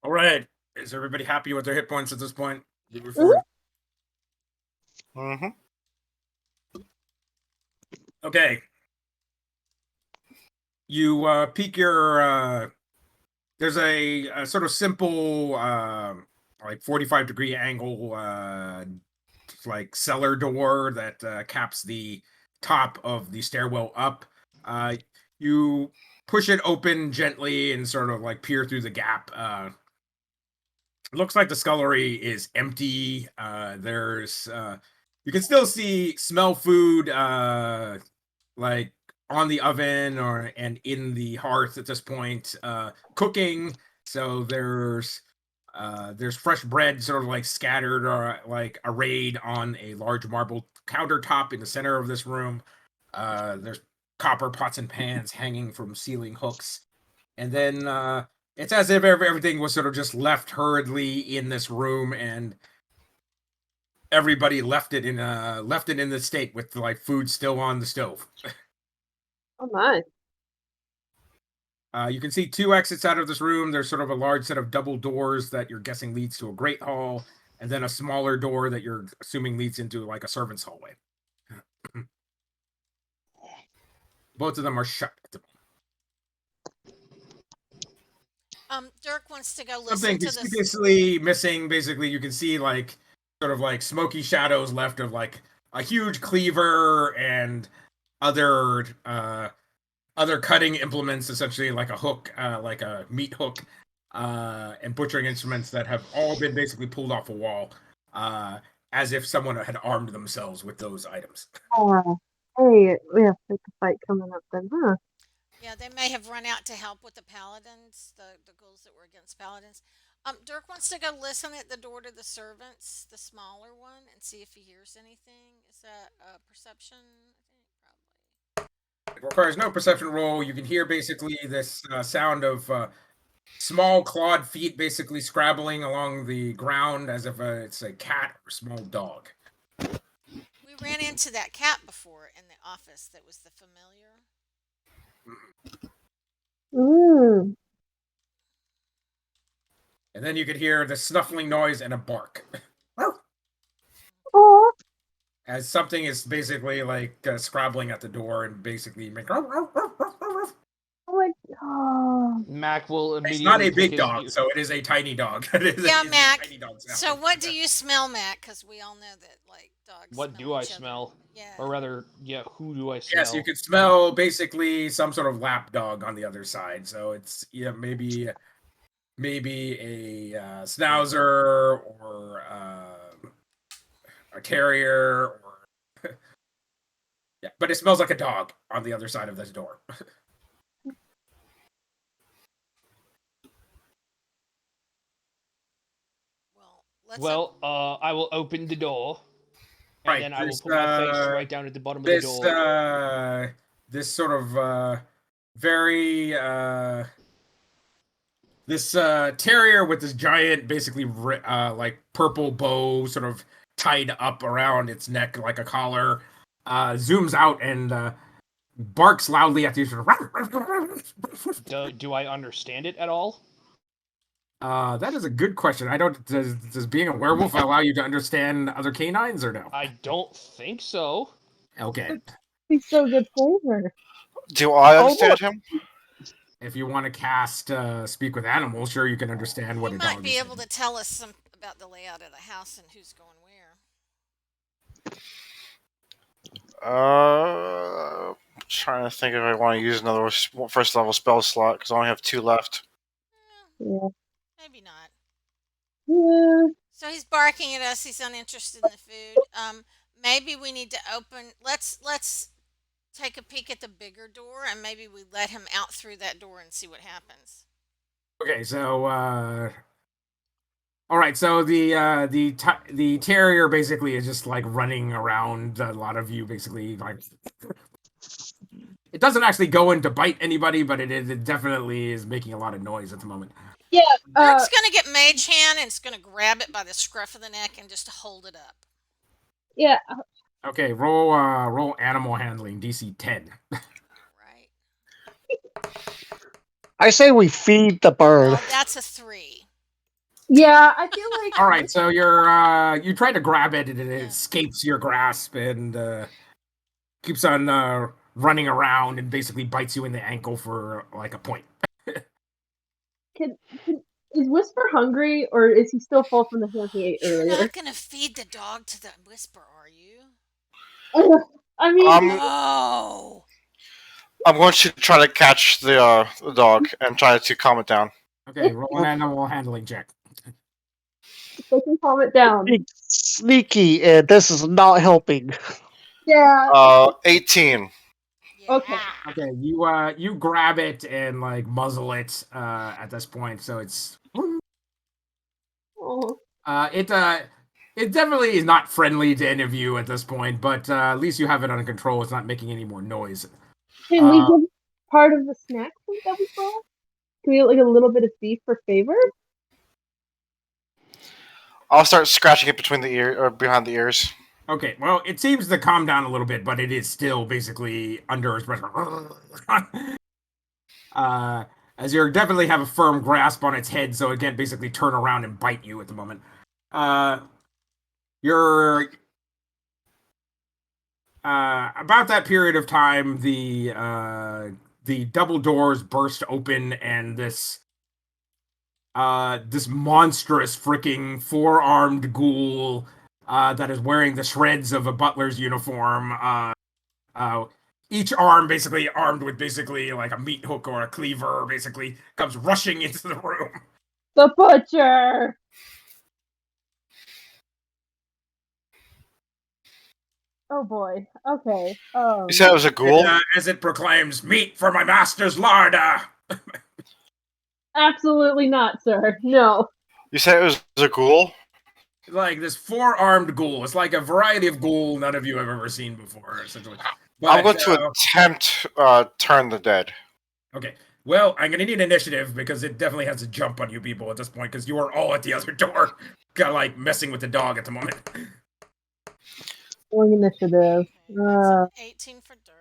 all right. Is everybody happy with their hit points at this point? Moving forward? mm-hmm. Okay. You peek your there's a sort of simple like 45-degree angle like cellar door that caps the top of the stairwell up. You push it open gently and sort of like peer through the gap. It looks like the scullery is empty. There's you can still smell food like on the oven and in the hearth at this point, cooking. So there's fresh bread sort of like scattered or like arrayed on a large marble countertop in the center of this room. There's copper pots and pans hanging from ceiling hooks, and then it's as if everything was sort of just left hurriedly in this room, and everybody left it in the state with like food still on the stove. Oh my. You can see 2 exits out of this room. There's sort of a large set of double doors that you're guessing leads to a great hall, and then a smaller door that you're assuming leads into like a servant's hallway. Both of them are shut at the moment. Dirk wants to go listen Something to this. conspicuously missing. Basically, you can see like sort of like smoky shadows left of like a huge cleaver and other cutting implements, essentially like a hook, like a meat hook, and butchering instruments that have all been basically pulled off a wall, as if someone had armed themselves with those items. Oh, hey, we have like a fight coming up then, huh? Yeah, they may have run out to help with the paladins, the ghouls that were against paladins. Dirk wants to go listen at the door to the servants, the smaller one, and see if he hears anything. Is that perception? I think probably. It requires no perception roll. You can hear basically this sound of small clawed feet basically scrabbling along the ground as if it's a cat or small dog. We ran into that cat before in the office that was the familiar. Mm. And then you could hear the snuffling noise and a bark. Oh, As something is basically like scrabbling at the door and basically make. oh my god. Mac will It's immediately. not a take big his dog, so it is a tiny dog. Yeah, Mac. Tiny dog sound. So what do you smell, Mac? Because we all know that like dogs. What smell do I each other. smell? Yeah. Or rather, yeah, who do I smell? Yes, you could smell basically some sort of lap dog on the other side. So it's maybe maybe a schnauzer or a terrier, or yeah, but it smells like a dog on the other side of this door. Well, let's. Well, I will open the door, and Right, then I will this, put my face right down at the bottom of the This door. this sort of very this terrier with this giant, basically like purple bow, sort of tied up around its neck like a collar, zooms out and barks loudly at you. Sort of. Do I understand it at all? That is a good question. I don't. Does being a werewolf allow you to understand other canines or no? I don't think so. Okay. He's so good flavor. Do I Oh, understand look. him? If you want to cast speak with animals, sure, you can understand what You a might dog be is able to tell us some about the layout of the house and who's going where. Trying to think if I want to use another first level spell slot because I only have 2 left. Yeah. Maybe not. Yeah. So he's barking at us. He's uninterested in the food. Maybe we need to open. Let's take a peek at the bigger door, and maybe we let him out through that door and see what happens. Okay, so all right, so the terrier basically is just like running around a lot of you, basically like. It doesn't actually go in to bite anybody, but it definitely is making a lot of noise at the moment. Yeah. Dirk's gonna get Mage Hand and it's gonna grab it by the scruff of the neck and just hold it up. Yeah. Okay, roll animal handling DC 10. Right. I say we feed the bird. Well, that's a 3. Yeah. I feel like. All right, so you try to grab it and it Yeah. escapes your grasp and keeps on running around and basically bites you in the ankle for like a point. Is Whisper hungry, or is he still full from the ham he ate You're earlier? not gonna feed the dog to the Whisper, are you? I mean, Oh. I'm going to try to catch the dog and try to calm it down. Okay, roll an animal handling check. they can calm it down. Sneaky, and this is not helping. Yeah. 18. Yeah. Okay. Okay, you grab it and like muzzle it at this point, so it's Oh. it definitely is not friendly to any of you at this point, but at least you have it under control. It's not making any more noise. Can we give part of the snack food that we brought? Can we get like a little bit of beef for favor? I'll start scratching it between the ear or behind the ears. Okay, well, it seems to calm down a little bit, but it is still basically under his pressure. As you definitely have a firm grasp on its head, so it can't basically turn around and bite you at the moment. You're about that period of time, the double doors burst open, and this monstrous freaking 4-armed ghoul that is wearing the shreds of a butler's uniform. Each arm basically armed with basically like a meat hook or a cleaver, basically comes rushing into the room. The butcher. Oh boy. Okay. You said it was a ghoul? As it proclaims, "Meat for my master's larder." Absolutely not, sir. No. You said it was a ghoul? Like this 4-armed ghoul. It's like a variety of ghoul none of you have ever seen before, essentially. I'm going to attempt Turn the Dead. Okay. Well, I'm gonna need initiative because it definitely has to jump on you people at this point because you are all at the other door, kind of like messing with the dog at the moment. Rolling initiative. That's an 18 for Dirk.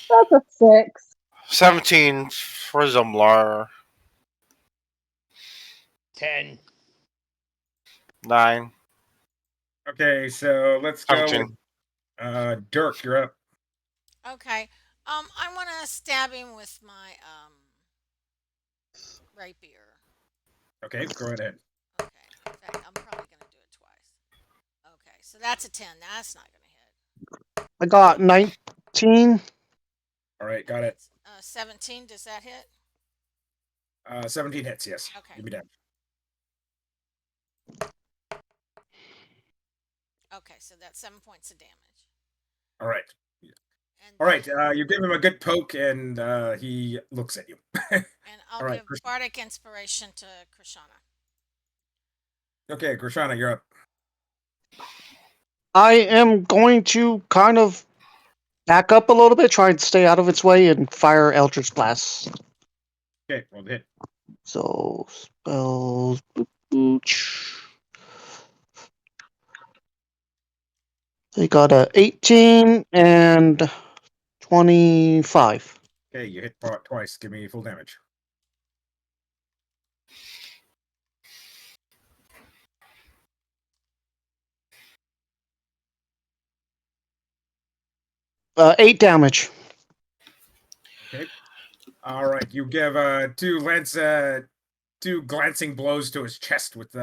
That's a 6. 17 for Zumlar. 10. 9. Okay, so let's go. 17. Dirk, you're up. Okay. I want to stab him with my rapier. Okay, go right ahead. Okay. In fact, I'm probably gonna do it twice. Okay, so that's a 10. That's not gonna hit. I got 19. All right, got it. 17. Does that hit? 17 hits, yes. Okay. Give me damage. Okay, so that's 7 points of damage. All right. And All right. then- You give him a good poke, and he looks at you. and I'll all right, give Bardic Inspiration to Krishana. Okay, Krishana, you're up. I am going to kind of back up a little bit, try and stay out of its way, and fire Eldritch Blast. Okay, roll the hit. So, spells. Boop, boop. They got a 18 and 25. Okay, you hit twice. Give me full damage. Eight damage. Okay. All right, you give two glancing blows to his chest with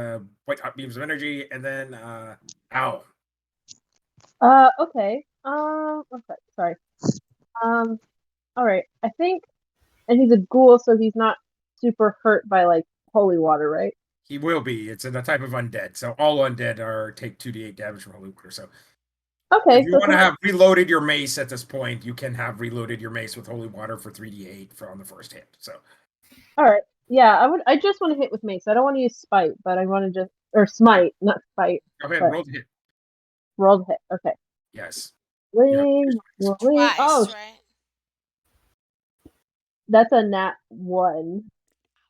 white hot beams of energy, and then ow. Okay. Okay. Sorry. All right. I think, and he's a ghoul, so he's not super hurt by like holy water, right? He will be. It's in a type of undead, so all undead take 2d8 damage from holy water. So Okay. if you So want to can have reloaded your mace at this point, you can have reloaded your mace with holy water for 3d8 on the first hit. So all right. Yeah, I would. I just want to hit with mace. I don't want to use spite, but I want to just or smite, not spite. go ahead But- and roll the hit. Roll the hit. Okay. Yes. Wing. Twice, Oh, right? that's a nat 1.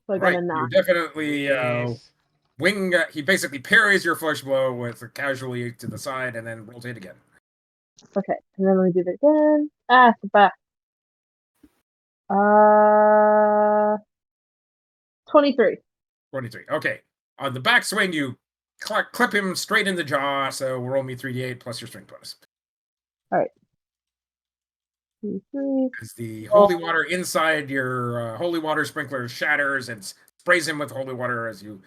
So I got Right. a You 9. definitely Yes. wing. He basically parries your flesh blow with a casually to the side, and then rolls it again. Okay, and then let me do it again. Ah, the back. 23. 23. Okay. On the backswing, you clip him straight in the jaw. So roll me 3d8 plus your strength bonus. 2, 3. As the holy water inside your holy water sprinkler shatters and sprays him with holy water as you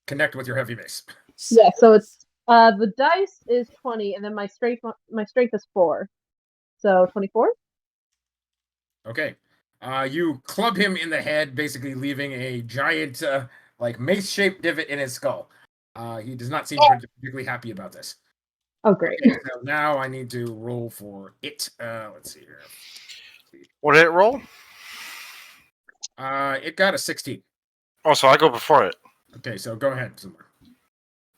connect with your heavy mace. Yeah, so it's the dice is 20, and then my strength is 4, so 24. Okay. You club him in the head, basically leaving a giant, like mace-shaped divot in his skull. He does not seem particularly happy about this. Oh, great. Okay, so now I need to roll for it. Let's see here. What did it roll? It got a 16. Oh, so I go before it. Okay, so go ahead, Zumlar.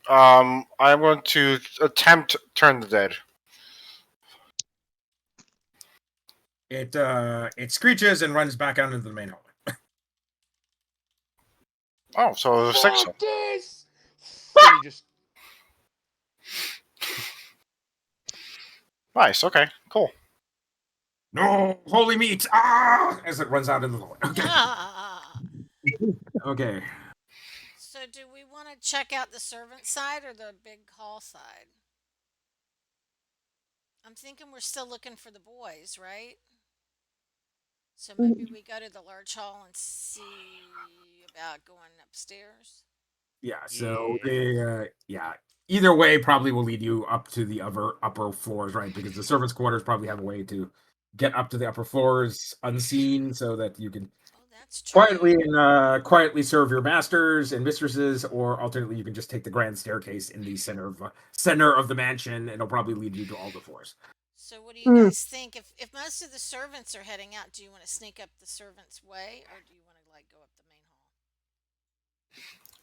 I'm going to attempt turn the dead. It screeches and runs back out into the main hallway. Oh, so there's 6 of them. Fuck this! And he just Nice. Okay. Cool. No, holy meat! Ah! As it runs out into the hallway. Okay. Ah. Okay. So do we want to check out the servant side or the big hall side? I'm thinking we're still looking for the boys, right? So maybe we go to the large hall and see about going upstairs. Yeah. So Yeah. yeah. Either way, probably will lead you up to the upper floors, right? Because the servants' quarters probably have a way to get up to the upper floors unseen, so that you can Oh, that's true. quietly serve your masters and mistresses, or alternately, you can just take the grand staircase in the center of the mansion. It'll probably lead you to all the floors. So what do you guys think? If most of the servants are heading out, do you want to sneak up the servants' way, or do you want to like go up the main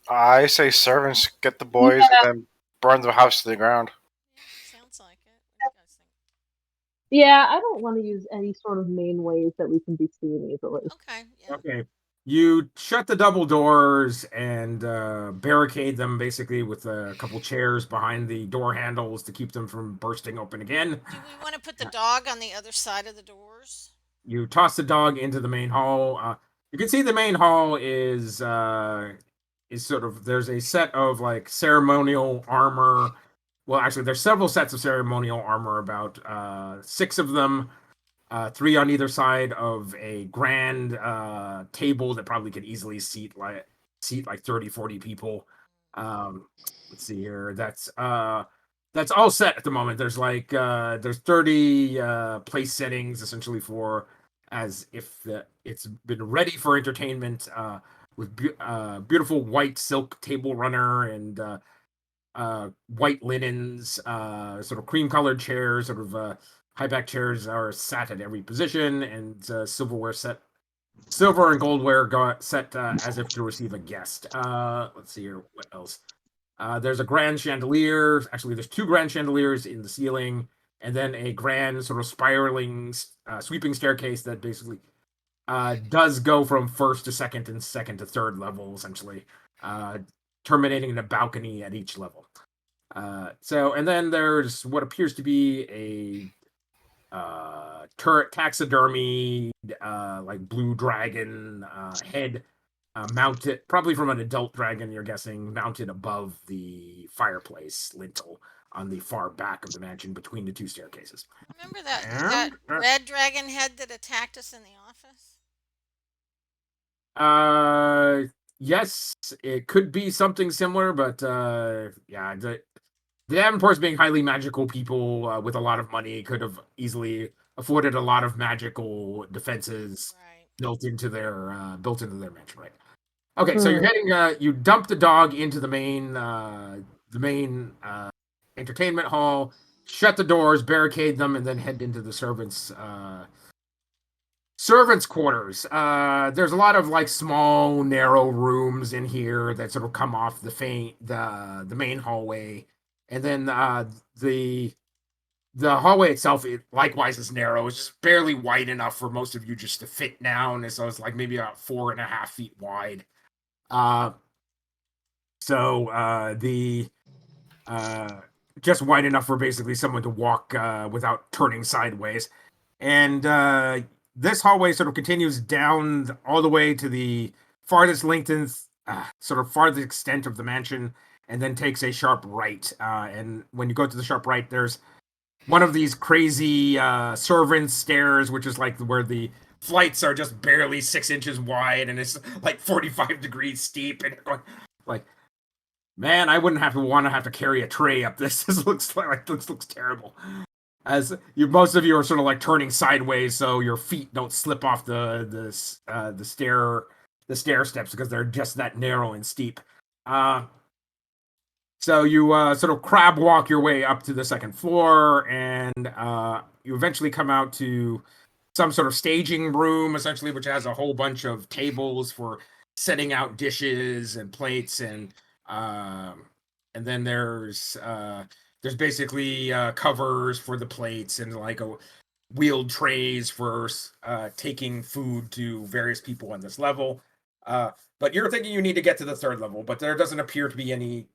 hall? I say servants get the boys and then burn the house to the ground. Yeah, sounds like it. What do you guys think? Yeah, I don't want to use any sort of main ways that we can be seen easily. Okay, yeah. Okay. You shut the double doors and barricade them basically with a couple chairs behind the door handles to keep them from bursting open again. Do we want to put the dog on the other side of the doors? You toss the dog into the main hall. You can see the main hall is sort of, there's a set of like ceremonial armor. Well, actually, there's several sets of ceremonial armor, about 6 of them. 3 on either side of a grand table that probably could easily seat like 30, 40 people. Let's see here. That's all set at the moment. There's like there's 30 place settings essentially for as if it's been ready for entertainment. with beautiful white silk table runner and white linens, sort of cream-colored chairs, sort of high-back chairs are sat at every position, and silverware set. Silver and goldware got set as if to receive a guest. Let's see here. What else? There's a grand chandelier. Actually, there's 2 grand chandeliers in the ceiling, and then a grand sort of spiraling, sweeping staircase that basically does go from first to second and second to third level, essentially, terminating in a balcony at each level. And then there's what appears to be a turret taxidermy, like blue dragon head, mounted probably from an adult dragon, you're guessing, mounted above the fireplace lintel on the far back of the mansion between the 2 staircases. Remember that red dragon head that attacked us in the office? Yes, it could be something similar, but yeah, the Davenports being highly magical people with a lot of money could have easily afforded a lot of magical defenses Right. built into their mansion, right? Okay, so you're heading. You dump the dog into the main entertainment hall, shut the doors, barricade them, and then head into the servants' quarters. There's a lot of like small, narrow rooms in here that sort of come off the main hallway, and then the hallway itself, it likewise is narrow. It's just barely wide enough for most of you just to fit down, and so it's like maybe about 4.5 feet wide. Just wide enough for basically someone to walk without turning sideways. And this hallway sort of continues down all the way to the farthest extent of the mansion, and then takes a sharp right. And when you go to the sharp right, there's one of these crazy servant stairs, which is like where the flights are just barely 6 inches wide, and it's like 45 degrees steep, and you're going like, man, I wouldn't want to carry a tray up this. This looks terrible. As most of you are sort of like turning sideways, so your feet don't slip off the stair steps because they're just that narrow and steep. So you sort of crab walk your way up to the second floor, and you eventually come out to some sort of staging room, essentially, which has a whole bunch of tables for setting out dishes and plates, and then there's basically covers for the plates and like wheeled trays for taking food to various people on this level. But you're thinking you need to get to the 3rd level, but there doesn't appear to be any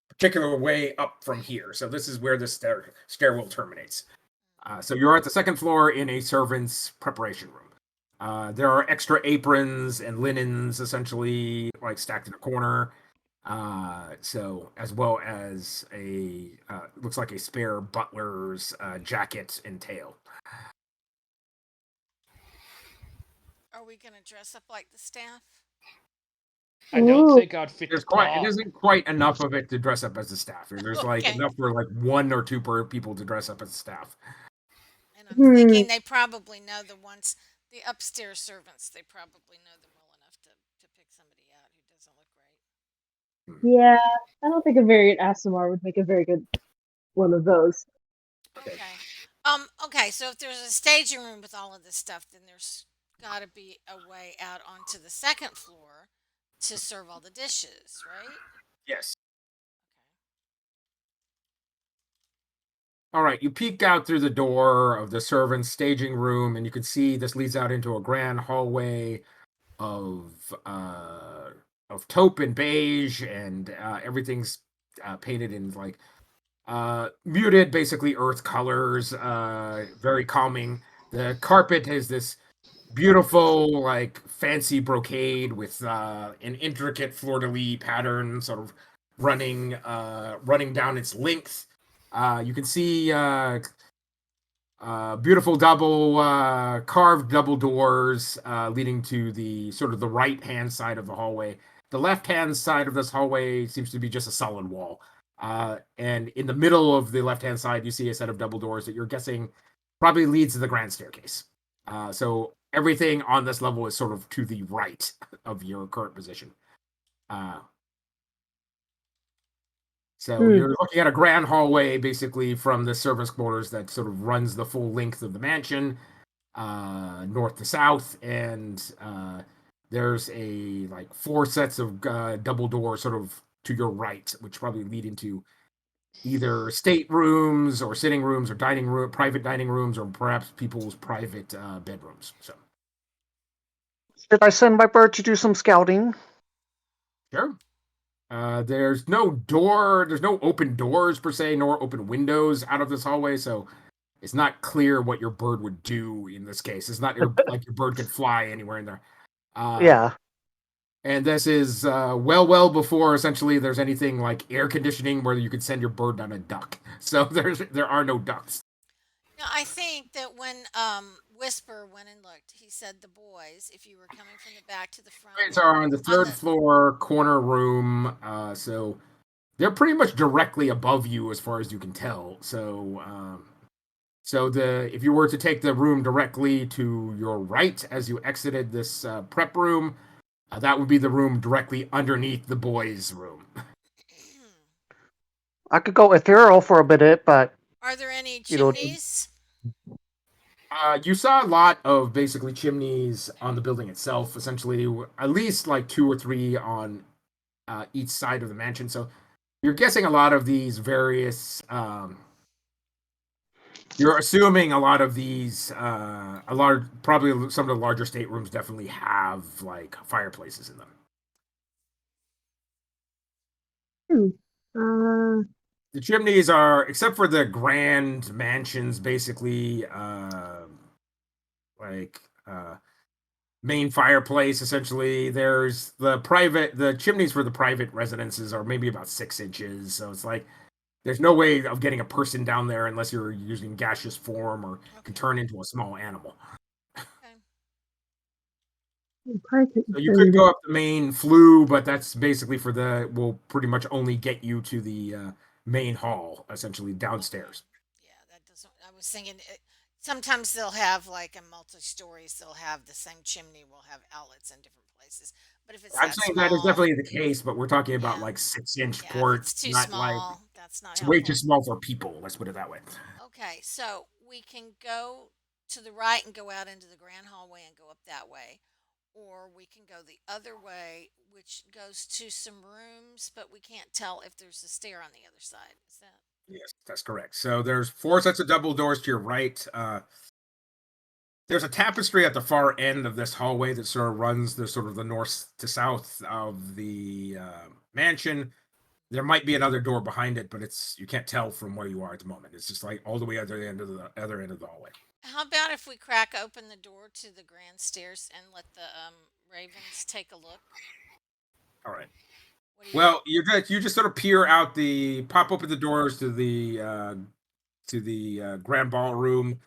particular way up from here. So this is where the stairwell terminates. So you're at the 2nd floor in a servant's preparation room. There are extra aprons and linens, essentially, like stacked in a corner. So as well as looks like a spare butler's jacket and tail. Are we going to dress up like the staff? I don't think I'd fit the It part. isn't quite enough of it to dress up as a staff. There's like Okay. enough for like 1 or 2 per people to dress up as staff. And I'm thinking they probably know the upstairs servants, they probably know them well enough to pick somebody out who doesn't look great. Yeah, I don't think a variant Aasimar would make a very good one of those. Okay. Okay, so if there's a staging room with all of this stuff, then there's got to be a way out onto the 2nd floor to serve all the dishes, right? Yes. All right, you peek out through the door of the servants' staging room, and you can see this leads out into a grand hallway of taupe and beige, and everything's painted in like muted, basically earth colors, very calming. The carpet has this beautiful, like fancy brocade with an intricate fleur-de-lis pattern, sort of running down its length. You can see beautiful carved double doors leading to the sort of the right-hand side of the hallway. The left-hand side of this hallway seems to be just a solid wall. And in the middle of the left-hand side, you see a set of double doors that you're guessing probably leads to the grand staircase. So everything on this level is sort of to the right of your current position. So you're looking at a grand hallway, basically from the service quarters that sort of runs the full length of the mansion, north to south, and there's like 4 sets of double doors sort of to your right, which probably lead into either staterooms or sitting rooms or private dining rooms, or perhaps people's private bedrooms. So, Should I send my bird to do some scouting? sure. There's no open doors per se, nor open windows out of this hallway, so it's not clear what your bird would do in this case. It's not like your bird could fly anywhere in there. Yeah. And this is well before essentially there's anything like air conditioning where you could send your bird on a duck. So there are no ducks. Now, I think that when Whisper went and looked, he said the boys, if you were coming from the back to the front. Boys are on the third floor floor room, so they're pretty much directly above you as far as you can tell. So if you were to take the room directly to your right as you exited this prep room, that would be the room directly underneath the boys' room. I could go ethereal for a minute, but Are there any chimneys? You saw a lot of basically chimneys on the building itself, essentially, at least like 2 or 3 on each side of the mansion. So you're guessing a lot of these various. You're assuming a lot of these, probably some of the larger staterooms definitely have like fireplaces in them. The chimneys are, except for the grand mansions, basically main fireplace. Essentially, there's the chimneys for the private residences are maybe about 6 inches. So it's like there's no way of getting a person down there unless you're using gaseous form or can turn into a small animal. So you could go up the main flue, but that's basically will pretty much only get you to the main hall, essentially downstairs. Yeah, that doesn't. I was thinking sometimes they'll have like a multi-stories. They'll have the same chimney. Will have outlets in different places. But if it's I'm saying that is definitely the case, but we're talking about like 6-inch ports. It's too not small. Like, that's not. It's helpful. way too small for people. Let's put it that way. Okay, so we can go to the right and go out into the grand hallway and go up that way. Or we can go the other way, which goes to some rooms, but we can't tell if there's a stair on the other side. Is that? Yes, that's correct. So there's 4 sets of double doors to your right. There's a tapestry at the far end of this hallway that sort of runs the north to south of the mansion. There might be another door behind it, but you can't tell from where you are at the moment. It's just like all the way at the end of the other end of the hallway. How about if we crack open the door to the grand stairs and let the ravens take a look? All right. Well, you just sort of pop open the doors to the grand ballroom.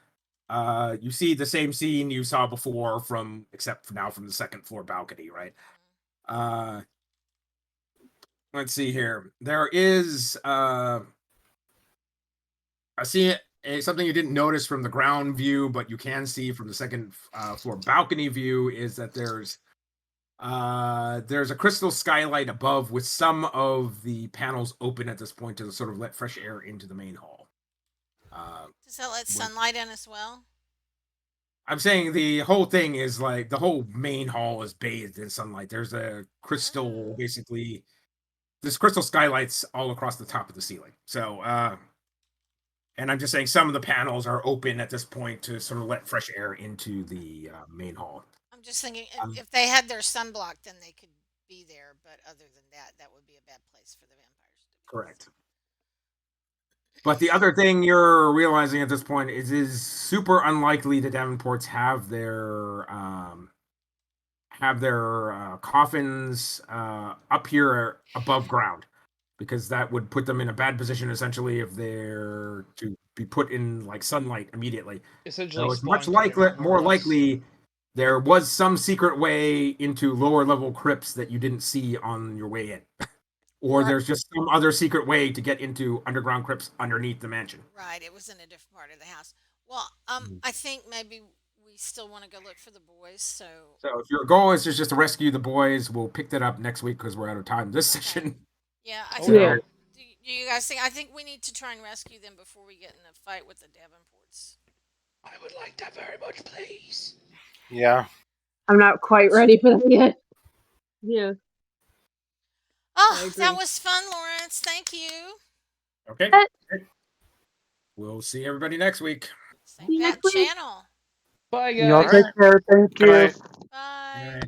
You see the same scene you saw before except for now from the second floor balcony, right? Let's see here. There is I see something you didn't notice from the ground view, but you can see from the second floor balcony view is that there's a crystal skylight above with some of the panels open at this point to sort of let fresh air into the main hall. Does that let sunlight in as well? I'm saying the whole thing is like the whole main hall is bathed in sunlight. There's a crystal, basically, there's crystal skylights all across the top of the ceiling. So, and I'm just saying some of the panels are open at this point to sort of let fresh air into the main hall. I'm just thinking if they had their sunblock, then they could be there. But other than that, that would be a bad place for the vampires to be. Correct. But the other thing you're realizing at this point is super unlikely that Davenports have their coffins up here above ground, because that would put them in a bad position essentially if they're to be put in like sunlight immediately. Essentially, so it's much more likely there was some secret way into lower level crypts that you didn't see on your way in. Or there's just some other secret way to get into underground crypts underneath the mansion. Right, it was in a different part of the house. Well, I think maybe we we still want to go look for the boys. So So if your goal is just to rescue the boys, we'll pick that up next week because we're out of time this Okay. session. yeah, I Oh, think. Yeah. Do you guys think? I think we need to try and rescue them before we get in a fight with the Davenports. I would like that very much, please. Yeah. I'm not quite ready for that yet. Yeah. Oh, agree. that was fun, Lawrence. Thank you. Okay. We'll see everybody next week. Same See you bat next week. channel. Bye, Y'all guys. take care. Thank Good you. night. Bye. All right.